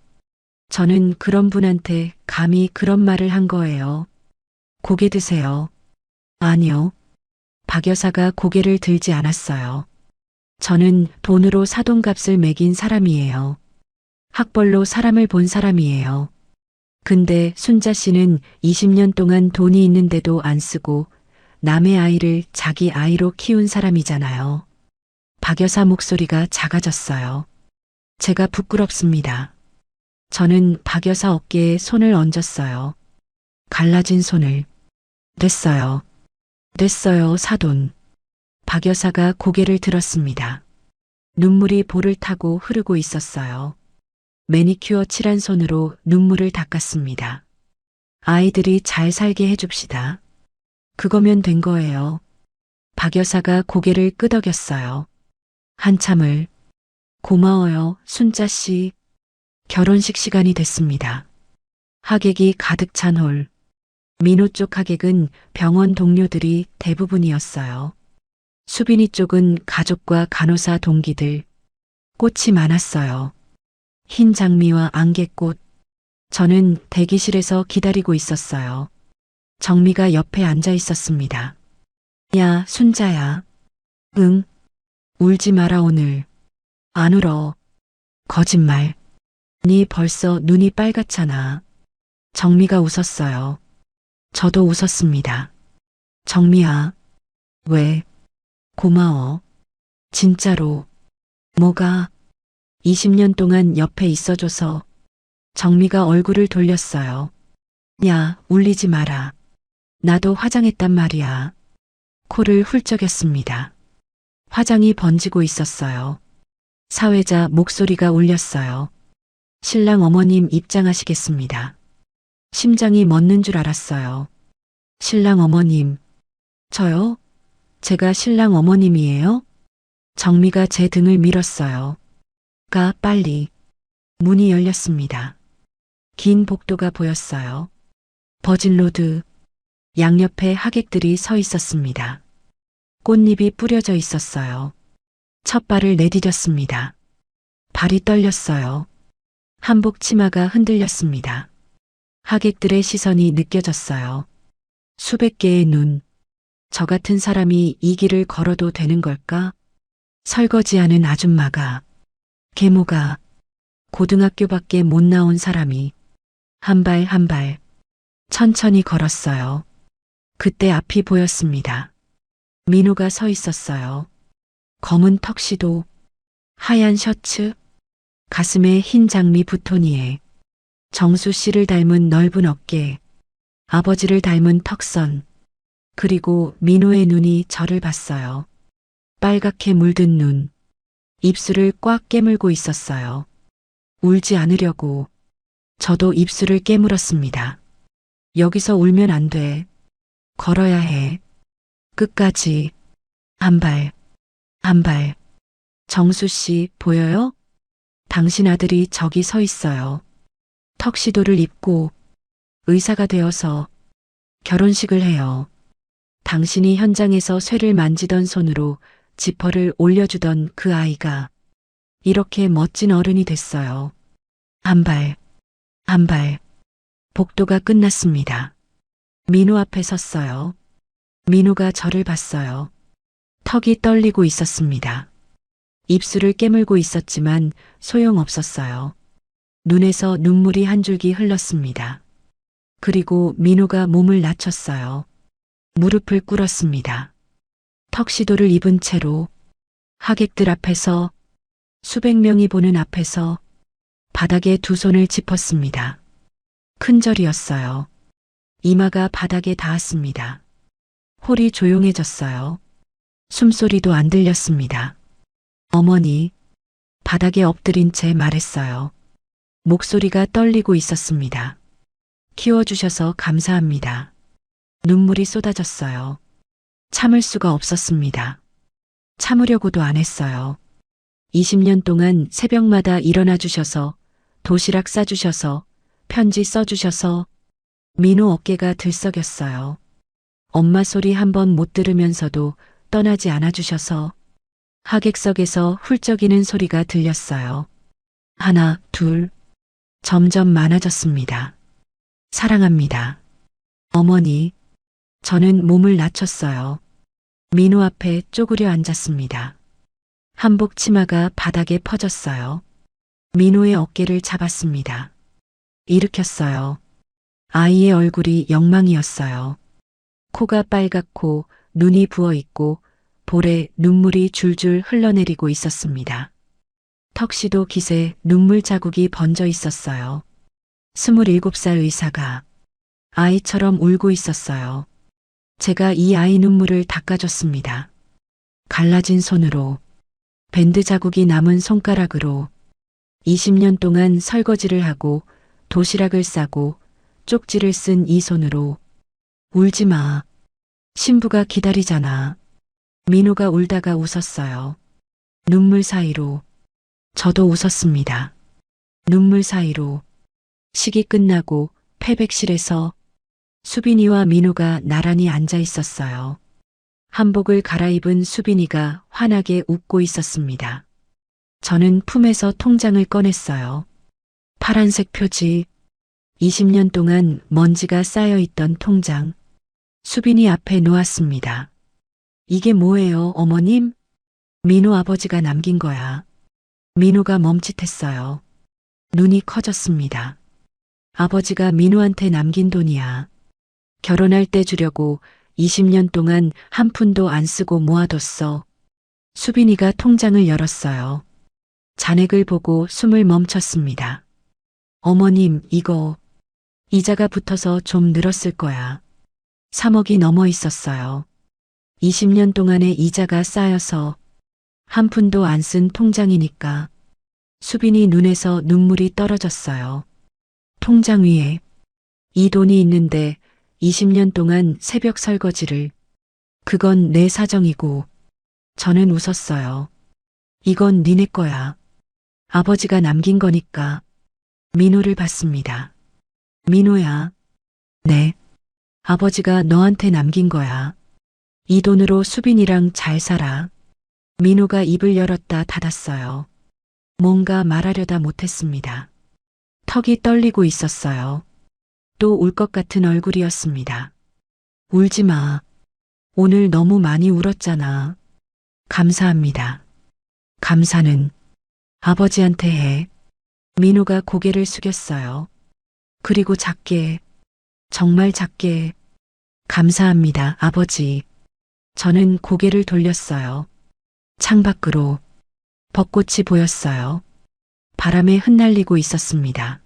B: 저는 그런 분한테 감히 그런 말을 한 거예요. 고개 드세요. 아니요. 박 여사가 고개를 들지 않았어요. 저는 돈으로 사돈값을 매긴 사람이에요. 학벌로 사람을 본 사람이에요. 근데 순자 씨는 20년 동안 돈이 있는데도 안 쓰고 남의 아이를 자기 아이로 키운 사람이잖아요. 박 여사 목소리가 작아졌어요. 제가 부끄럽습니다. 저는 박 여사 어깨에 손을 얹었어요. 갈라진 손을. 됐어요. 됐어요, 사돈. 박 여사가 고개를 들었습니다. 눈물이 볼을 타고 흐르고 있었어요. 매니큐어 칠한 손으로 눈물을 닦았습니다. 아이들이 잘 살게 해줍시다. 그거면 된 거예요. 박 여사가 고개를 끄덕였어요. 한참을. 고마워요, 순자 씨. 결혼식 시간이 됐습니다. 하객이 가득 찬 홀. 민호 쪽 하객은 병원 동료들이 대부분이었어요. 수빈이 쪽은 가족과 간호사 동기들. 꽃이 많았어요. 흰 장미와 안개꽃. 저는 대기실에서 기다리고 있었어요. 정미가 옆에 앉아 있었습니다. 야, 순자야. 응. 울지 마라 오늘. 안 울어. 거짓말. 네 벌써 눈이 빨갛잖아. 정미가 웃었어요. 저도 웃었습니다. 정미야. 왜? 고마워. 진짜로. 뭐가? 20년 동안 옆에 있어줘서. 정미가 얼굴을 돌렸어요. 야, 울리지 마라. 나도 화장했단 말이야. 코를 훌쩍였습니다. 화장이 번지고 있었어요. 사회자 목소리가 울렸어요. 신랑 어머님 입장하시겠습니다. 심장이 멎는 줄 알았어요. 신랑 어머님. 저요? 제가 신랑 어머님이에요? 정미가 제 등을 밀었어요. 가 빨리. 문이 열렸습니다. 긴 복도가 보였어요. 버진로드. 양옆에 하객들이 서 있었습니다. 꽃잎이 뿌려져 있었어요. 첫 발을 내디뎠습니다. 발이 떨렸어요. 한복 치마가 흔들렸습니다. 하객들의 시선이 느껴졌어요. 수백 개의 눈. 저 같은 사람이 이 길을 걸어도 되는 걸까? 설거지하는 아줌마가, 계모가, 고등학교밖에 못 나온 사람이 한 발 한 발 천천히 걸었어요. 그때 앞이 보였습니다. 민호가 서 있었어요. 검은 턱시도, 하얀 셔츠, 가슴에 흰 장미 부토니에 정수 씨를 닮은 넓은 어깨, 아버지를 닮은 턱선, 그리고 민호의 눈이 저를 봤어요. 빨갛게 물든 눈, 입술을 꽉 깨물고 있었어요. 울지 않으려고. 저도 입술을 깨물었습니다. 여기서 울면 안 돼. 걸어야 해. 끝까지. 한 발, 한 발. 정수 씨, 보여요? 당신 아들이 저기 서 있어요. 턱시도를 입고 의사가 되어서 결혼식을 해요. 당신이 현장에서 쇠를 만지던 손으로 지퍼를 올려주던 그 아이가 이렇게 멋진 어른이 됐어요. 한 발, 한 발. 복도가 끝났습니다. 민호 앞에 섰어요. 민호가 저를 봤어요. 턱이 떨리고 있었습니다. 입술을 깨물고 있었지만 소용없었어요. 눈에서 눈물이 한 줄기 흘렀습니다. 그리고 민호가 몸을 낮췄어요. 무릎을 꿇었습니다. 턱시도를 입은 채로 하객들 앞에서 수백 명이 보는 앞에서 바닥에 두 손을 짚었습니다. 큰 절이었어요. 이마가 바닥에 닿았습니다. 홀이 조용해졌어요. 숨소리도 안 들렸습니다. 어머니, 바닥에 엎드린 채 말했어요. 목소리가 떨리고 있었습니다. 키워주셔서 감사합니다. 눈물이 쏟아졌어요. 참을 수가 없었습니다. 참으려고도 안 했어요. 20년 동안 새벽마다 일어나 주셔서 도시락 싸주셔서 편지 써주셔서 민호 어깨가 들썩였어요. 엄마 소리 한 번 못 들으면서도 떠나지 않아 주셔서 하객석에서 훌쩍이는 소리가 들렸어요. 하나, 둘. 점점 많아졌습니다. 사랑합니다. 어머니. 저는 몸을 낮췄어요. 민호 앞에 쪼그려 앉았습니다. 한복 치마가 바닥에 퍼졌어요. 민호의 어깨를 잡았습니다. 일으켰어요. 아이의 얼굴이 영망이었어요. 코가 빨갛고 눈이 부어 있고 볼에 눈물이 줄줄 흘러내리고 있었습니다. 턱시도 깃에 눈물 자국이 번져 있었어요. 27살 의사가 아이처럼 울고 있었어요. 제가 이 아이 눈물을 닦아줬습니다. 갈라진 손으로, 밴드 자국이 남은 손가락으로 20년 동안 설거지를 하고 도시락을 싸고 쪽지를 쓴 이 손으로. 울지 마. 신부가 기다리잖아. 민호가 울다가 웃었어요. 눈물 사이로. 저도 웃었습니다. 눈물 사이로. 식이 끝나고 패백실에서 수빈이와 민호가 나란히 앉아 있었어요. 한복을 갈아입은 수빈이가 환하게 웃고 있었습니다. 저는 품에서 통장을 꺼냈어요. 파란색 표지, 20년 동안 먼지가 쌓여 있던 통장. 수빈이 앞에 놓았습니다. 이게 뭐예요, 어머님? 민호 아버지가 남긴 거야. 민호가 멈칫했어요. 눈이 커졌습니다. 아버지가 민호한테 남긴 돈이야. 결혼할 때 주려고 20년 동안 한 푼도 안 쓰고 모아뒀어. 수빈이가 통장을 열었어요. 잔액을 보고 숨을 멈췄습니다. 어머님, 이거 이자가 붙어서 좀 늘었을 거야. 3억이 넘어 있었어요. 20년 동안의 이자가 쌓여서 한 푼도 안 쓴 통장이니까. 수빈이 눈에서 눈물이 떨어졌어요. 통장 위에 이 돈이 있는데 20년 동안 새벽 설거지를. 그건 내 사정이고. 저는 웃었어요. 이건 니네 거야. 아버지가 남긴 거니까. 민호를 봤습니다. 민호야. 네. 아버지가 너한테 남긴 거야. 이 돈으로 수빈이랑 잘 살아. 민호가 입을 열었다 닫았어요. 뭔가 말하려다 못했습니다. 턱이 떨리고 있었어요. 또 울 것 같은 얼굴이었습니다. 울지 마. 오늘 너무 많이 울었잖아. 감사합니다. 감사는 아버지한테 해. 민호가 고개를 숙였어요. 그리고 작게, 정말 작게, 감사합니다, 아버지. 저는 고개를 돌렸어요. 창밖으로 벚꽃이 보였어요. 바람에 흩날리고 있었습니다.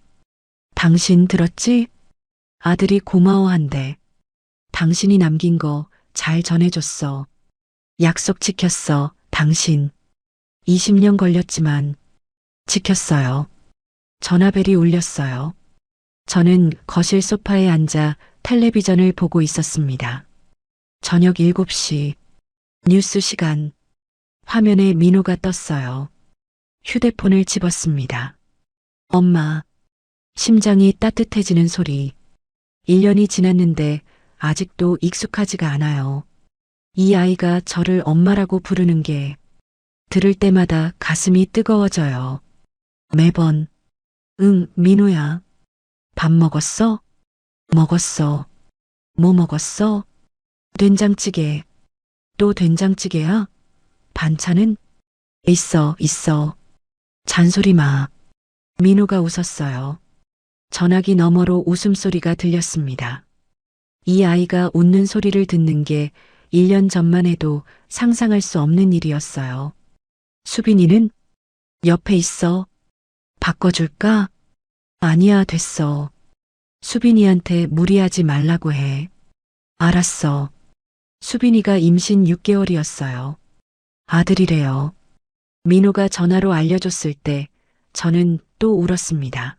B: 당신 들었지? 아들이 고마워한대. 당신이 남긴 거 잘 전해줬어. 약속 지켰어, 당신. 20년 걸렸지만 지켰어요. 전화벨이 울렸어요. 저는 거실 소파에 앉아 텔레비전을 보고 있었습니다. 저녁 7시, 뉴스 시간. 화면에 민호가 떴어요. 휴대폰을 집었습니다. 엄마, 심장이 따뜻해지는 소리. 1년이 지났는데 아직도 익숙하지가 않아요. 이 아이가 저를 엄마라고 부르는 게 들을 때마다 가슴이 뜨거워져요. 매번, 응, 민호야. 밥 먹었어? 먹었어. 뭐 먹었어? 된장찌개. 또 된장찌개야? 반찬은? 있어. 잔소리 마. 민호가 웃었어요. 전화기 너머로 웃음소리가 들렸습니다. 이 아이가 웃는 소리를 듣는 게 1년 전만 해도 상상할 수 없는 일이었어요. 수빈이는? 옆에 있어. 바꿔줄까? 아니야, 됐어. 수빈이한테 무리하지 말라고 해. 알았어. 수빈이가 임신 6개월이었어요. 아들이래요. 민호가 전화로 알려줬을 때 저는 또 울었습니다.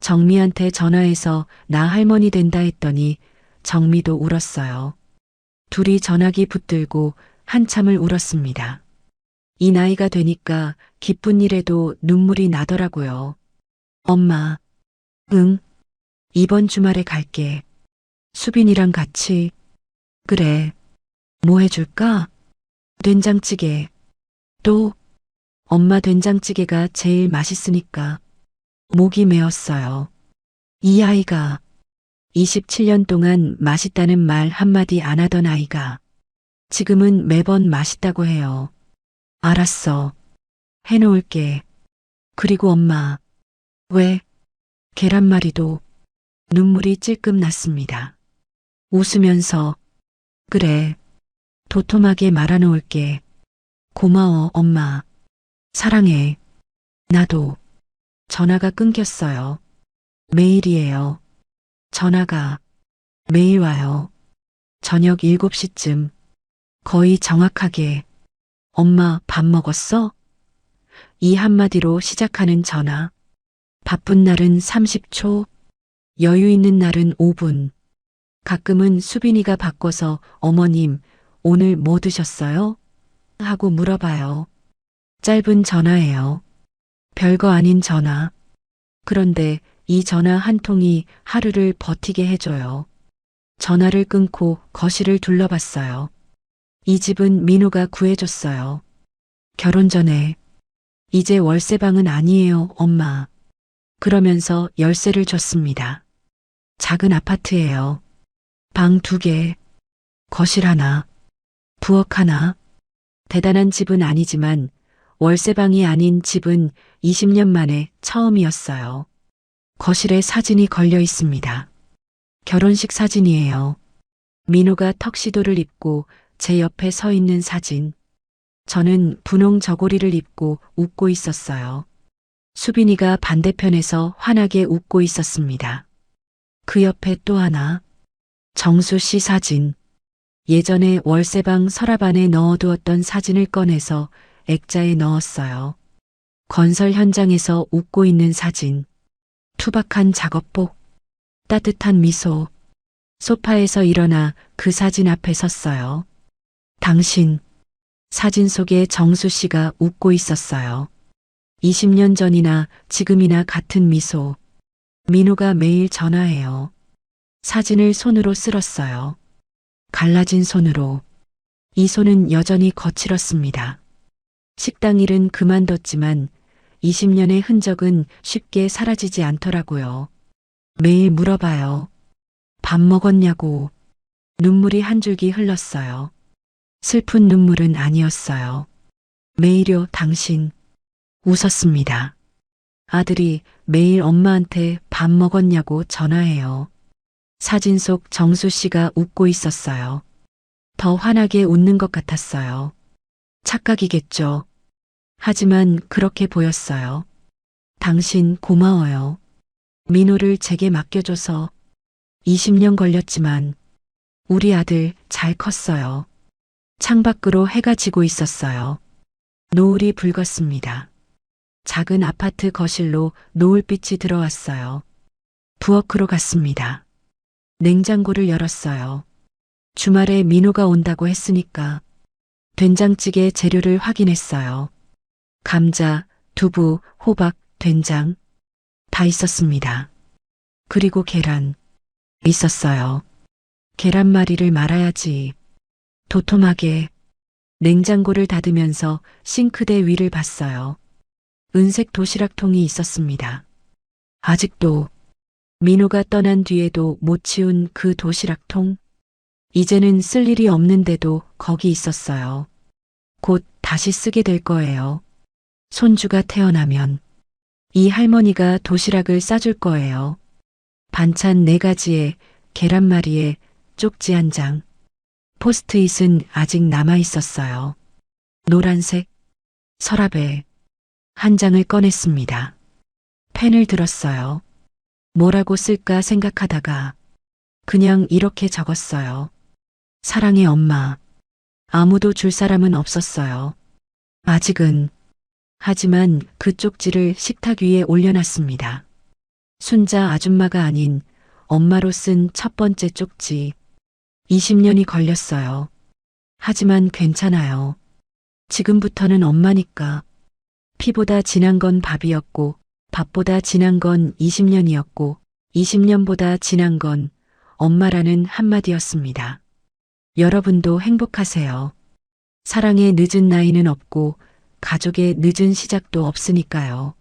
B: 정미한테 전화해서 나 할머니 된다 했더니 정미도 울었어요. 둘이 전화기 붙들고 한참을 울었습니다. 이 나이가 되니까 기쁜 일에도 눈물이 나더라고요. 엄마, 응, 이번 주말에 갈게. 수빈이랑 같이. 그래, 뭐 해줄까? 된장찌개. 또, 엄마 된장찌개가 제일 맛있으니까. 목이 메었어요. 이 아이가 27년 동안 맛있다는 말 한마디 안 하던 아이가 지금은 매번 맛있다고 해요. 알았어. 해놓을게. 그리고 엄마. 왜? 계란말이도. 눈물이 찔끔 났습니다. 웃으면서. 그래. 도톰하게 말아놓을게. 고마워, 엄마. 사랑해. 나도. 전화가 끊겼어요. 매일이에요. 전화가 매일 와요. 저녁 7시쯤. 거의 정확하게. 엄마 밥 먹었어? 이 한마디로 시작하는 전화. 바쁜 날은 30초, 여유 있는 날은 5분. 가끔은 수빈이가 바꿔서 어머님, 오늘 뭐 드셨어요? 하고 물어봐요. 짧은 전화예요. 별거 아닌 전화. 그런데 이 전화 한 통이 하루를 버티게 해줘요. 전화를 끊고 거실을 둘러봤어요. 이 집은 민호가 구해줬어요. 결혼 전에. 이제 월세방은 아니에요, 엄마. 그러면서 열쇠를 줬습니다. 작은 아파트예요. 방 2개, 거실 하나, 부엌 하나. 대단한 집은 아니지만 월세방이 아닌 집은 20년 만에 처음이었어요. 거실에 사진이 걸려 있습니다. 결혼식 사진이에요. 민호가 턱시도를 입고 제 옆에 서 있는 사진. 저는 분홍 저고리를 입고 웃고 있었어요. 수빈이가 반대편에서 환하게 웃고 있었습니다. 그 옆에 또 하나. 정수 씨 사진. 예전에 월세방 서랍 안에 넣어두었던 사진을 꺼내서 액자에 넣었어요. 건설 현장에서 웃고 있는 사진. 투박한 작업복. 따뜻한 미소. 소파에서 일어나 그 사진 앞에 섰어요. 당신. 사진 속에 정수 씨가 웃고 있었어요. 20년 전이나 지금이나 같은 미소. 민호가 매일 전화해요. 사진을 손으로 쓸었어요. 갈라진 손으로. 이 손은 여전히 거칠었습니다. 식당 일은 그만뒀지만 20년의 흔적은 쉽게 사라지지 않더라고요. 매일 물어봐요. 밥 먹었냐고. 눈물이 한 줄기 흘렀어요. 슬픈 눈물은 아니었어요. 매일요, 당신. 웃었습니다. 아들이 매일 엄마한테 밥 먹었냐고 전화해요. 사진 속 정수 씨가 웃고 있었어요. 더 환하게 웃는 것 같았어요. 착각이겠죠. 하지만 그렇게 보였어요. 당신 고마워요. 민호를 제게 맡겨줘서 20년 걸렸지만 우리 아들 잘 컸어요. 창밖으로 해가 지고 있었어요. 노을이 붉었습니다. 작은 아파트 거실로 노을빛이 들어왔어요. 부엌으로 갔습니다. 냉장고를 열었어요. 주말에 민호가 온다고 했으니까 된장찌개 재료를 확인했어요. 감자, 두부, 호박, 된장 다 있었습니다. 그리고 계란 있었어요. 계란말이를 말아야지. 도톰하게. 냉장고를 닫으면서 싱크대 위를 봤어요. 은색 도시락통이 있었습니다. 아직도 민호가 떠난 뒤에도 못 치운 그 도시락통. 이제는 쓸 일이 없는데도 거기 있었어요. 곧 다시 쓰게 될 거예요. 손주가 태어나면 이 할머니가 도시락을 싸줄 거예요. 반찬 4가지에 계란말이에 쪽지 1장. 포스트잇은 아직 남아 있었어요. 노란색 서랍에 한 장을 꺼냈습니다. 펜을 들었어요. 뭐라고 쓸까 생각하다가 그냥 이렇게 적었어요. 사랑해 엄마. 아무도 줄 사람은 없었어요. 아직은. 하지만 그 쪽지를 식탁 위에 올려놨습니다. 순자 아줌마가 아닌 엄마로 쓴 첫 번째 쪽지. 20년이 걸렸어요. 하지만 괜찮아요. 지금부터는 엄마니까. 피보다 진한 건 밥이었고, 밥보다 진한 건 20년이었고, 20년보다 진한 건 엄마라는 한마디였습니다. 여러분도 행복하세요. 사랑의 늦은 나이는 없고, 가족의 늦은 시작도 없으니까요.